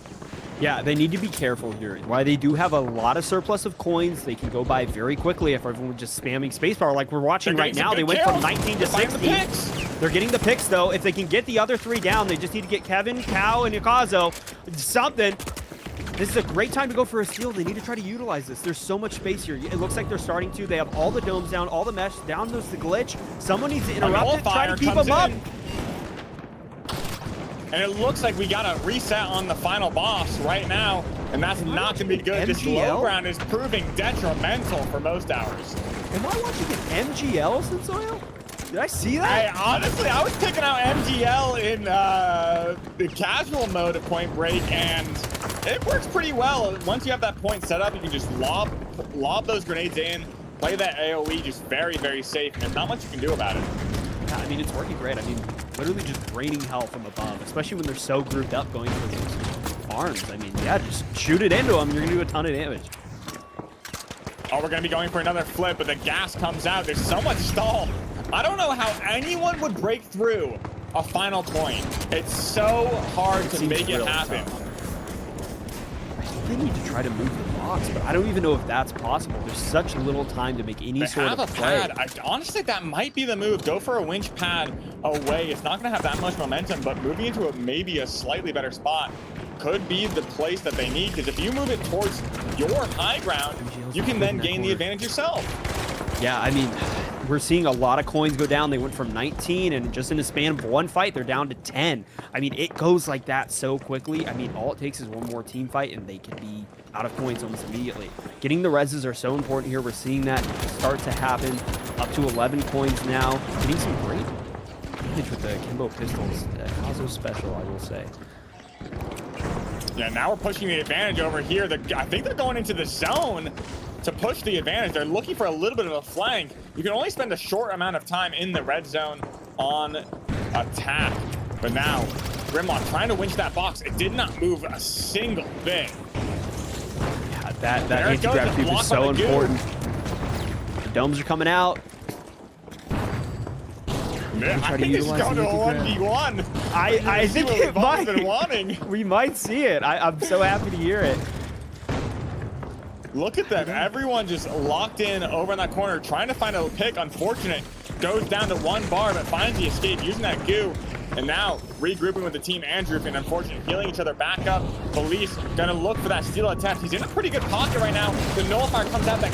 Yeah, they need to be careful here. While they do have a lot of surplus of coins, they can go by very quickly if everyone's just spamming spacebar like we're watching right now. They went from 19 to 60. They're getting the picks, though. If they can get the other 3 down, they just need to get Kevin, Cal, and Yakazo. Something. This is a great time to go for a steal. They need to try to utilize this. There's so much space here. It looks like they're starting to. They have all the domes down, all the mesh. Down goes the glitch. Someone needs to interrupt it, try to keep them up. And it looks like we got a reset on the final boss right now, and that's not going to be good. This low ground is proving detrimental for most hours. Am I watching an MGL, Sensoil? Did I see that? Hey, honestly, I was picking out MGL in the casual mode of Point Break, and it works pretty well. Once you have that point set up, you can just lob those grenades in, play that AoE just very, very safe, and there's not much you can do about it. Yeah, I mean, it's working great. I mean, literally just raining hell from above, especially when they're so grouped up going for those arms. I mean, yeah, just shoot it into them. You're going to do a ton of damage. Oh, we're going to be going for another flip, but the gas comes out. There's so much stall. I don't know how anyone would break through a final point. It's so hard to make it happen. I think they need to try to move the box, but I don't even know if that's possible. There's such little time to make any sort of play. Honestly, that might be the move. Go for a winch pad away. It's not going to have that much momentum, but moving into maybe a slightly better spot could be the place that they need, because if you move it towards your high ground, you can then gain the advantage yourself. Yeah, I mean, we're seeing a lot of coins go down. They went from 19, and just in the span of one fight, they're down to 10. I mean, it goes like that so quickly. I mean, all it takes is one more team fight, and they can be out of coins almost immediately. Getting the reses are so important here. We're seeing that start to happen. Up to 11 coins now. Getting some great damage with the Kimbo pistols. Kazo special, I will say. Yeah, now we're pushing the advantage over here. I think they're going into the zone to push the advantage. They're looking for a little bit of a flank. You can only spend a short amount of time in the red zone on attack. But now, Grimlock trying to winch that box. It did not move a single bit. Yeah, that anti-grab cube is so important. The domes are coming out. Man, I think it's going to a 1v1. I think it might. Been wanting. We might see it. I'm so happy to hear it. Look at them. Everyone just locked in over in that corner, trying to find a pick. Unfortunate. Goes down to 1 bar, but finds the escape using that goo. And now regrouping with the team. Andrew, and unfortunately healing each other back up. Police gonna look for that steal attempt. He's in a pretty good pocket right now. The nullifier comes out, that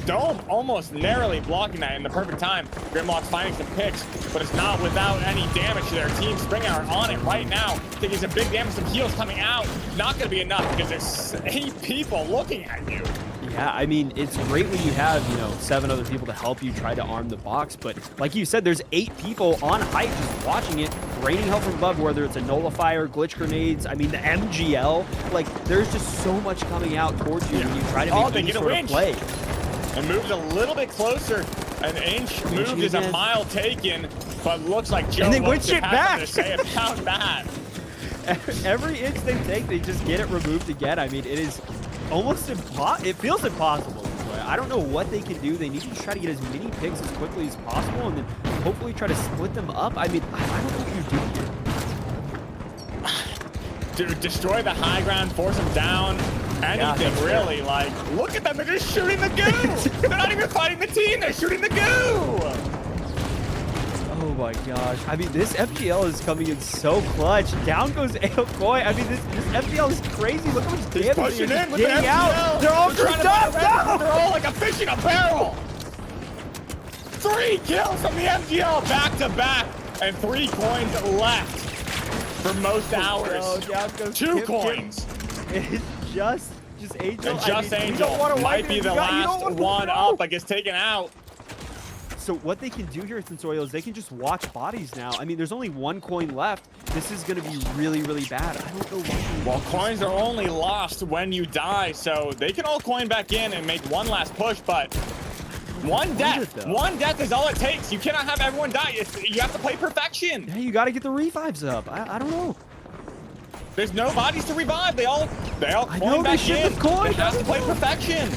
dome almost narrowly blocking that in the perfect time. Grimlock's finding some picks, but it's not without any damage to their team. Springhour on it right now. Taking some big damage, some heals coming out. Not going to be enough because there's 8 people looking at you. Yeah, I mean, it's great when you have, 7 other people to help you try to arm the box, but like you said, there's 8 people on height just watching it, raining hell from above, whether it's a nullifier, glitch grenades, I mean, the MGL, like, there's just so much coming out towards you when you try to make any sort of play. And moves a little bit closer. An inch moved is a mile taken, but looks like Joe winch it back. To say about that. Every inch they take, they just get it removed again. I mean, it is almost impossible. It feels impossible. I don't know what they can do. They need to try to get as many picks as quickly as possible, and then hopefully try to split them up. I mean, I don't know what you do here. To destroy the high ground, force them down. Anything really, like, look at them, they're just shooting the goo! They're not even fighting the team, they're shooting the goo! Oh my gosh, I mean, this FGL is coming in so clutch. Down goes Aokoi. I mean, this FGL is crazy. Look how much damage they're getting out. They're all grouped up! They're all like a fish in a barrel! 3 kills from the FGL back to back, and 3 coins left for most hours. Down goes 2 coins. It's just Angel. And Angel might be the last one up, but gets taken out. so what they can do here at Sensoyo is they can just watch bodies now. I mean, there's only 1 coin left. This is going to be really, really bad. I don't know why. Well, coins are only lost when you die, so they can all coin back in and make one last push, but one death is all it takes. You cannot have everyone die. You have to play perfection. Yeah, you got to get the revives up. I don't know. There's no bodies to revive. They all coin back in. They have to play perfection.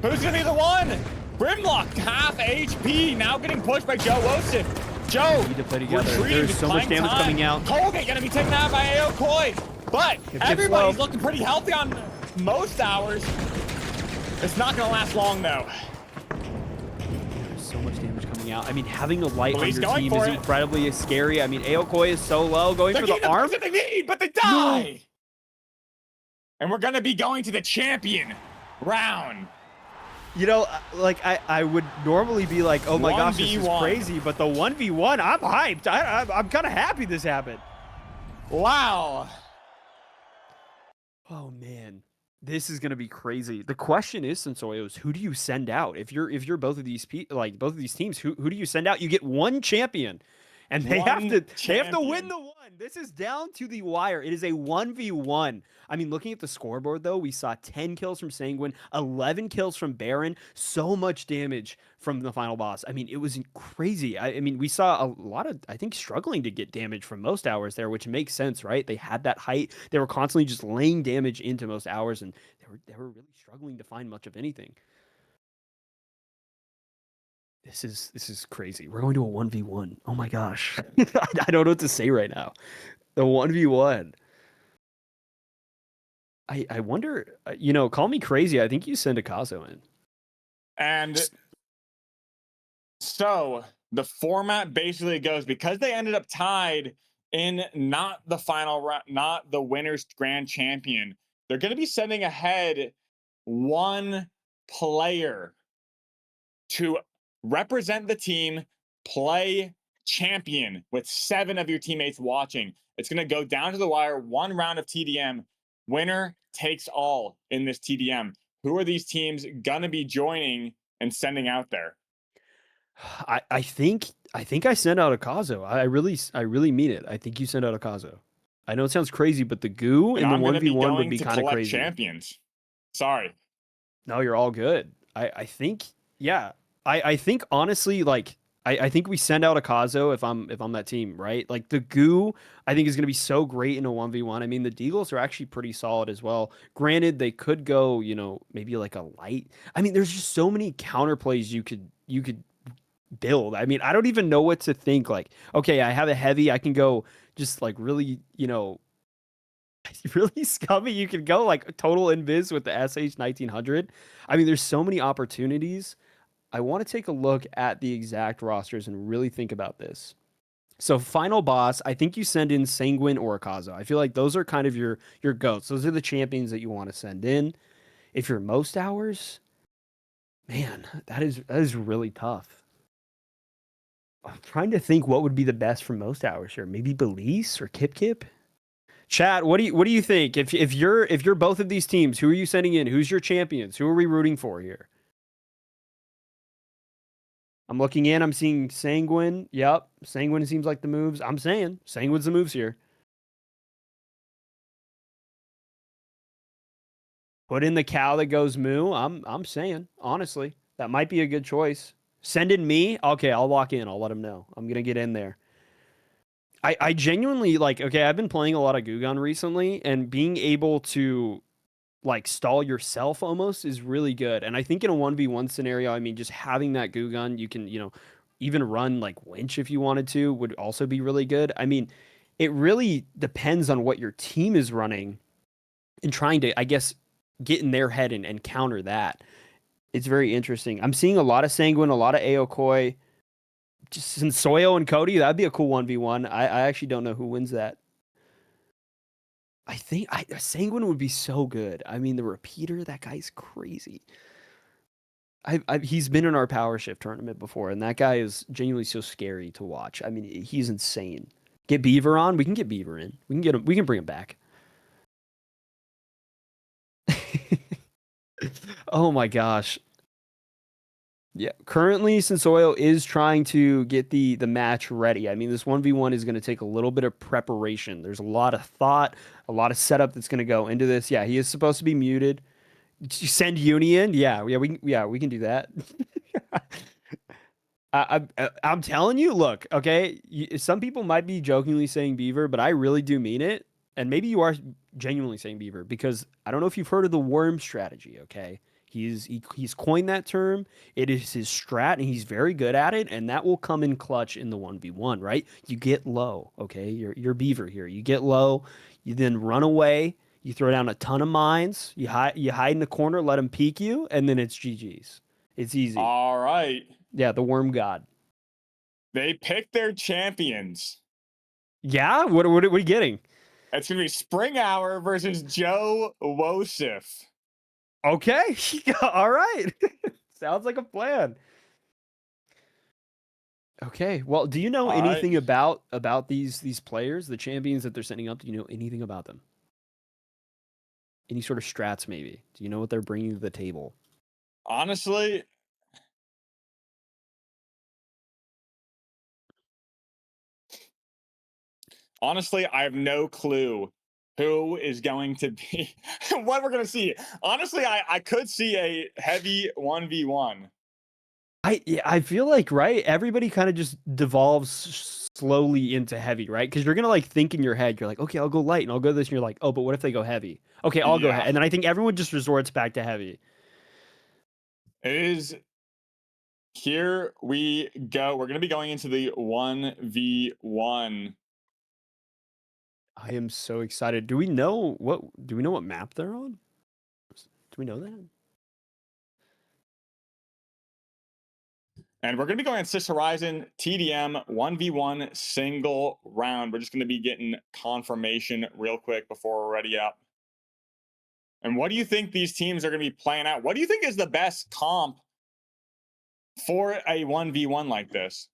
Who's gonna be the one? Grimlock, half HP, now getting pushed by Joe Wosif. Joe, need to play together. There's so much damage coming out. Colgate gonna be taken out by Aokoi, but everybody's looking pretty healthy on most hours. It's not gonna last long though. There's so much damage coming out. I mean, having a light on your team is it. incredibly scary. I mean, Aokoi is so low, going for the arm. That they need, but they die. No. And we're gonna be going to the champion round. You know, like I would normally be like, oh my gosh, this is crazy, but the 1v1, I'm hyped. I'm kind of happy this happened. Wow. Oh man, this is gonna be crazy. The question is, Sensoyos, who do you send out? If you're both of these both of these teams, who do you send out? You get one champion, and they have to win the one. This is down to the wire. It is a 1v1. I mean, looking at the scoreboard, though, we saw 10 kills from Sanguine, 11 kills from Baron, so much damage from the final boss. I mean, it was crazy. I mean, we saw a lot of, I think, struggling to get damage from most hours there, which makes sense, right? They had that height. They were constantly just laying damage into most hours, and they were really struggling to find much of anything. This is crazy. We're going to a 1v1. Oh my gosh. I don't know what to say right now. The 1v1. I wonder, you know, call me crazy. I think you send Akazo in. And so the format basically goes, because they ended up tied in not the final round, not the winner's grand champion, they're going to be sending ahead one player to represent the team, play champion with 7 of your teammates watching. It's going to go down to the wire, 1 round of TDM. Winner takes all in this TDM. Who are these teams going to be joining and sending out there? I think I sent out Akazo. I really mean it. I think you sent out Akazo. I know it sounds crazy, but the goo and the 1v1 would be kind of crazy. Champions. Sorry. No, you're all good. I think, yeah. I think honestly, like, I think we send out Akazo if I'm that team, right? Like the goo, I think is going to be so great in a 1v1. I mean, the Deagles are actually pretty solid as well. Granted, they could go, you know, maybe like a light. I mean, there's just so many counterplays you could build. I mean, I don't even know what to think. Like, okay, I have a heavy, I can go just like really, you know, really scummy. You can go like total invis with the SH 1900. I mean, there's so many opportunities. I want to take a look at the exact rosters and really think about this. So final boss, I think you send in Sanguine or Akazo. I feel like those are kind of your goats. Those are the champions that you want to send in. If you're most hours, man, that is really tough. I'm trying to think what would be the best for most hours here. Maybe Belize or Kip. Chat, what do you think? If you're both of these teams, who are you sending in? Who's your champions? Who are we rooting for here? I'm looking in. I'm seeing Sanguine. Yep. Sanguine seems like the moves. I'm saying Sanguine's the moves here. Put in the cow that goes moo. I'm saying, honestly, that might be a good choice. Send in me. Okay, I'll walk in. I'll let him know. I'm going to get in there. I genuinely, like, okay, I've been playing a lot of Gugun recently, and being able to like stall yourself almost is really good. And I think in a 1v1 scenario, I mean, just having that goo gun, you can, you know, even run like winch if you wanted to, would also be really good. I mean, it really depends on what your team is running and trying to, I guess, get in their head and counter that. It's very interesting. I'm seeing a lot of Sanguine, a lot of Aokoi, just Sensoyo and Cody. That'd be a cool 1v1. I actually don't know who wins that. I think Sanguine would be so good. I mean, the repeater, that guy's crazy. He's been in our power shift tournament before, and that guy is genuinely so scary to watch. I mean, he's insane. Get Beaver on. We can get Beaver in. We can get him. We can bring him back. Oh my gosh. Yeah, currently Sensoil is trying to get the match ready. I mean, this 1v1 is going to take a little bit of preparation. There's a lot of thought, a lot of setup that's going to go into this. Yeah, he is supposed to be muted. Send Uni in? We can do that. I'm telling you, look, okay, some people might be jokingly saying Beaver, but I really do mean it. And maybe you are genuinely saying Beaver because I don't know if you've heard of the worm strategy, okay? He's coined that term. It is his strat, and he's very good at it, and that will come in clutch in the 1v1, right? You get low, okay? You're Beaver here. You get low, you then run away, you throw down a ton of mines, you hide in the corner, let him peek you, and then it's GG's. It's easy. All right. Yeah, the worm god. They picked their champions. Yeah? What are we getting? It's going to be Spring Hour versus Joe Wosif. Okay. All right. Sounds like a plan. Okay. Well, do you know All anything about these players, the champions that they're sending up? Do you know anything about them? Any sort of strats, maybe? Do you know what they're bringing to the table? Honestly, I have no clue who is going to be what we're going to see. Honestly, I could see a heavy 1v1. I feel like, right, everybody kind of just devolves slowly into heavy, right? Because you're gonna like think in your head, you're like, okay, I'll go light and I'll go this, and you're like, oh, but what if they go heavy? Okay, I'll go ahead, and then I think everyone just resorts back to heavy. It is. Here we go. We're going to be going into the 1v1. I am so excited. Do we know what map they're on? Do we know that? And we're going to be going on Sis Horizon TDM 1v1 single round. We're just going to be getting confirmation real quick before we're ready up. And what do you think these teams are going to be playing out? What do you think is the best comp for a 1v1 like this?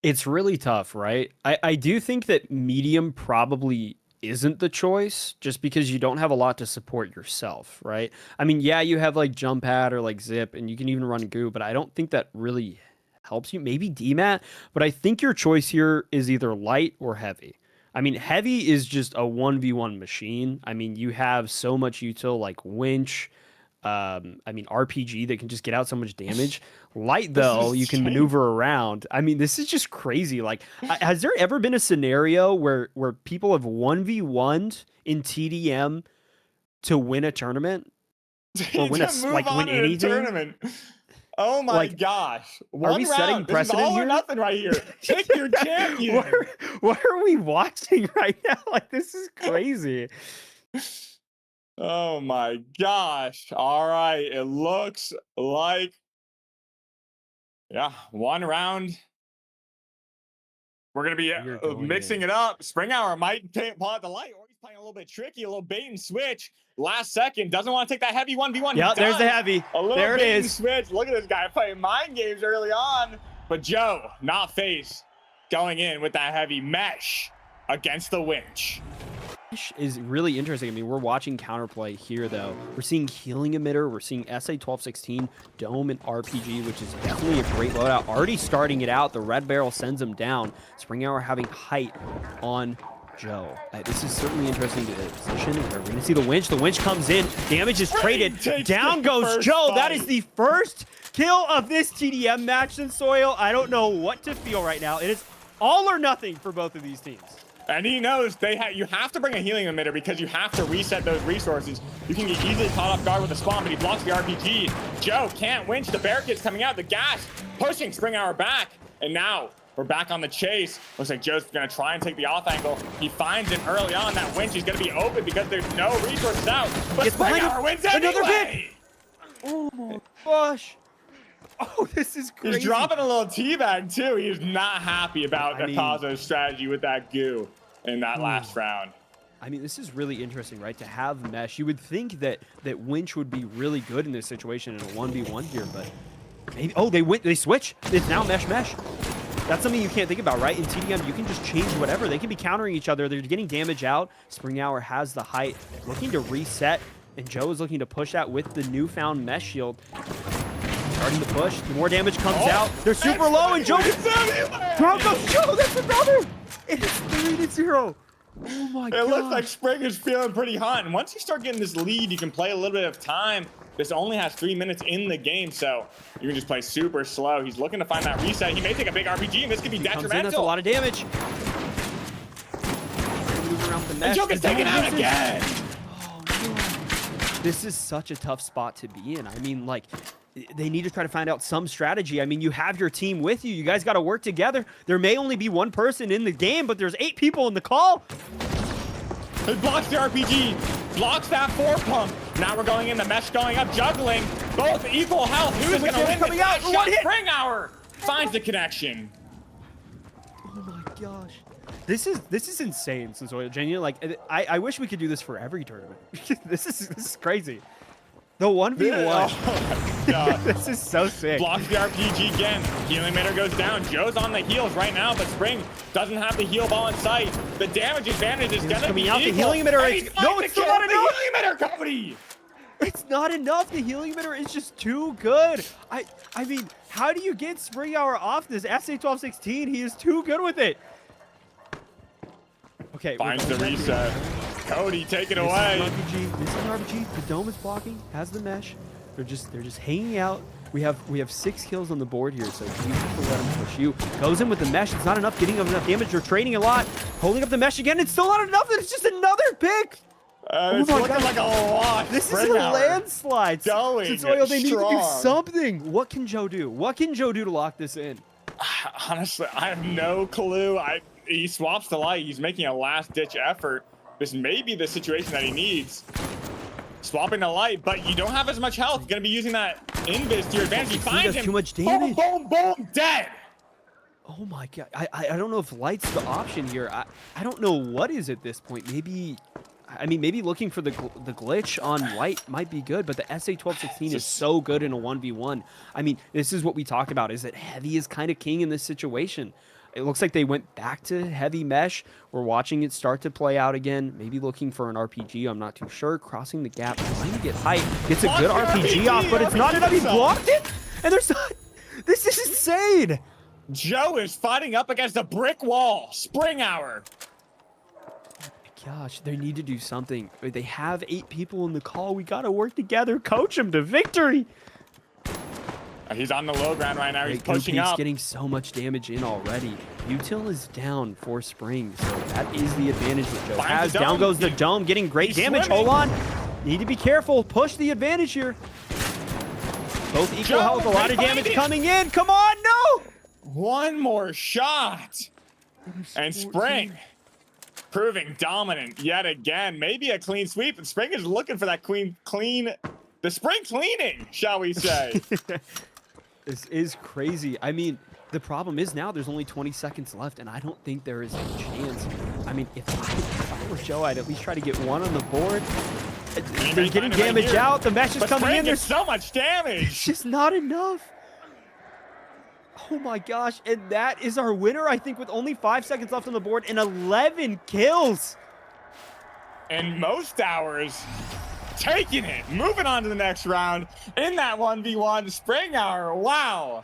It's really tough, right? I do think that medium probably isn't the choice just because you don't have a lot to support yourself, right? I mean, yeah, you have like jump pad or like zip and you can even run goo, but I don't think that really helps you. Maybe DMAT, but I think your choice here is either light or heavy. I mean, heavy is just a 1v1 machine. I mean, you have so much util like winch, I mean, RPG that can just get out so much damage. Light, though, you can maneuver around. I mean, this is just crazy. Like, has there ever been a scenario where people have 1v1'd in TDM to win a tournament? Or win win anything? Tournament. Oh my gosh. Are we setting precedent all here? Or nothing right here. Pick your champion. What are we watching right now? Like, this is crazy. Oh my gosh. All right. It looks like, yeah, one round. We're going to be mixing it up. Spring Hour might pull out the light, or he's playing a little bit tricky, a little bait and switch. Last second, doesn't want to take that heavy 1v1. Yeah, there's the heavy. A little there it bait is. And switch. Look at this guy playing mind games early on. But Joe, not face, going in with that heavy mesh against the winch. Is really interesting. I mean, we're watching counterplay here, though. We're seeing Healing Emitter. We're seeing SA-1216, Dome, and RPG, which is definitely a great loadout. Already starting it out. The Red Barrel sends him down. Spring Hour having height on Joe. This is certainly interesting to position. We're going to see the winch. The winch comes in. Damage is traded. Down goes Joe. That is the first kill of this TDM match in Soil. I don't know what to feel right now. It is all or nothing for both of these teams. And he knows you have to bring a healing emitter because you have to reset those resources. You can get easily caught off guard with the spawn, but he blocks the RPG. Joe can't winch. The barricade's coming out. The gas pushing Spring Hour back. And now we're back on the chase. Looks like Joe's going to try and take the off angle. He finds it early on. That winch is going to be open because there's no resources out. But Spring Hour wins anyway. Oh my gosh. Oh, this is crazy. He's dropping a little teabag too. He's not happy about Akazo's strategy with that goo in that last round. I mean, this is really interesting, right? To have mesh. You would think that winch would be really good in this situation in a 1v1 here, but maybe they switch. It's now mesh. That's something you can't think about, right? In TDM, you can just change whatever. They can be countering each other. They're getting damage out. Spring Hour has the height, looking to reset, and Joe is looking to push that with the newfound mesh shield. starting to push. The more damage comes Oh, out. They're super low, and Joe gets Brown goes Joe. That's another. It is 3-0. Oh my god. It looks like Spring is feeling pretty hot. And once you start getting this lead, you can play a little bit of time. This only has 3 minutes in the game, so you can just play super slow. He's looking to find that reset. He may take a big RPG, and this could be detrimental. That's a lot of damage. Move around the mesh. And Joe gets taken out again. Oh, no. This is such a tough spot to be in. I mean, like, they need to try to find out some strategy. I mean, you have your team with you. You guys got to work together. There may only be one person in the game, but there's 8 people in the call. He blocks the RPG, blocks that 4-pump. Now we're going in, the mesh going up, juggling. Both equal health. Who's going to win coming this out? last One shot? hit. Spring Hour finds the connection. Oh my gosh. This is insane, Sensoil. Genuinely, like, I wish we could do this for every tournament. This is crazy. The 1v1. Oh my god. This is so sick. Blocks the RPG again. Healing meter goes down. Joe's on the heals right now, but Spring doesn't have the heal ball in sight. The damage advantage is going to be coming out. equal. The healing emitter. No, it's still not enough. The healing emitter, Cody. It's not enough. The healing emitter is just too good. I mean, how do you get Spring Hour off this SA-1216? He is too good with it. Okay. Finds the reset. Cody, take it This away. is an RPG. This is an RPG. The dome is blocking. Has the mesh. They're just hanging out. We have 6 kills on the board here, so you have to let him push you. Goes in with the mesh. It's not enough. Getting enough damage. They're trading a lot. Holding up the mesh again. It's still not enough. It's just another pick. It's my looking God. like a lot. This is Spring a Hour. landslide. Going Soil, they need to do strong. something. What can Joe do? What can Joe do to lock this in? Honestly, I have no clue. He swaps the light. He's making a last-ditch effort. This may be the situation that he needs. Swapping the light, but you don't have as much health. You're going to be using that invis to your advantage. He finds does him. too much Boom, damage. boom, boom, dead. Oh my god. I don't know if light's the option here. I don't know what is at this point. Maybe looking for the glitch on light might be good, but the SA-1216 is so good in a 1v1. I mean, this is what we talk about, is that heavy is kind of king in this situation. It looks like they went back to heavy mesh. We're watching it start to play out again. Maybe looking for an RPG. I'm not too sure. Crossing the gap, trying to get height. Gets a good RPG off, but it's not enough. He blocked it, and there's not. This is insane. Joe is fighting up against a brick wall. Spring Hour. Gosh, they need to do something. They have 8 people in the call. We got to work together. Coach them to victory. He's on the low ground right now. He's pushing He's up. getting so much damage in already. Util is down for Spring, so that is the advantage that Joe Finds has. the Down dome. goes the dome, getting great He's damage. swimming. Hold on. Need to be careful. Push the advantage here. Both equal Joe, health. A lot they of damage find it. coming in. Come on, no! One more shot. And Spring proving dominant yet again. Maybe a clean sweep. And Spring is looking for that the spring cleaning, shall we say. This is crazy. I mean, the problem is now there's only 20 seconds left, and I don't think there is a chance. I mean, if I were Joe, I'd at least try to get one on the board. They're getting damage out. The mesh is But coming Spring in. gets There's so much damage. It's just not enough. Oh my gosh. And that is our winner, I think, with only 5 seconds left on the board and 11 kills. And most hours taking it. Moving on to the next round in that 1v1 Spring Hour. Wow.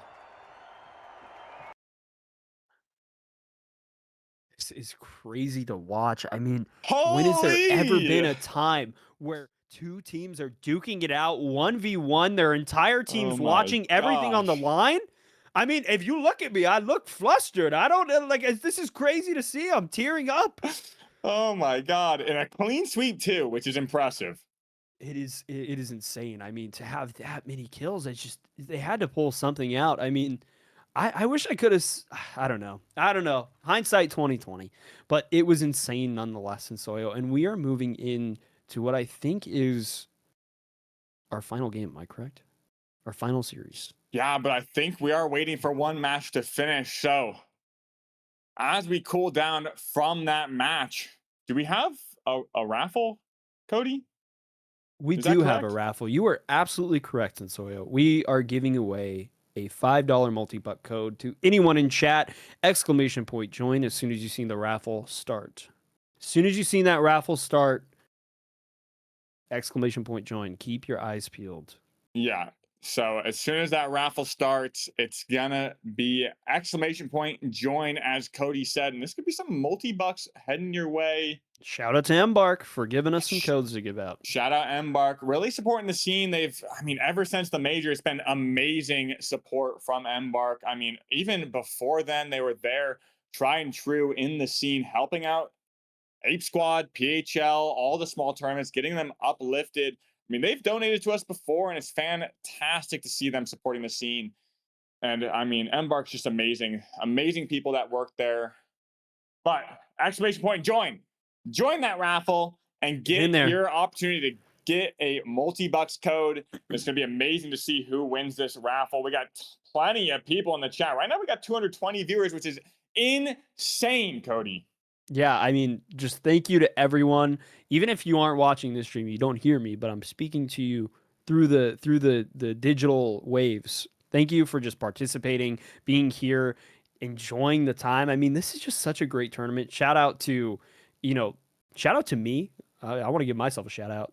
This is crazy to watch. I mean, when has there ever been a time where 2 teams are duking it out 1v1, their entire team's my watching everything on the gosh. line? I mean, if you look at me, I look flustered. I don't like this is crazy to see. I'm tearing up. Oh my God. And a clean sweep too, which is impressive. It is insane. I mean, to have that many kills, it's just they had to pull something out. I mean, I wish I could have. I don't know. Hindsight 2020, but it was insane nonetheless in Soyo. And we are moving in to what I think is our final game. Am I correct? Our final series. Yeah, but I think we are waiting for one match to finish. So as we cool down from that match, do we have a raffle, Cody? We Is that do have a correct? raffle. You are absolutely correct, Sensoyo. We are giving away a $5 multi-buck code to anyone in chat. Exclamation point join as soon as you seen the raffle start. As soon as you seen that raffle start, exclamation point join. Keep your eyes peeled. Yeah. So as soon as that raffle starts, it's gonna be exclamation point join, as Cody said, and this could be some multi-bucks heading your way. Shout out to Embark for giving us some codes to give out. Shout out Embark, really supporting the scene. I mean, ever since the major, it's been amazing support from Embark. I mean, even before then, they were there, tried and true in the scene, helping out Ape Squad, PHL, all the small tournaments, getting them uplifted. I mean, they've donated to us before, and it's fantastic to see them supporting the scene. And I mean, Embark's just amazing. Amazing people that work there. But exclamation point join. Join that raffle and Get in get there. your opportunity to get a multi-bucks code. It's going to be amazing to see who wins this raffle. We got plenty of people in the chat. Right now, we got 220 viewers, which is insane, Cody. Yeah, I mean, just thank you to everyone. Even if you aren't watching this stream, you don't hear me, but I'm speaking to you through the digital waves. Thank you for just participating, being here, enjoying the time. I mean, this is just such a great tournament. Shout out to, shout out to me. I want to give myself a shout out.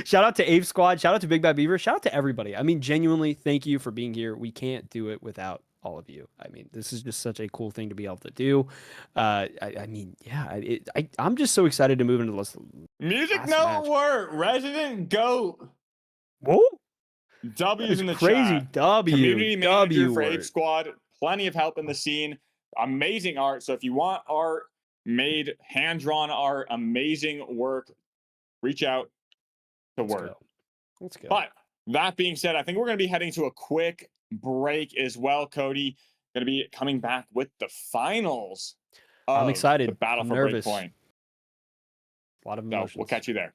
Shout out to Ape Squad. Shout out to Big Bad Beaver. Shout out to everybody. I mean, genuinely, thank you for being here. We can't do it without all of you. I mean, this is just such a cool thing to be able to do. I mean, yeah, I'm just so excited to move into this. Music last note match. word, Resident Goat. Whoa, W's that's in the crazy. chat. W, Community manager W for Ape word. Squad. Plenty of help in the scene. Amazing art. So if you want art made, hand-drawn art, amazing work, reach out to Let's Word. go. Let's go. But that being said, I think we're going to be heading to a quick break as well, Cody. Going to be coming back with the finals. I'm excited. The battle I'm for nervous. Breakpoint. A lot of So emotions. we'll catch you there.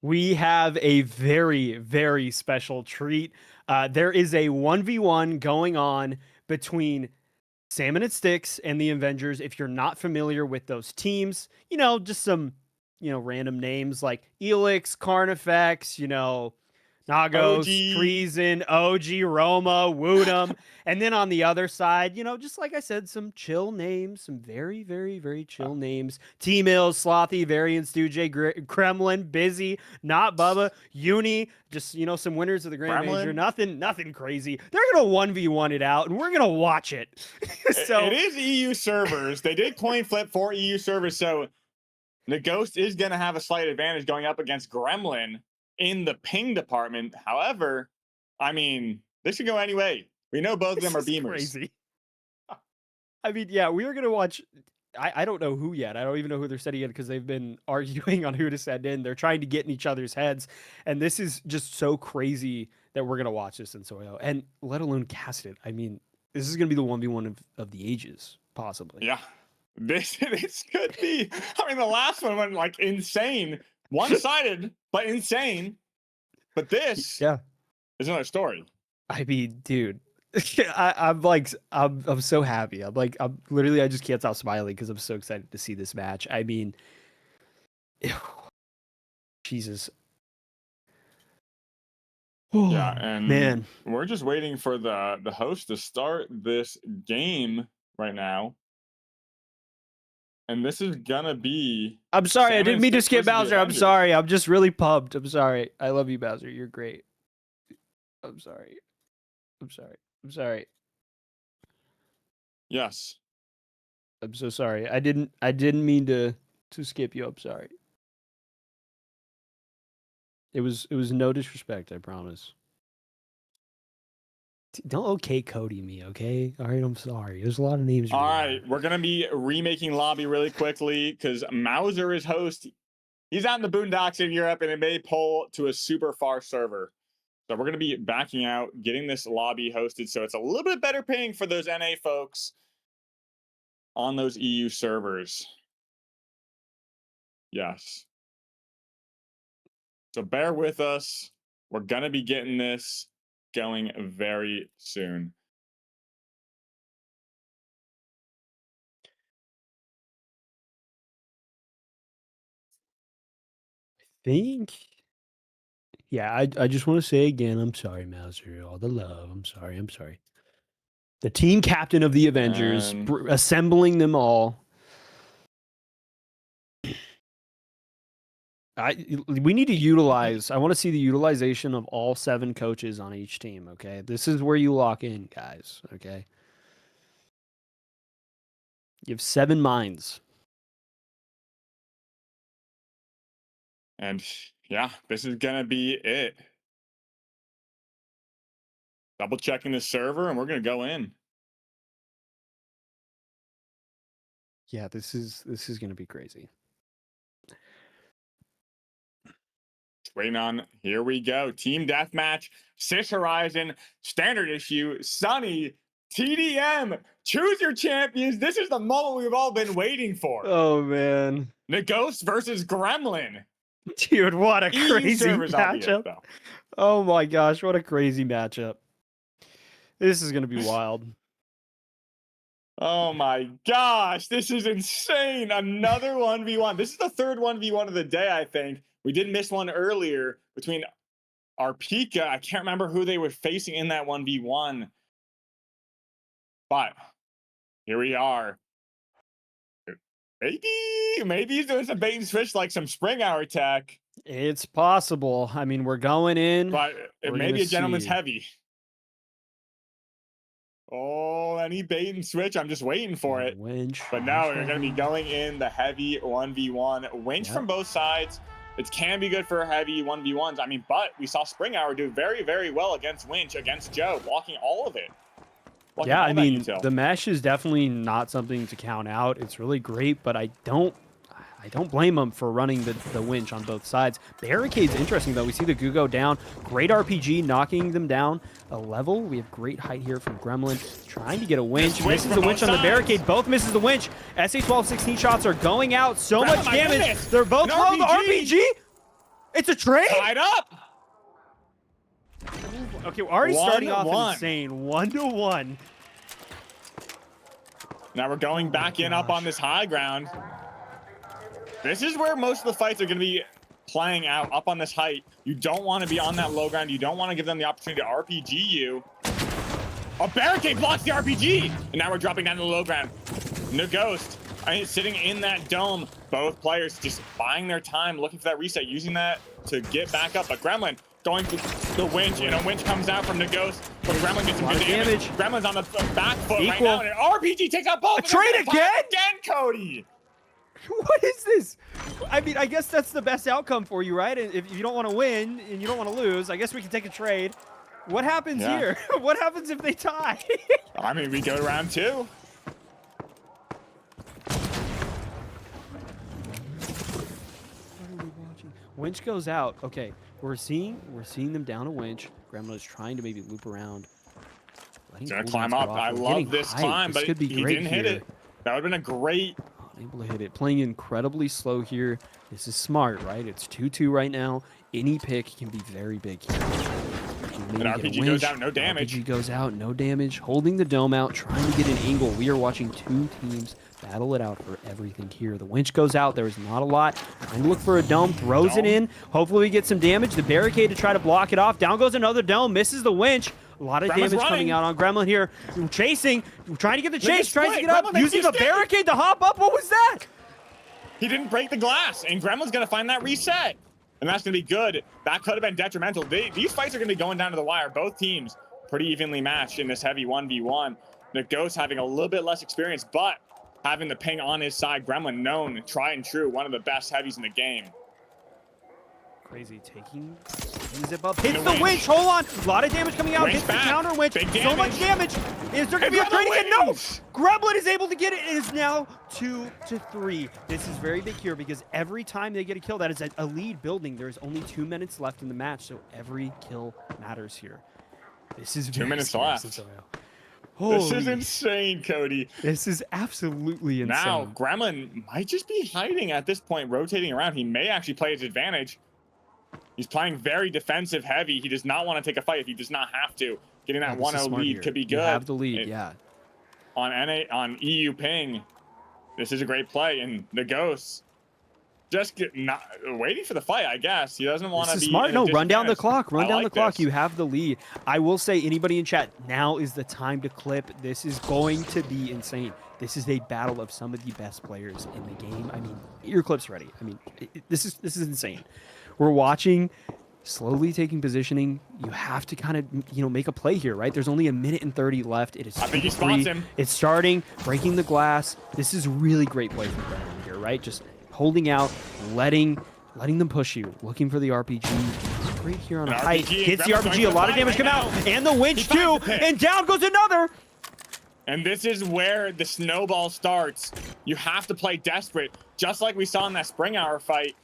we have a very, very special treat. There is a 1v1 going on between Salmon and Sticks and the Avengers. If you're not familiar with those teams, just some, random names like Elix, Carnifex, Nagos, OG. Treason, OG, Roma, Woodham. And then on the other side, just like I said, some chill names, some very, very, very chill names. T-Mills, Slothy, Variance, Dujay, Kremlin, Busy, Not Bubba, Uni, just, some winners of the Grand Major. Nothing crazy. They're going to 1v1 it out, and we're going to watch it. So it is EU servers. They did coin flip for EU servers, so the Ghost is going to have a slight advantage going up against Gremlin in the ping department. However, I mean, this could go any way. We know both of them are beamers. Crazy. I mean, yeah, we are going to watch. I don't know who yet. I don't even know who they're setting in because they've been arguing on who to send in. They're trying to get in each other's heads. And this is just so crazy that we're going to watch this in Soyo and let alone cast it. I mean, this is going to be the 1v1 of the ages, possibly. Yeah. This could be. I mean, the last one went like insane. One-sided, but insane. But this is another story. I mean, dude, I'm so happy. I'm literally, I just can't stop smiling because I'm so excited to see this match. I mean, Jesus. Yeah, and man, we're just waiting for the host to start this game right now. And this is gonna be. I'm sorry, I didn't mean to skip versus the Bowser. I'm Avengers. sorry. I'm just really pumped. I'm sorry. I love you, Bowser. You're great. I'm sorry. I'm sorry. I'm sorry. Yes. I'm so sorry. I didn't mean to skip you. I'm sorry. It was no disrespect, I promise. Don't okay Cody me, okay? All right, I'm sorry. There's a lot of names. All right, we're gonna be remaking lobby really quickly because Mauser is host. He's out in the boondocks in Europe, and it may pull to a super far server. So we're gonna be backing out, getting this lobby hosted, so it's a little bit better paying for those NA folks on those EU servers. Yes. So bear with us. We're gonna be getting this going very soon. Yeah, I just want to say again, I'm sorry, Mauser. All the love. I'm sorry. The team captain of the Avengers, assembling them all. We need to utilize. I want to see the utilization of all 7 coaches on each team. Okay, this is where you lock in, guys. Okay, you have 7 minds. And yeah, this is gonna be it. Double checking the server, and we're gonna go in. Yeah, this is gonna be crazy. Waiting on, here we go. Team Deathmatch, Sis Horizon, Standard Issue, Sunny, TDM. Choose your champions. This is the moment we've all been waiting for. Oh man, Ghost versus Gremlin. dude, what a EU crazy servers, albeit, matchup! though. Oh my gosh, what a crazy matchup! This is gonna be wild. Oh my gosh, this is insane. Another 1v1. This is the third 1v1 of the day, I think. We did miss one earlier between our Pika. I can't remember who they were facing in that 1v1. But here we are. Maybe he's doing some bait and switch like some spring hour tech. It's possible. I mean, we're going in. But it We're may be gonna a gentleman's see. heavy. Oh, any bait and switch? I'm just waiting for it. Winch. But now we're going to be going in the heavy 1v1. Winch from both sides. It can be good for heavy 1v1s. I mean, but we saw Spring Hour do very, very well against Winch, against Joe, walking all of it. Yeah, I mean, the mesh is definitely not something to count out. It's really great, but I don't blame him for running the winch on both sides. Barricade's interesting, though. We see the Goo go down. Great RPG, knocking them down a level. We have great height here from Gremlin. Trying to get a winch. Misses the winch on the barricade. Both misses the winch. SA-12 16 shots are going out. So much damage. They're both low. The RPG. It's a trade? Tied up. Okay, we're already starting off 1-1. insane. 1-1. Now we're going back in up on this high ground. This is where most of the fights are going to be playing out, up on this height. You don't want to be on that low ground. You don't want to give them the opportunity to RPG you. A barricade blocks the RPG. And now we're dropping down to the low ground. No Ghost. Sitting in that dome. Both players just buying their time, looking for that reset, using that to get back up. But Gremlin going to the winch, and a winch comes out from the Ghost. But Gremlin gets some good damage. Gremlin's on the back foot right now, and an RPG takes out both. A trade again? Again, Cody. What is this? I mean, I guess that's the best outcome for you, right? If you don't want to win and you don't want to lose, I guess we can take a trade. What happens here? What happens if they tie? I mean, we go to round 2. Winch goes out. Okay, we're seeing them down a winch. Gremlin is trying to maybe loop around. He's gonna climb up. I love this climb, but he didn't hit it. That would have been a great. Unable to hit it. Playing incredibly slow here. This is smart, right? It's 2-2 right now. Any pick can be very big here. And RPG goes out, no damage. RPG goes out, no damage. Holding the dome out, trying to get an angle. We are watching two teams battle it out for everything here. The winch goes out. There is not a lot. Trying to look for a dome. Throws it in. Hopefully we get some damage. The barricade to try to block it off. Down goes another dome. Misses the winch. A lot of damage coming out on Gremlin here. Chasing. Trying to get the chase. Trying to get up. Using the barricade to hop up. What was that? He didn't break the glass. And Gremlin's going to find that reset. And that's going to be good. That could have been detrimental. These fights are going to be going down to the wire. Both teams pretty evenly matched in this heavy 1v1. The Ghost having a little bit less experience, but having the ping on his side. Gremlin known, tried and true, one of the best heavies in the game. Crazy taking zip up. Hits the winch. Hold on. A lot of damage coming out. Hits the counter winch. So much damage. Is there going to be a trade again? No. Gremlin is able to get it. It is now 2-3. This is very big here because every time they get a kill, that is a lead building. There's only 2 minutes left in the match, so every kill matters here. This is 2 minutes left. This is insane, Cody. This is absolutely insane. Now, Gremlin might just be hiding at this point, rotating around. He may actually play his advantage. He's playing very defensive heavy. He does not want to take a fight if he does not have to. Getting that 1-0 lead could be good. You have the lead, yeah. On EU ping, this is a great play. And the Ghost just waiting for the fight, I guess. He doesn't want to be smart. No, run down the clock. Run down the clock. This. You have the lead. I will say, anybody in chat, now is the time to clip. This is going to be insane. This is a battle of some of the best players in the game. I mean, get your clips ready. I mean, this is insane. We're watching, slowly taking positioning. You have to kind of, make a play here, right? There's only 1 minute and 30 left. It is 2-3. I think he spots him. It's starting, breaking the glass. This is really great play from Gremlin here, right? Just holding out, letting them push you, looking for the RPG. Great here on a height. Hits the RPG, a lot of damage come out, and the winch too, and down goes another. And this is where the snowball starts. You have to play desperate. Just like we saw in that spring hour fight,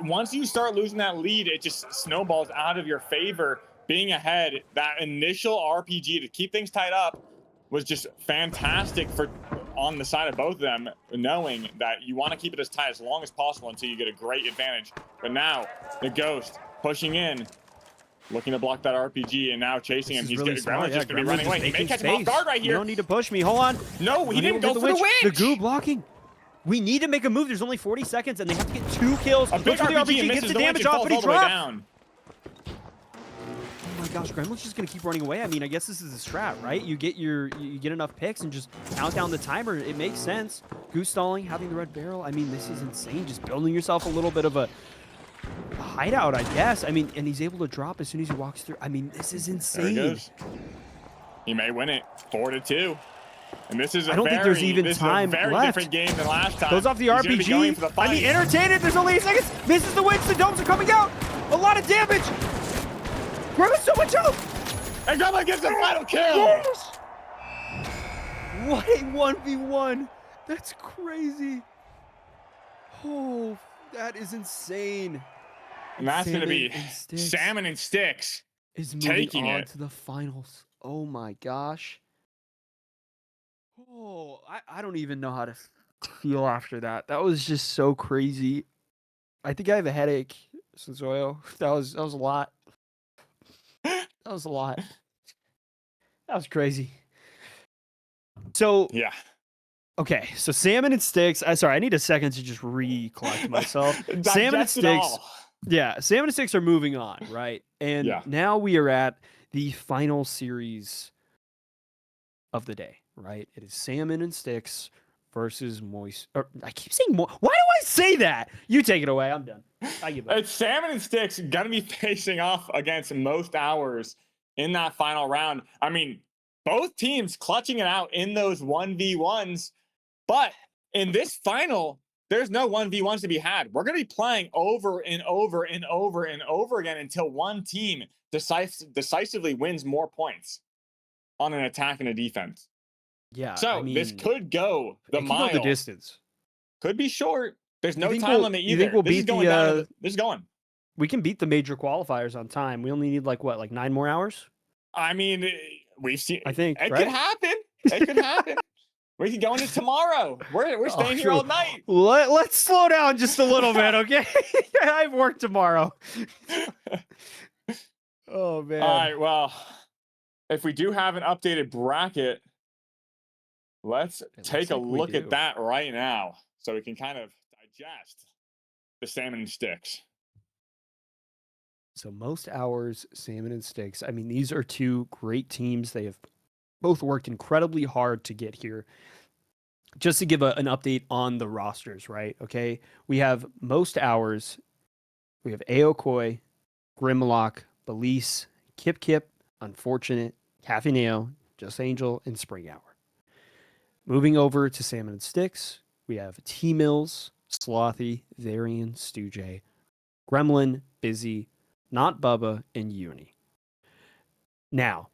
once you start losing that lead, it just snowballs out of your favor. Being ahead, that initial RPG to keep things tied up was just fantastic on the side of both of them, knowing that you want to keep it as tight as long as possible until you get a great advantage. But now, the Ghost pushing in, looking to block that RPG, and now chasing him. He's really Gremlin's just going to be running away. He may catch him off guard right here. You don't need to push me. Hold on. No, he didn't go for the winch. The goo blocking. We need to make a move. There's only 40 seconds, and they have to get 2 kills. A big RPG gets the damage off, but he drops. Oh my gosh, Gremlin's just gonna keep running away. I mean, I guess this is a strat, right? You get enough picks and just count down the timer. It makes sense. Goose stalling, having the red barrel. I mean, this is insane. Just building yourself a little bit of a hideout, I guess. I mean, and he's able to drop as soon as he walks through. I mean, this is insane. There he goes. He may win it 4-2. And this is I don't think there's even time left. Very different game than last time. Goes off the RPG. I mean, entertain it. There's only 8 seconds. Misses the winch. The domes are coming out. A lot of damage. Gremlin's so much out. And Gremlin gets the final kill. Yes. What a 1v1. That's crazy. Oh, that is insane. And that's going to be Salmon and Sticks is moving on to the finals. Oh my gosh. Oh, I don't even know how to feel after that. That was just so crazy. I think I have a headache. Senzoyo. That was a lot. That was a lot. That was crazy. So Yeah. okay, so salmon and sticks. Sorry, I need a second to just recollect myself. Salmon and Digest it sticks. all. Yeah, salmon and sticks are moving on, right? And Yeah. now we are at the final series of the day, right? It is salmon and sticks versus moist. Or, I keep saying more. Why do I say that? You take it away. I'm done. I give up. It's salmon and sticks gonna be facing off against most hours in that final round. I mean, both teams clutching it out in those 1v1s, but in this final, there's no 1v1s to be had. We're gonna be playing over and over and over and over again until one team decisively wins more points on an attack and a defense. Yeah. So I mean, this could go the it could mile. go the distance. Could be short. There's no think time we'll- limit you either. think we'll This is beat going the, down to this is going. We can beat the major qualifiers on time. We only need like 9 more hours? I mean, we've seen. I think, it right? could happen. It could happen. We could go into tomorrow. We're staying here all night. Let's slow down just a little bit, okay? I have work tomorrow. Oh man. All right. Well, if we do have an updated bracket, let's take a like we look do. at that right now, so we can kind of digest the salmon and sticks. So most hours, salmon and sticks. I mean, these are two great teams. They have both worked incredibly hard to get here. Just to give an update on the rosters, right? Okay. We have most hours. We have Aokoi, Grimlock, Belize, Kip Kip, Unfortunate, Caffeineo, Just Angel, and Spring Hour. Moving over to Salmon and Sticks, we have T-Mills, Slothy, Varian, Stujay, Gremlin, Busy, Not Bubba, and Uni. Now,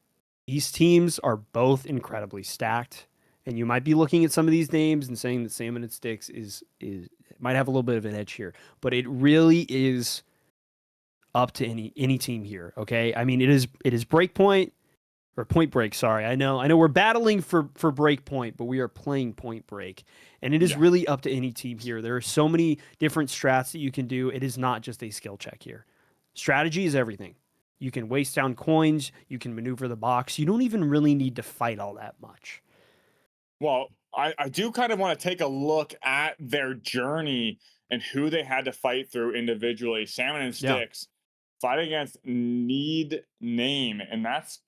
these teams are both incredibly stacked, and you might be looking at some of these names and saying that Salmon and Sticks is might have a little bit of an edge here, but it really is up to any team here. Okay, I mean it is Breakpoint or Point Break. Sorry, I know we're battling for Breakpoint, but we are playing Point Break, and it is really up to any team here. There are so many different strats that you can do. It is not just a skill check here. Strategy is everything. You can waste down coins. You can maneuver the box. You don't even really need to fight all that much. Well, I do kind of want to take a look at their journey and who they had to fight through individually. Salmon and Sticks fighting against Need Name, and that's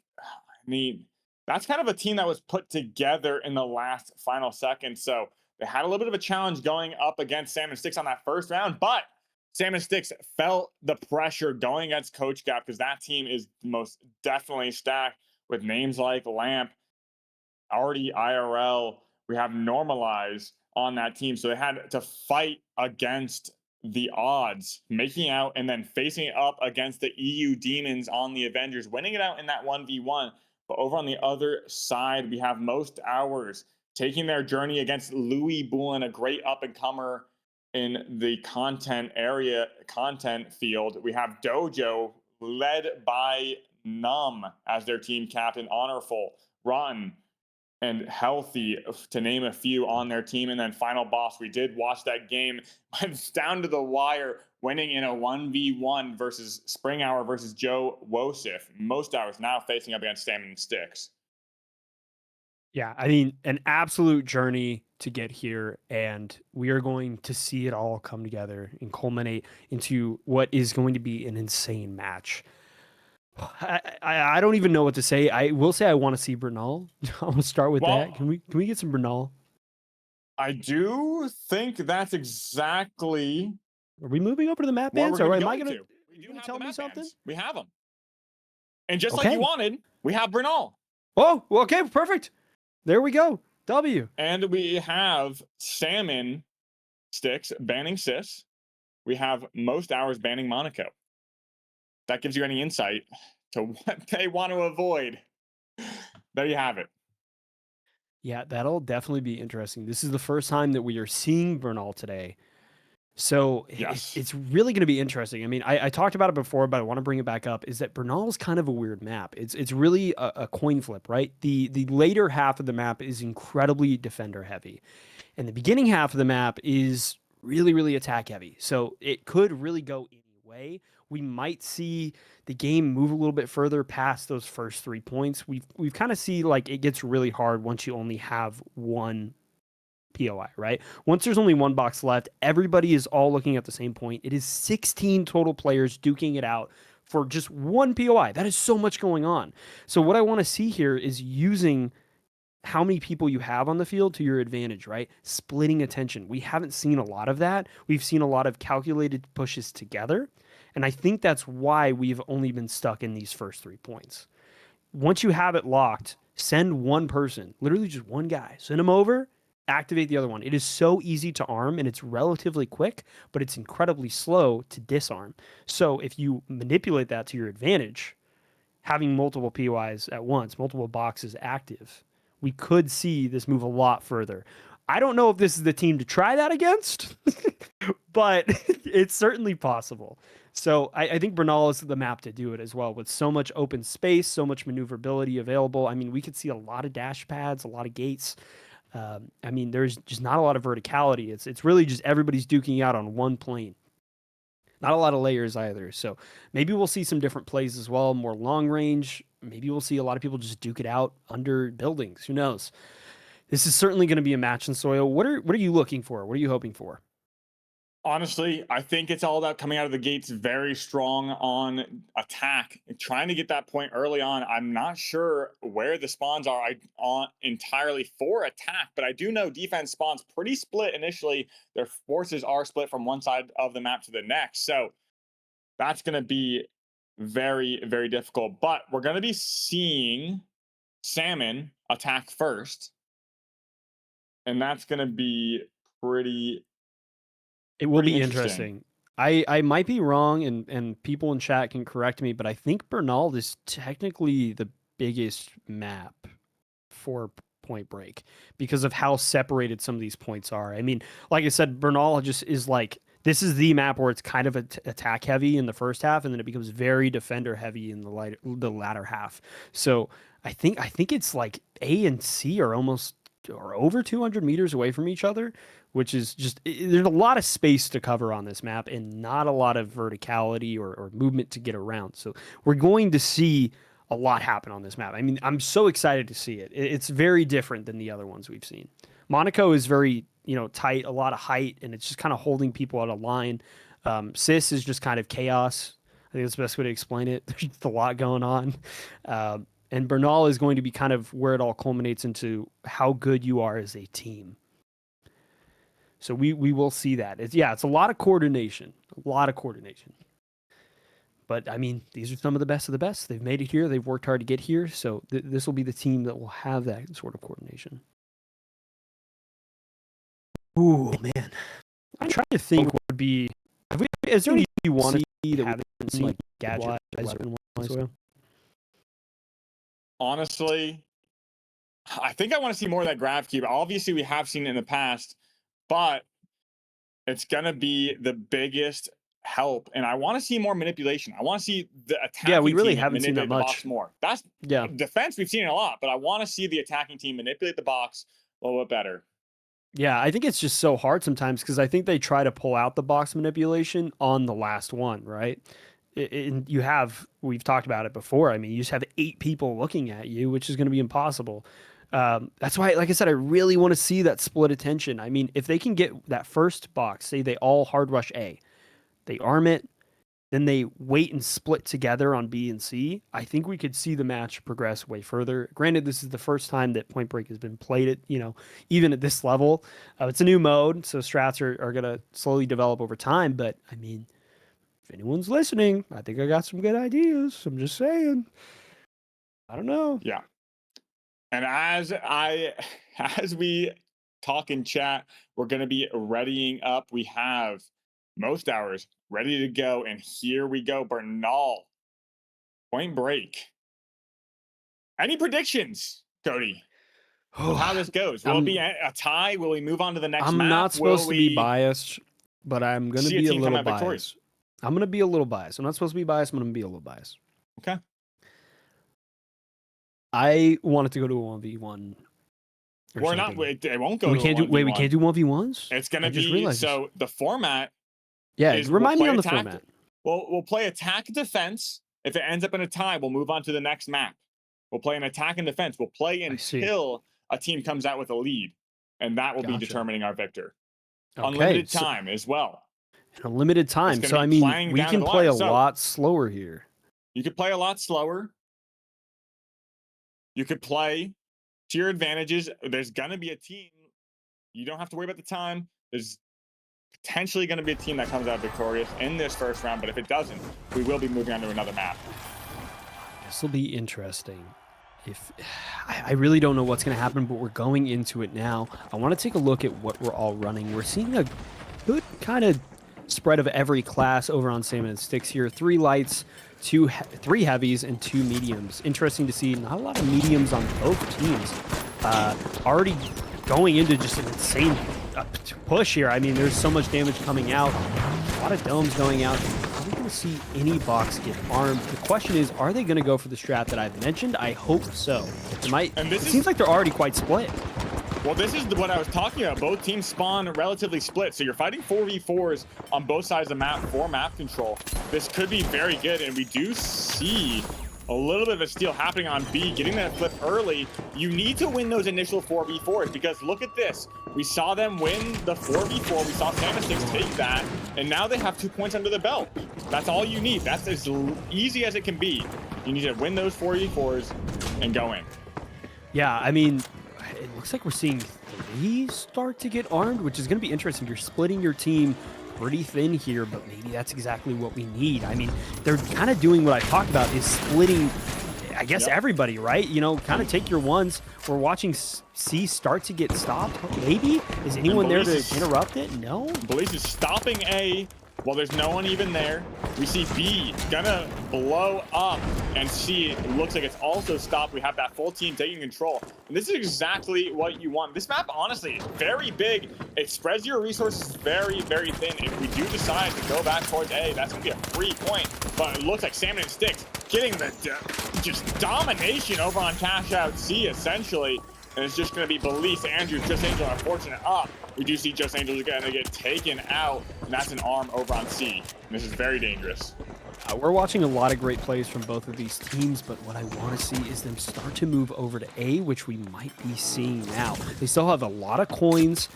kind of a team that was put together in the last final second. So they had a little bit of a challenge going up against Salmon and Sticks on that first round, but Salmon and Sticks felt the pressure going against Coach Gap because that team is most definitely stacked with names like Lamp, already IRL. We have Normalize on that team. So they had to fight against the odds, making out and then facing it up against the EU Demons on the Avengers, winning it out in that 1v1. But over on the other side, we have Most Hours taking their journey against Louis Boulin, a great up-and-comer in the content field. We have Dojo, led by Numb as their team captain, Honorful, Rotten, and Healthy, to name a few on their team. And then Final Boss, we did watch that game. It's down to the wire, winning in a 1v1 versus Spring Hour versus Joe Wosif. Most Hours now facing up against Salmon and Sticks. Yeah, I mean, an absolute journey to get here, and we are going to see it all come together and culminate into what is going to be an insane match. I don't even know what to say. I will say I want to see Bernal. I'm gonna start with that. Can we get some Bernal? I do think that's exactly. Are we moving over to the map bands? Or am I gonna? You gonna tell me something? Bands. We have them, and just like you wanted, we have Bernal. Oh, okay, perfect. There we go. W. And we have Salmon Sticks banning Sis. We have Most Hours banning Monaco. That gives you any insight to what they want to avoid. There you have it. Yeah, that'll definitely be interesting. This is the first time that we are seeing Bernal today. So it's really going to be interesting. I mean, I talked about it before, but I want to bring it back up, is that Bernal is kind of a weird map. It's really a coin flip, right? The later half of the map is incredibly defender heavy. And the beginning half of the map is really, really attack heavy. So it could really go any way, we might see the game move a little bit further past those first 3 points. We've kind of see like it gets really hard once you only have one POI, right? Once there's only one box left, everybody is all looking at the same point. It is 16 total players duking it out for just one POI. That is so much going on. So what I want to see here is using how many people you have on the field to your advantage, right? Splitting attention. We haven't seen a lot of that. We've seen a lot of calculated pushes together. And I think that's why we've only been stuck in these first 3 points. Once you have it locked, send one person, literally just one guy, send him over, activate the other one. It is so easy to arm and it's relatively quick, but it's incredibly slow to disarm. So if you manipulate that to your advantage, having multiple POIs at once, multiple boxes active, we could see this move a lot further. I don't know if this is the team to try that against, but it's certainly possible. So I think Bernal is the map to do it as well, with so much open space, so much maneuverability available. I mean, we could see a lot of dash pads, a lot of gates. I mean, there's just not a lot of verticality. It's really just everybody's duking out on one plane. Not a lot of layers either. So maybe we'll see some different plays as well, more long range. Maybe we'll see a lot of people just duke it out under buildings. Who knows? This is certainly going to be a match in soil. What are you looking for? What are you hoping for? Honestly, I think it's all about coming out of the gates very strong on attack, and trying to get that point early on. I'm not sure where the spawns are entirely for attack, but I do know defense spawns pretty split initially. Their forces are split from one side of the map to the next. So that's going to be very, very difficult. But we're going to be seeing Salmon attack first. And that's going to be pretty... It will be interesting. I might be wrong, and people in chat can correct me, but I think Bernal is technically the biggest map for Point Break because of how separated some of these points are. I mean, like I said, Bernal just is like, this is the map where it's kind of attack heavy in the first half, and then it becomes very defender heavy in the latter half. So I think it's like A and C are almost or over 200 meters away from each other, which is just, there's a lot of space to cover on this map and not a lot of verticality or movement to get around. So we're going to see a lot happen on this map. I mean, I'm so excited to see it. It's very different than the other ones we've seen. Monaco is very, tight, a lot of height, and it's just kind of holding people out of line. Sis is just kind of chaos. I think that's the best way to explain it. There's just a lot going on. And Bernal is going to be kind of where it all culminates into how good you are as a team. So we will see that. It's a lot of coordination. But, I mean, these are some of the best of the best. They've made it here. They've worked hard to get here. So this will be the team that will have that sort of coordination. Ooh, man. I'm trying to think what would be... Is there any you want to see that we haven't seen, like gadget weapon-wise? Honestly, I think I want to see more of that grav cube. Obviously, we have seen it in the past, but it's going to be the biggest help. And I want to see more manipulation. I want to see the attacking we really team haven't seen that manipulate the much. box more. That's defense. We've seen it a lot, but I want to see the attacking team manipulate the box a little bit better. Yeah, I think it's just so hard sometimes because I think they try to pull out the box manipulation on the last one, right? And we've talked about it before. I mean, you just have 8 people looking at you, which is going to be impossible. That's why, like I said, I really want to see that split attention. I mean, if they can get that first box, say they all hard rush A, they arm it, then they wait and split together on B and C, I think we could see the match progress way further. Granted, this is the first time that Point Break has been played at, even at this level. It's a new mode, so strats are going to slowly develop over time. But, I mean, if anyone's listening, I think I got some good ideas. I'm just saying. I don't know. Yeah. And as we talk in chat, we're going to be readying up. We have most hours ready to go. And here we go. Bernal, Point Break. Any predictions, Cody? Of how this goes? Will it be a tie? Will we move on to the next map? I'm not supposed to be biased, but I'm going to be a little biased. Victorious? I'm going to be a little biased. I'm not supposed to be biased. I'm going to be a little biased. Okay. I want it to go to a 1v1. We're not. It won't go. We can't do. Wait, we can't do 1v1s. It's going to be. So the format. Yeah, remind me on the format. We'll play attack defense. If it ends up in a tie, we'll move on to the next map. We'll play an attack and defense. We'll play until a team comes out with a lead, and that will be determining our victor. Okay, Unlimited time as well. A limited time. So I mean, we can play a lot slower here. You could play a lot slower. You could play to your advantages. There's gonna be a team. You don't have to worry about the time. There's potentially going to be a team that comes out victorious in this first round, but if it doesn't, we will be moving on to another map. This will be interesting. If I really don't know what's going to happen, but we're going into it now. I want to take a look at what we're all running. We're seeing a good kind of spread of every class over on Salmon and Sticks here. 3 lights, 3 heavies, and 2 mediums. Interesting to see not a lot of mediums on both teams. Already going into just an insane push here. I mean, there's so much damage coming out. A lot of domes going out. Are we going to see any box get armed? The question is, are they going to go for the strat that I've mentioned? I hope so. It seems like they're already quite split. Well, this is what I was talking about. Both teams spawn relatively split. So you're fighting 4v4s on both sides of the map for map control. This could be very good. And we do see a little bit of a steal happening on B, getting that flip early. You need to win those initial 4v4s because look at this. We saw them win the 4v4. We saw Salmon Sticks take that, and now they have 2 points under the belt. That's all you need. That's as easy as it can be. You need to win those 4v4s and go in. Yeah, I mean, it looks like we're seeing 3 start to get armed, which is going to be interesting. You're splitting your team pretty thin here, but maybe that's exactly what we need. I mean, they're kind of doing what I talked about, is splitting, I guess, everybody, right? You know, kind of take your ones. We're watching C start to get stopped. Maybe? Is anyone there to interrupt it? No? Belize is stopping A. Well, there's no one even there. We see B gonna blow up, and C looks like it's also stopped. We have that full team taking control. And this is exactly what you want. This map, honestly, very big. It spreads your resources very, very thin. If we do decide to go back towards A, that's gonna be a free point. But it looks like Salmon and Sticks getting the just domination over on Cash Out C, essentially. And it's just going to be Belize, Andrew, Just Angel, unfortunate up. We do see Just Angel going to get taken out, and that's an arm over on C. And this is very dangerous. We're watching a lot of great plays from both of these teams, but what I want to see is them start to move over to A, which we might be seeing now. They still have a lot of coins.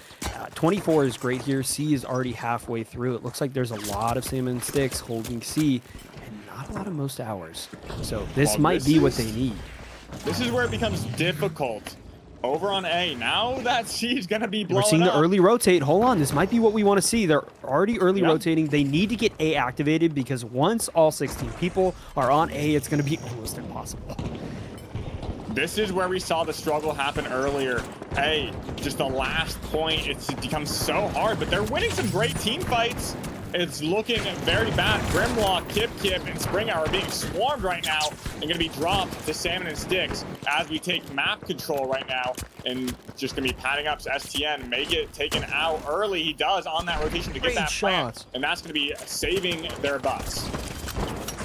24 is great here. C is already halfway through. It looks like there's a lot of Salmon Sticks holding C, and not a lot of most hours. So this might be what they need. This is where it becomes difficult. Over on A, now that C is going to be blowing up. We're seeing the early rotate. Hold on, this might be what we want to see. They're already early rotating. They need to get A activated because once all 16 people are on A, it's going to be almost impossible. This is where we saw the struggle happen earlier. A, just the last point, it's become so hard, but they're winning some great team fights. It's looking very bad. Grimlock, Kip, and Spring Hour are being swarmed right now and going to be dropped to Salmon and Sticks as we take map control right now, and just going to be padding up to STN. May get taken out early. He does on that rotation to get that plant, and that's going to be saving their butts.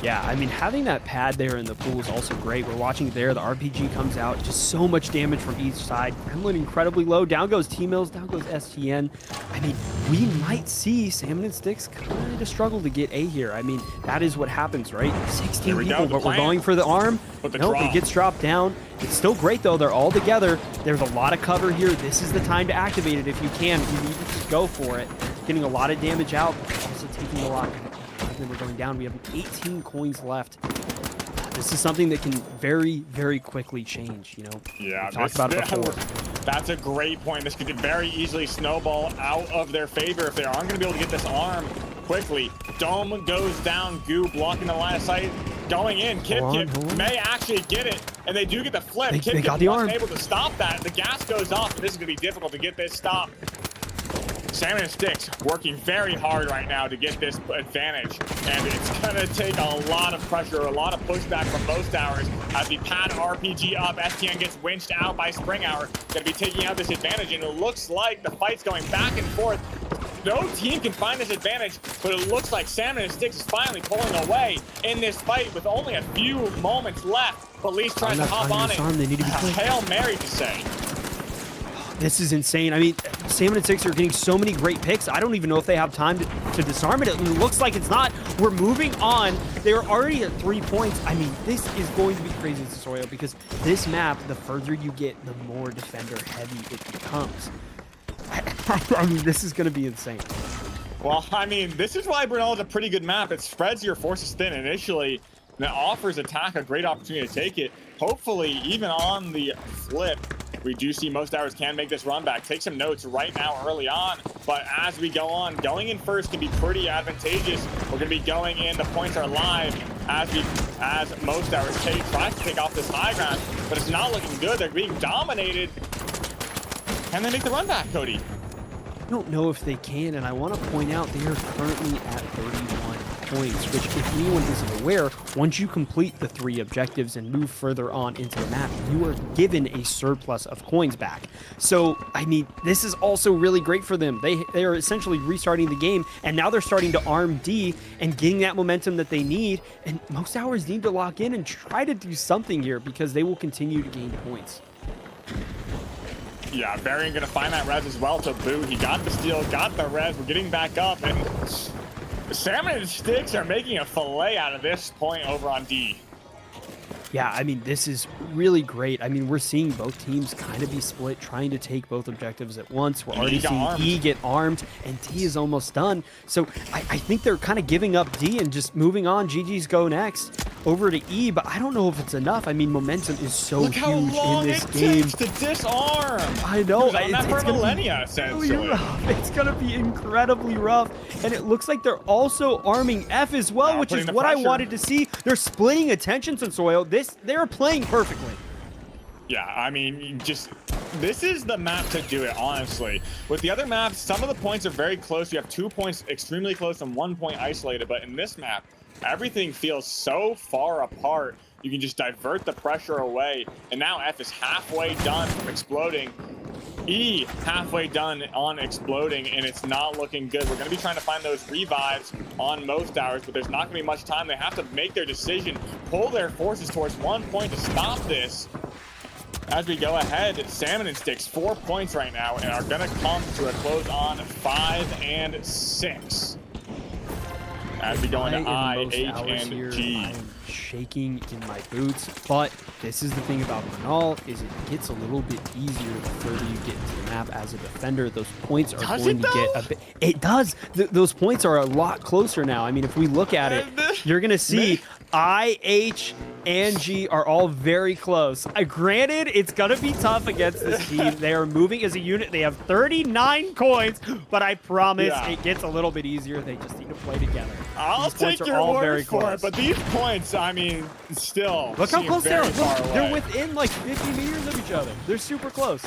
Yeah, I mean, having that pad there in the pool is also great. We're watching there. The RPG comes out. Just so much damage from each side. Gremlin incredibly low. Down goes T-Mills. Down goes STN. I mean, we might see Salmon and Sticks kind of struggle to get A here. I mean, that is what happens, right? 16 people, but we're going for the arm. Nope, it gets dropped down. It's still great, though. They're all together. There's a lot of cover here. This is the time to activate it if you can. You need to just go for it. Getting a lot of damage out, also taking a lot. Then we're going down. We have 18 coins left. This is something that can very, very quickly change, you know? Yeah, we talked about it before. That's a great point. This could very easily snowball out of their favor if they aren't going to be able to get this arm quickly. Dome goes down. Goo blocking the line of sight. Going in. Kip may actually get it, and they do get the flip. They got the arm. Able to stop that. The gas goes off. This is going to be difficult to get this stop. Salmon and Sticks working very hard right now to get this advantage, and it's going to take a lot of pressure, a lot of pushback from most hours as we pad RPG up. STN gets winched out by Spring Hour, going to be taking out this advantage, and it looks like the fight's going back and forth. No team can find this advantage, but it looks like Salmon and Sticks is finally pulling away in this fight with only a few moments left. Police tries to hop on it. They need to be quick. Hail Mary to say. this is insane. I mean, Salmon and Six are getting so many great picks. I don't even know if they have time to disarm it. It looks like it's not. We're moving on. They're already at 3 points. I mean, this is going to be crazy, Soyo, because this map, the further you get, the more defender heavy it becomes. I mean, this is going to be insane. Well, I mean, this is why Brunel is a pretty good map. It spreads your forces thin initially, and it offers attack a great opportunity to take it. Hopefully, even on the flip, we do see most hours can make this run back. Take some notes right now early on, but as we go on, going in first can be pretty advantageous. We're going to be going in. The points are live as most hours tries to take off this high ground, but it's not looking good. They're being dominated. Can they make the run back, Cody? I don't know if they can, and I want to point out they are currently at 31 points, which, if anyone isn't aware, once you complete the 3 objectives and move further on into the map, you are given a surplus of coins back. So, I mean, this is also really great for them. They are essentially restarting the game, and now they're starting to arm D and getting that momentum that they need, and most hours need to lock in and try to do something here because they will continue to gain points. Yeah, Varian gonna find that res as well to boot. He got the steal, got the res. We're getting back up, and Salmon and Sticks are making a fillet out of this point over on D. Yeah, I mean, this is really great. I mean, we're seeing both teams kind of be split, trying to take both objectives at once. We're already seeing E get armed, and D is almost done. So I think they're kind of giving up D and just moving on. GG's go next over to E, but I don't know if it's enough. I mean, momentum is so huge in this game. To disarm. I know. It's for millennia, essentially. It's going to be incredibly rough, and it looks like they're also arming F as well, which is what I wanted to see. They're splitting attention, Sensoyo. They're playing perfectly. Yeah, I mean, this is the map to do it, honestly. With the other maps, some of the points are very close. You have 2 points extremely close and 1 point isolated, but in this map, everything feels so far apart. You can just divert the pressure away, and now F is halfway done from exploding. E halfway done on exploding, and it's not looking good. We're going to be trying to find those revives on most hours, but there's not going to be much time. They have to make their decision, pull their forces towards 1 point to stop this. As we go ahead, Salmon and Sticks 4 points right now, and are going to come to a close on 5 and 6. As we go into I, H, and G. I'm shaking in my boots, but this is the thing about Bernal, is it gets a little bit easier the further you get into the map as a defender. Those points are going to get a bit... It does! Those points are a lot closer now. I mean, if we look at it, you're going to see I, H, and G are all very close. Granted, it's going to be tough against this team. They are moving as a unit. They have 39 coins, but I promise it gets a little bit easier. They just need to play together. I'll take your word for it, but these points, I mean, still look how close they are. Look, away. they're within like 50 meters of each other. They're super close.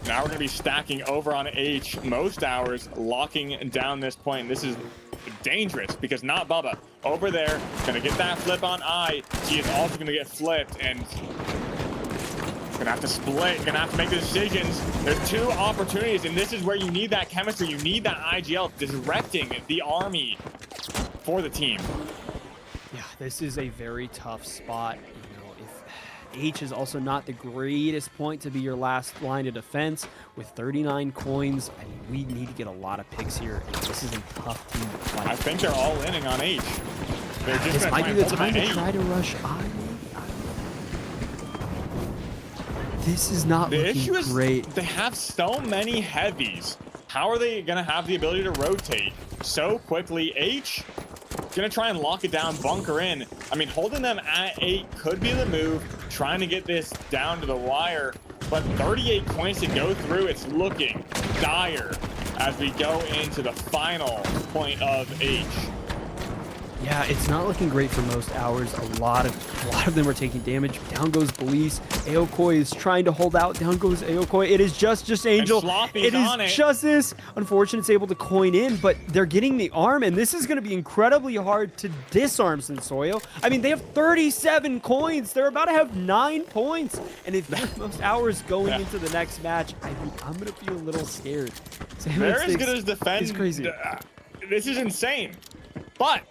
Now we're going to be stacking over on H most hours, locking down this point. This is dangerous because not Bubba over there going to get that flip on I. He is also going to get flipped, and gonna have to split, gonna have to make the decisions. There's 2 opportunities, and this is where you need that chemistry. You need that IGL directing the army for the team. Yeah, this is a very tough spot. You know, if H is also not the greatest point to be your last line of defense, with 39 coins, I mean, we need to get a lot of picks here, and this is a tough team to fight. I think they're all inning on H. They're just this might be the time to try to rush I. This is not looking great. The issue is they have so many heavies. How are they going to have the ability to rotate so quickly? H going to try and lock it down, bunker in. I mean, holding them at 8 could be the move, trying to get this down to the wire. But 38 points to go through, it's looking dire as we go into the final point of H. Yeah, it's not looking great for most hours. A lot of them are taking damage. Down goes Belize. Aokoi is trying to hold out. Down goes Aokoi. It is just Angel. It is just this. Unfortunately, it's able to coin in, but they're getting the arm, and this is going to be incredibly hard to disarm Sensoyo. I mean, they have 37 coins. They're about to have 9 points. And if that's most hours going into the next match, I think I'm going to feel a little scared. They're as good as defense. It's crazy. This is insane. But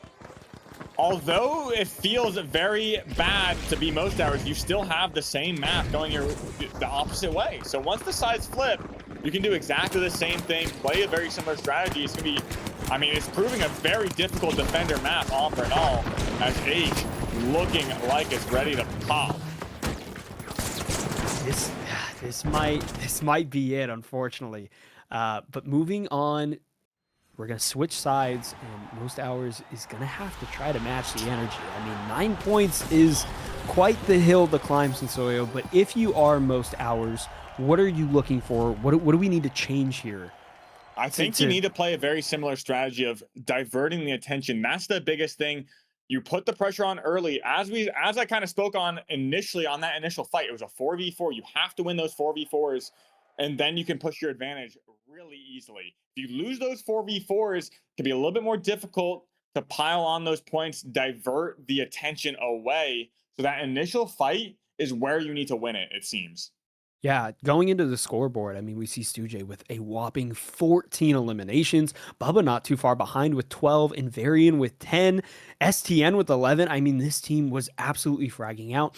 although it feels very bad to be most hours, you still have the same map going the opposite way. So once the sides flip, you can do exactly the same thing, play a very similar strategy. It's going to be, I mean, it's proving a very difficult defender map on Bernal, as Ape looking like it's ready to pop. This might be it, unfortunately. But moving on, we're gonna switch sides, and most hours is gonna have to try to match the energy. I mean, 9 points is quite the hill to climb, Sensoyo. But if you are most hours, what are you looking for? What do we need to change here? I think you need to play a very similar strategy of diverting the attention. That's the biggest thing. You put the pressure on early. As I kind of spoke on initially on that initial fight, it was a 4v4. You have to win those 4v4s, and then you can push your advantage really easily. If you lose those 4v4s, it can be a little bit more difficult to pile on those points, divert the attention away. So that initial fight is where you need to win it, it seems. Yeah, going into the scoreboard, I mean, we see Stujay with a whopping 14 eliminations, Bubba not too far behind with 12, and Varian with 10, STN with 11. I mean, this team was absolutely fragging out.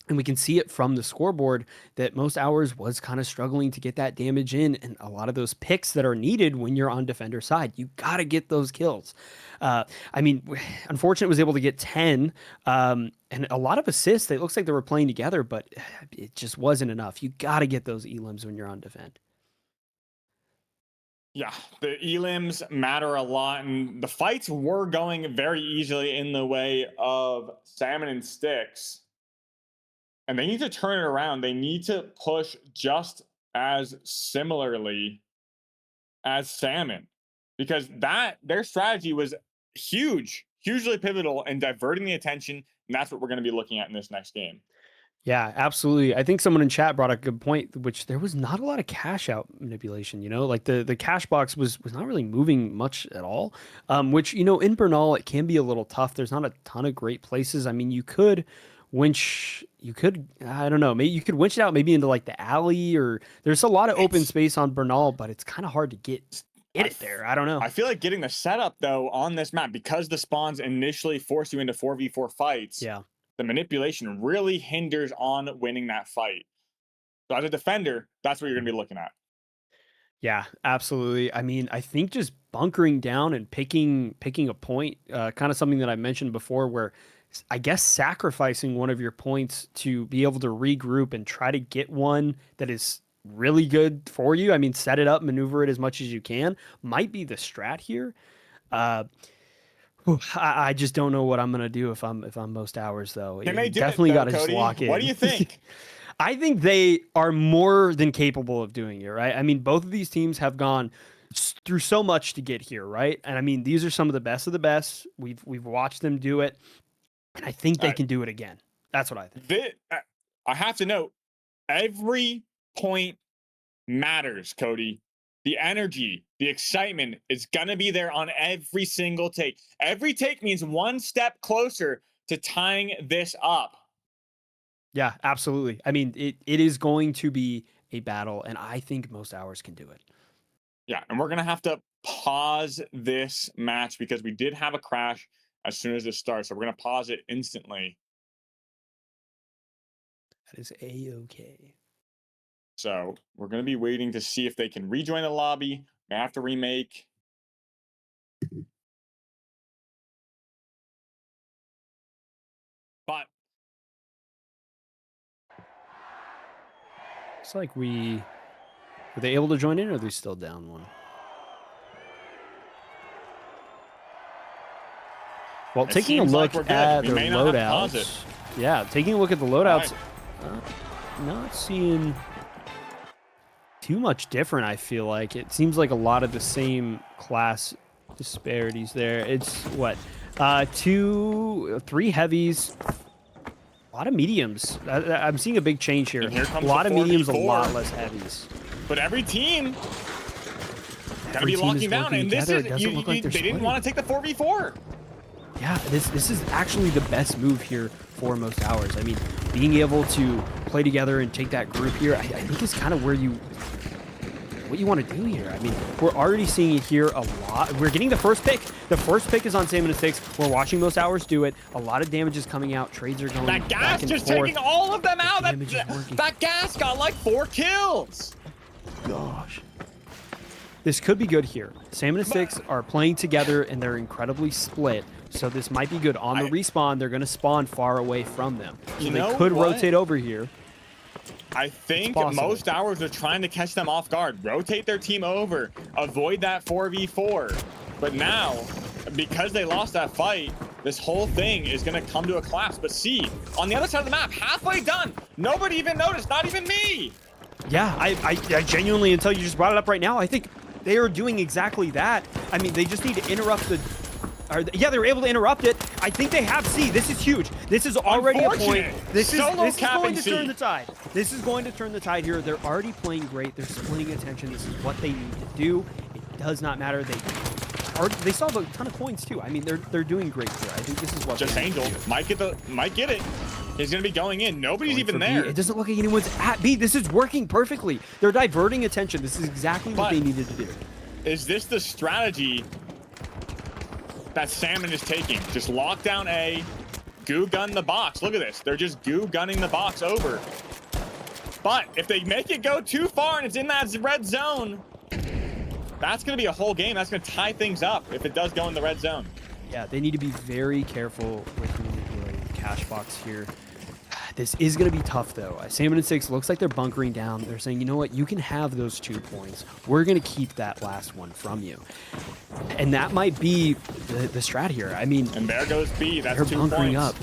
And we can see it from the scoreboard that most hours was kind of struggling to get that damage in, and a lot of those picks that are needed when you're on defender side. You got to get those kills. I mean, unfortunately, was able to get 10 and a lot of assists. It looks like they were playing together, but it just wasn't enough. You got to get those elims when you're on defend. Yeah, the elims matter a lot, and the fights were going very easily in the way of Salmon and Sticks. And they need to turn it around. They need to push just as similarly as Salmon, because their strategy was hugely pivotal in diverting the attention. And that's what we're going to be looking at in this next game. Yeah, absolutely. I think someone in chat brought a good point, which there was not a lot of cash out manipulation, like the cash box was not really moving much at all, which, in Bernal, it can be a little tough. There's not a ton of great places. I mean, I don't know, maybe you could winch it out maybe into like the alley, or there's a lot of open space on Bernal, but it's kind of hard to get it there. I don't know. I feel like getting the setup though on this map, because the spawns initially force you into 4v4 fights. Yeah. The manipulation really hinders on winning that fight. So as a defender, that's what you're going to be looking at. Yeah, absolutely. I mean, I think just bunkering down and picking a point, kind of something that I mentioned before, where I guess sacrificing one of your points to be able to regroup and try to get one that is really good for you. I mean, set it up, maneuver it as much as you can, might be the strat here. I just don't know what I'm gonna do if I'm most hours though. Can they do definitely got to Cody? just lock in. What do you think? I think they are more than capable of doing it, right? I mean, both of these teams have gone through so much to get here, right? And I mean, these are some of the best. We've watched them do it, and I think they can do it again. That's what I think. I have to note, every point matters, Cody. The energy, the excitement is going to be there on every single take. Every take means one step closer to tying this up. Yeah, absolutely. I mean, it is going to be a battle, and I think most hours can do it. Yeah, and we're going to have to pause this match because we did have a crash as soon as it starts. So we're going to pause it instantly. That is A-okay. So we're going to be waiting to see if they can rejoin the lobby. We have to remake. But it's like were they able to join in, or are they still down one? Well, taking a look at their loadouts. Yeah, taking a look at the loadouts. Not seeing too much different, I feel like. It seems like a lot of the same class disparities there. It's what? 3 heavies, a lot of mediums. I'm seeing a big change here. A lot of mediums, a lot less heavies. But every team gonna be locking down, and this is they didn't want to take the 4v4. Yeah, this is actually the best move here for most hours. I mean, being able to play together and take that group here, I think is kind of where you what you want to do here. I mean, we're already seeing it here a lot. We're getting the first pick. The first pick is on Salmon and Sticks. We're watching most hours do it. A lot of damage is coming out. Trades are going That gas back and just forth. taking all of them out. damage is working. That gas got like 4 kills. Gosh. This could be good here. Salmon and Sticks are playing together, and they're incredibly split. So this might be good. On the respawn, they're going to spawn far away from them. So they could rotate over here. I think most hours are trying to catch them off guard, rotate their team over, avoid that 4v4. But now, because they lost that fight, this whole thing is going to come to a collapse. But see, on the other side of the map, halfway done, nobody even noticed, not even me. Yeah, I genuinely, until you just brought it up right now, I think they are doing exactly that. I mean, they just need to interrupt the... yeah, they were able to interrupt it. I think they have C. This is huge. This is already a point. This is going to turn the tide. This is going to turn the tide here. They're already playing great. They're splitting attention. This is what they need to do. It does not matter. They still have a ton of coins too. I mean, they're doing great here. I think this is what Just Angel might get it. He's gonna be going in. Nobody's even there. It doesn't look like anyone's at B. This is working perfectly. They're diverting attention. This is exactly what they needed to do. Is this the strategy that Salmon is taking? Just lock down A, goo gun the box. Look at this. They're just goo gunning the box over. But if they make it go too far and it's in that red zone, that's going to be a whole game. That's going to tie things up if it does go in the red zone. Yeah, they need to be very careful with manipulating the cash box here. This is going to be tough, though. Salmon and Six looks like they're bunkering down. They're saying, you know what? You can have those 2 points. We're going to keep that last one from you. And that might be the strat here. I mean, and there goes B. That's they're 2 bunkering points. up.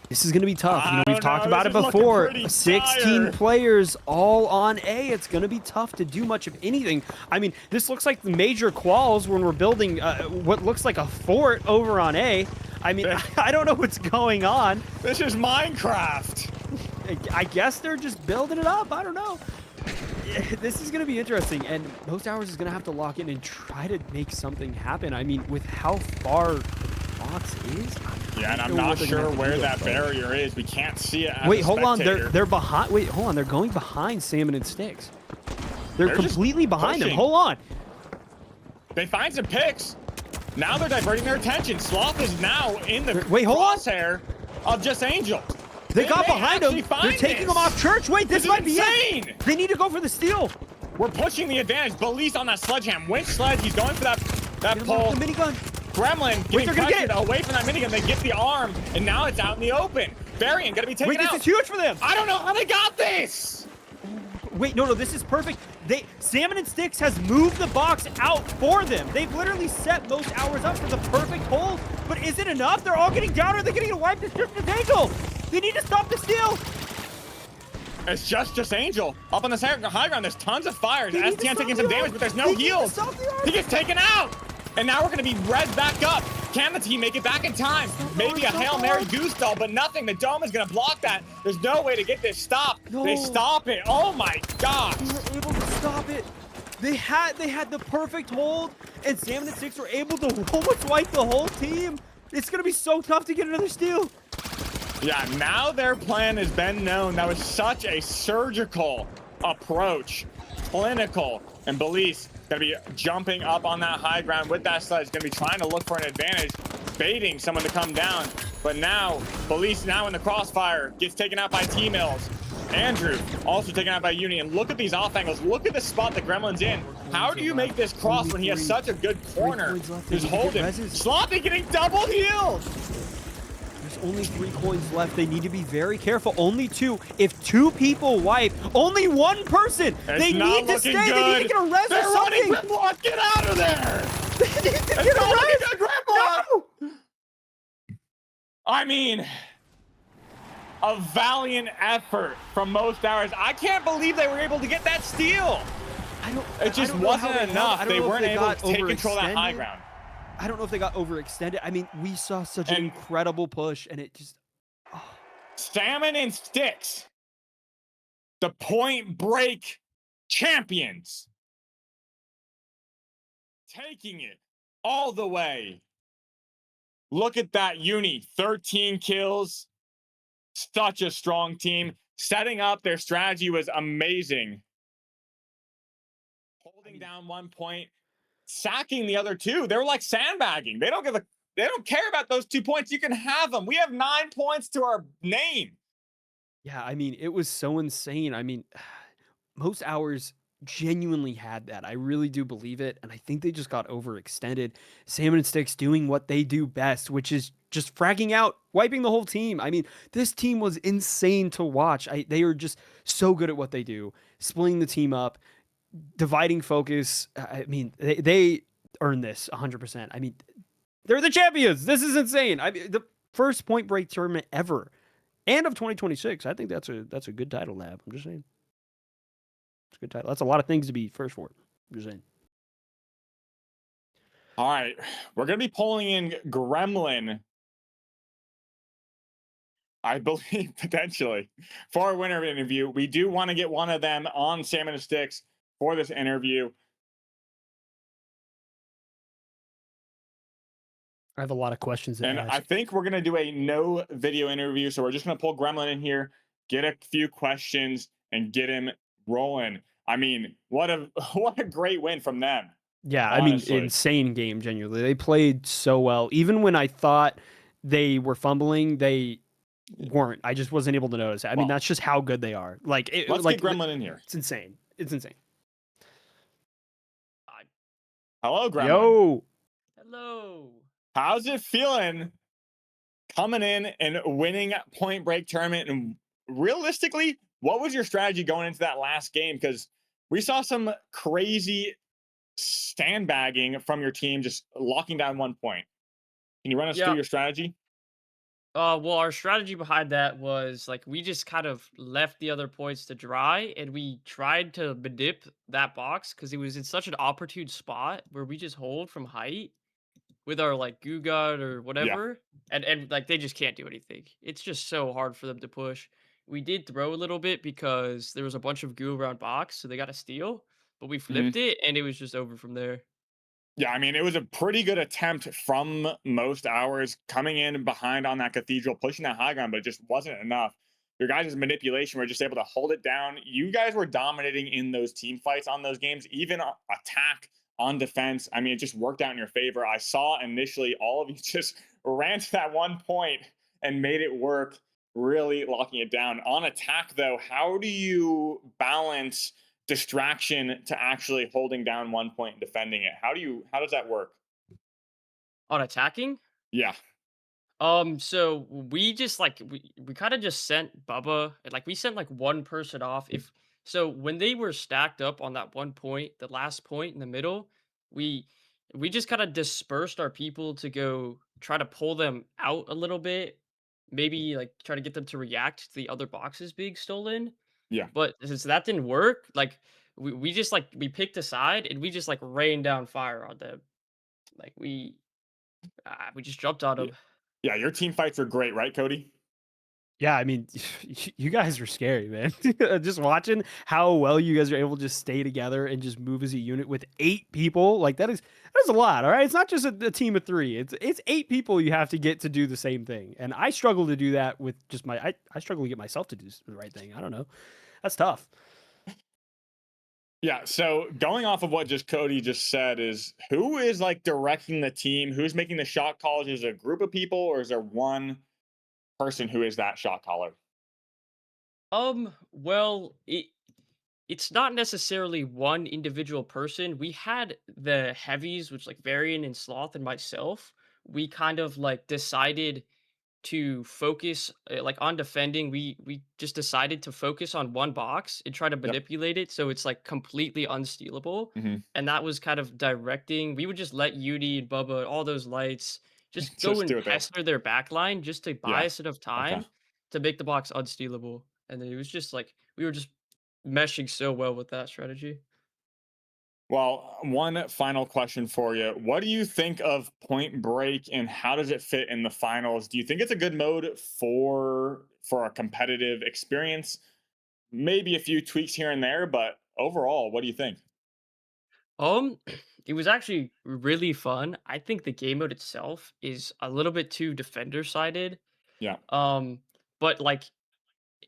This is going to be tough. You know, we've talked about it this is before. looking pretty 16 dire. players all on A. It's going to be tough to do much of anything. I mean, this looks like the major quals when we're building what looks like a fort over on A. I mean, I don't know what's going on. This is Minecraft. I guess they're just building it up. I don't know. This is going to be interesting, and Most Hours is going to have to lock in and try to make something happen. I mean, with how far the box is, yeah, and I'm not sure where that barrier is. We can't see it. Wait, hold on. They're behind. Wait, hold on. They're going behind Salmon and Sticks. They're completely behind them. Hold on. They find some picks. Now they're diverting their attention. Sloth is now in the crosshair of Just Angel. They got behind him. They're taking them off church. Wait, this might be it. They need to go for the steal. We're pushing the advantage. Belize on that sledgehammer. Winch sledge. He's going for that pole. The minigun. Gremlin getting pressured away from that minigun. They get the arm, and now it's out in the open. Varian gonna be taken out. This is huge for them. I don't know how they got this. Wait, no, this is perfect. Salmon and Sticks has moved the box out for them. They've literally set Most Hours up for the perfect hold. But is it enough? They're all getting down, or they're getting wiped. It's just an Angel. They need to stop the steal. It's just Angel up on the high ground. There's tons of fires. STN taking some damage, but there's no heals. He gets taken out. And now we're going to be red back up. Can the team make it back in time? Maybe a Hail Mary goose doll, but nothing. The dome is going to block that. There's no way to get this stopped. They stop it. Oh my gosh. They were able to stop it. They had the perfect hold, and Salmon and Six were able to almost wipe the whole team. It's going to be so tough to get another steal. Yeah, now their plan has been known. That was such a surgical approach. Clinical. And Belize gonna be jumping up on that high ground with that sledge. Gonna be trying to look for an advantage, baiting someone to come down. But now, Belize now in the crossfire, gets taken out by T-Mills. Andrew also taken out by Uni. And look at these off angles. Look at the spot that Gremlin's in. How do you make this cross when he has such a good corner? He's holding. Sloppy getting double healed. There's only 3 coins left. They need to be very careful. Only 2. If 2 people wipe, only 1 person. They need to stay. Good. They need to get a res or something. Grimlock, get out of there. They need to get a res. No. I mean, a valiant effort from Most Hours. I can't believe they were able to get that steal. It just wasn't enough. They weren't able to take control of that high ground. I don't know if they got overextended. I mean, we saw such an incredible push, and it just... Oh. Salmon and Sticks, the Point Break champions, taking it all the way. Look at that Uni, 13 kills. Such a strong team. Setting up their strategy was amazing. holding down 1 point, sacking the other two. They were like sandbagging. They don't care about those 2 points. You can have them. We have 9 points to our name. Yeah, I mean, it was so insane. I mean, most hours genuinely had that. I really do believe it, and I think they just got overextended. Salmon and Sticks doing what they do best, which is just fragging out, wiping the whole team. I mean, this team was insane to watch. They are just so good at what they do, splitting the team up, dividing focus. I mean, they earned this 100%. I mean, they're the champions. This is insane. I mean, the first Point Break tournament ever, and of 2026. I think that's a good title, Lab. I'm just saying. It's a good title. That's a lot of things to be first for. I'm just saying. All right, we're gonna be pulling in Gremlin, I believe, potentially, for a winner interview. We do want to get one of them on Salmon and Sticks for this interview. I have a lot of questions to And ask. I think we're gonna do a no video interview. So we're just gonna pull Gremlin in here, get a few questions, and get him rolling. I mean, what a what a great win from them. Yeah, I mean, Honestly. insane game, genuinely. They played so well. Even when I thought they were fumbling, they weren't. I just wasn't able to notice it. I mean, Well, that's just how good they are. Like, Let's like get Gremlin in here. it's insane. It's insane. Hello, Gremlin. Yo, Hello. How's it feeling coming in and winning Point Break tournament? And realistically, what was your strategy going into that last game? Because we saw some crazy sandbagging from your team, just locking down 1 point. Can you run us through your strategy? Well, our strategy behind that was like we just kind of left the other points to dry, and we tried to manip that box because it was in such an opportune spot where we just hold from height with our like goo gun or whatever, and like they just can't do anything. It's just so hard for them to push. We did throw a little bit because there was a bunch of goo around box, so they got a steal, but we flipped it and it was just over from there. Yeah, I mean, it was a pretty good attempt from most hours, coming in behind on that cathedral, pushing that high ground, but it just wasn't enough. Your guys' manipulation were just able to hold it down. You guys were dominating in those team fights on those games, even attack on defense. I mean, it just worked out in your favor. I saw initially all of you just ran to that 1 point and made it work, really locking it down. On attack, though, how do you balance distraction to actually holding down 1 point and defending it? How does that work? On attacking, Yeah. so we just like we kind of just sent Bubba, and like we sent like one person off. If so, when they were stacked up on that 1 point, the last point in the middle, we we just kind of dispersed our people to go try to pull them out a little bit, maybe like try to get them to react to the other boxes being stolen. Yeah. But since that didn't work, like we just like we picked a side and we just like rained down fire on them. Like we just jumped on Yeah. them. Yeah, your team fights were great, right, Cody? yeah, I mean, you guys are scary, man. Just watching how well you guys are able to just stay together and just move as a unit with 8 people, like that is a lot. All right, it's not just a team of 3. It's 8 people you have to get to do the same thing, and I struggle to do that with just I struggle to get myself to do the right thing. I don't know, that's tough. Yeah, so going off of what just Cody just said, is who is like directing the team? Who's making the shot calls? Is it a group of people, or is there one person who is that shot caller? Well, it's not necessarily one individual person. We had the heavies, which like Varian and Sloth and myself. We kind of like decided to focus like on defending. We just decided to focus on one box and try to Yep. manipulate it so it's like completely unstealable. Mhm. And that was kind of directing. We would just let Udi and Bubba, all those lights, just go Just do and it there. pester their backline just to buy Yeah. us enough time to make the box unstealable. And then it was just like we were just meshing so well with that strategy. Well, one final question for you. What do you think of Point Break, and how does it fit in the finals? Do you think it's a good mode for a competitive experience? Maybe a few tweaks here and there, but overall, what do you think? Um, it was actually really fun. I think the game mode itself is a little bit too defender sided. Yeah. But like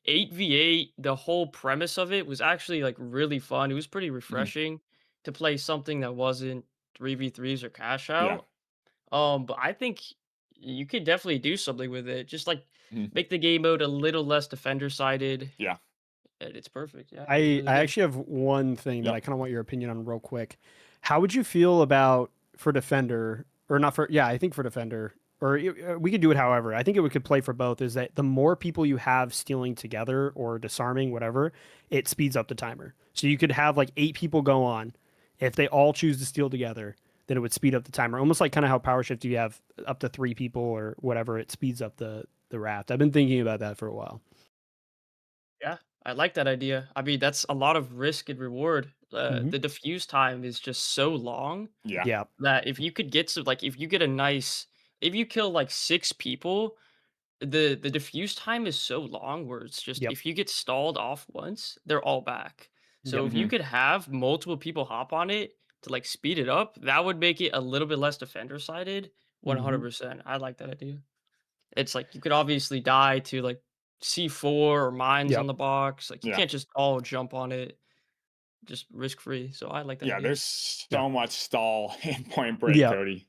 8v8, the whole premise of it was actually like really fun. It was pretty refreshing. to play something that wasn't 3v3s or cash Yeah. out. But I think you could definitely do something with it. Just like Mhm. make the game mode a little less defender sided. Yeah. And it's perfect. Yeah, it's I really I good. actually have one thing that Yep. I kind of want your opinion on real quick. How would you feel about for defender or not for I think for defender or we could do it however. I think it could play for both is that the more people you have stealing together or disarming whatever, it speeds up the timer. So you could have like 8 people go on. If they all choose to steal together, then it would speed up the timer. Almost like kind of how power shift you have up to 3 people or whatever, it speeds up the raft. I've been thinking about that for a while. Yeah, I like that idea. I mean, that's a lot of risk and reward. Mhm. The diffuse time is just so long Yeah. Yeah. that if you could get some, like, if you get a nice, if you kill like 6 people, the diffuse time is so long where it's just Yep. if you get stalled off once, they're all back. So Yep. if you Mhm. could have multiple people hop on it to like speed it up, that would make it a little bit less defender sided. Mhm. 100%. I like that idea. It's like you could obviously die to like C4 or mines Yep. on the box. Like you Yeah. can't just all jump on it just risk free. So I like that Yeah. idea. There's Yeah. so much stall in Point Break, Yeah. Cody.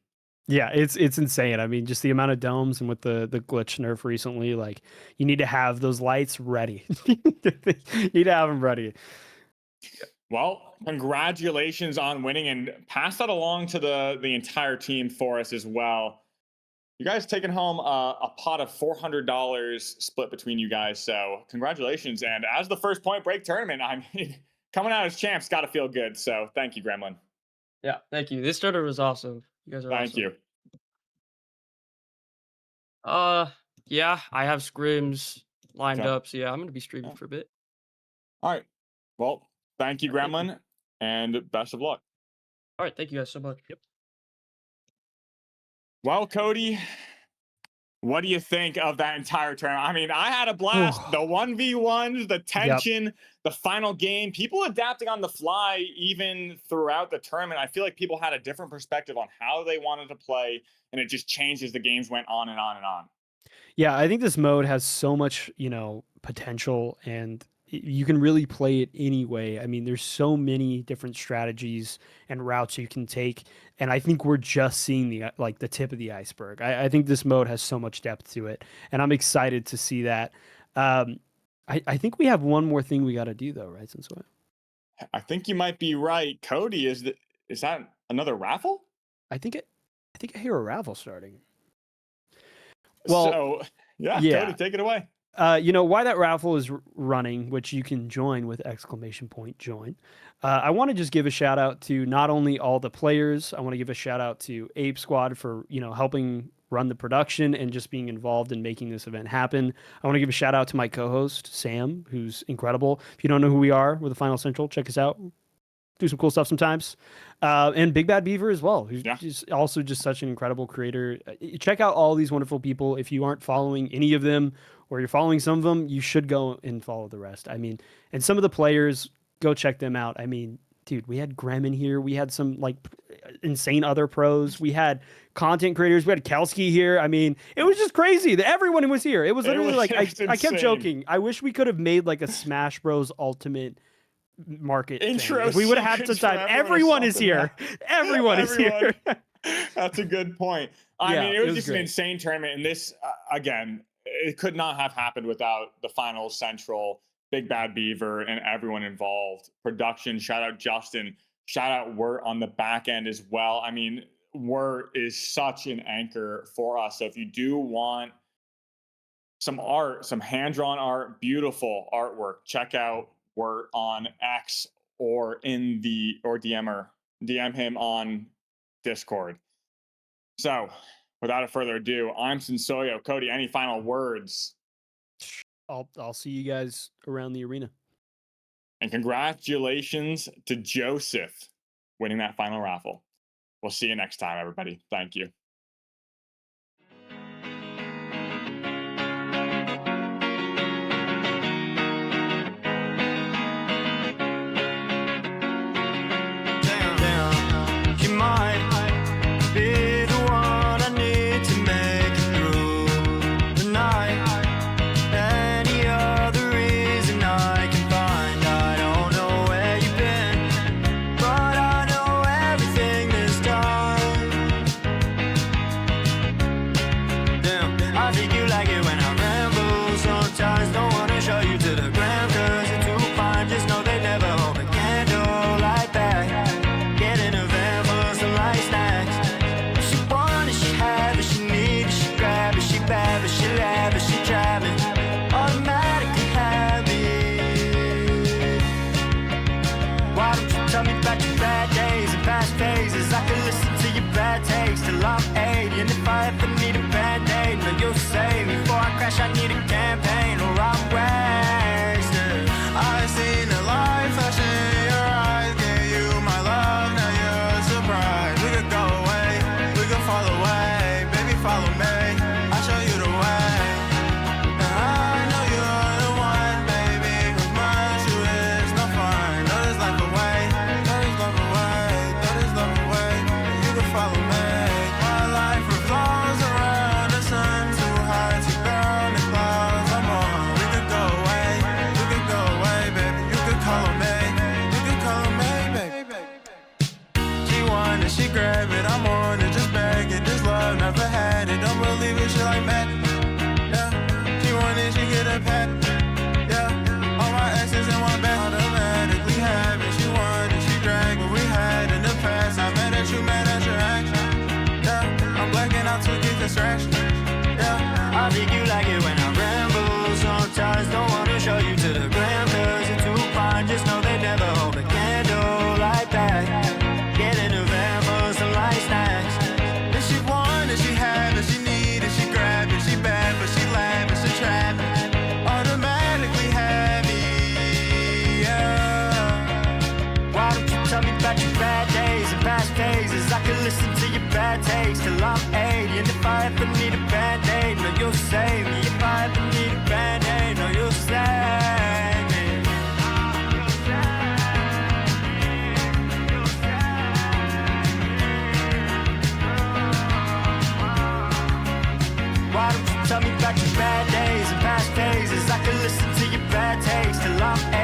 Yeah, it's insane. I mean, just the amount of domes and with the glitch nerf recently, like you need to have those lights ready. You need to have them ready. Well, congratulations on winning, and pass that along to the entire team for us as well. You guys taking home a pot of $400 split between you guys. So congratulations. And as the first Point Break tournament, I mean, coming out as champs got to feel good. So thank you, Gremlin. Yeah, thank you. This starter was awesome. You guys are Thank awesome. you. Yeah, I have scrims lined Okay. up. So yeah, I'm gonna be streaming Yeah. for a bit. All right. Well, thank you, Yeah, thank you. Gremlin, and best of luck. All right, thank you guys so much. Yep. Well, Cody, what do you think of that entire tournament? I mean, I had a blast. The 1v1s, the tension, the final game, people adapting on the fly even throughout the tournament. I feel like people had a different perspective on how they wanted to play, and it just changed as the games went on and on and on. Yeah, I think this mode has so much, potential and you can really play it anyway. I mean, there's so many different strategies and routes you can take, and I think we're just seeing the tip of the iceberg. I think this mode has so much depth to it, and I'm excited to see that. I think we have one more thing we got to do though, right? I think you might be right. Cody, is that another raffle? I think I hear a raffle starting. Well, So yeah, yeah. Cody, take it away. Why that raffle is running, which you can join with ! Join. I want to just give a shout out to not only all the players. I want to give a shout out to Ape Squad for helping run the production and just being involved in making this event happen. I want to give a shout out to my co-host Sam, who's incredible. If you don't know who we are, we're the Final Central. Check us out. Do some cool stuff sometimes. And Big Bad Beaver as well, who's just such an incredible creator. Check out all these wonderful people. If you aren't following any of them or you're following some of them, you should go and follow the rest. I mean, and some of the players, go check them out. I mean, dude, we had Grem in here. We had some insane other pros. We had content creators. We had Kelsky here. I mean, it was just crazy that everyone was here. It was literally I kept insane. joking. I wish we could have made a Smash Bros. Ultimate market intro. Thing. If we would have had some time. Everyone is here. Everyone is here. That's a good point. I mean, it was just great. an insane tournament, and this again, it could not have happened without the Final Central, Big Bad Beaver, and everyone involved. Production, shout out Justin, shout out Wirt on the back end as well. I mean, Wirt is such an anchor for us. So if you do want some art, some hand-drawn art, beautiful artwork, check out Wirt on X or DM him on Discord. So without further ado, I'm Sensoyo. Cody, any final words? I'll see you guys around the arena. And congratulations to Joseph winning that final raffle. We'll see you next time, everybody. Thank you. Any other reason I can find, I don't know where you've been, but I the pack. Yeah, all my exes in one bag. Automatically having, she wanted, she dragged what we had in the past. I'm mad at you, mad at your action. Yeah, I'm blacking out to get distraction. Yeah, I think you like it when I ramble. Sometimes don't wanna show you to the gram, cause you're too fine. Just know they never hold a candle like that. Get in the van for some light snacks. if she wanted, she had it, she needed, she grabbed it, she bad, but she lavish, she trap it. Automatically happy, yeah. Why don't you tell me about your bad days and past phases? I can listen to your bad takes till I'm 80. And if I ever need a band-aid, no, you'll save me. If I ever need a band-aid, no, you'll save me. Why don't you tell me about your bad days and past phases? I can listen to your bad takes till I'm 80.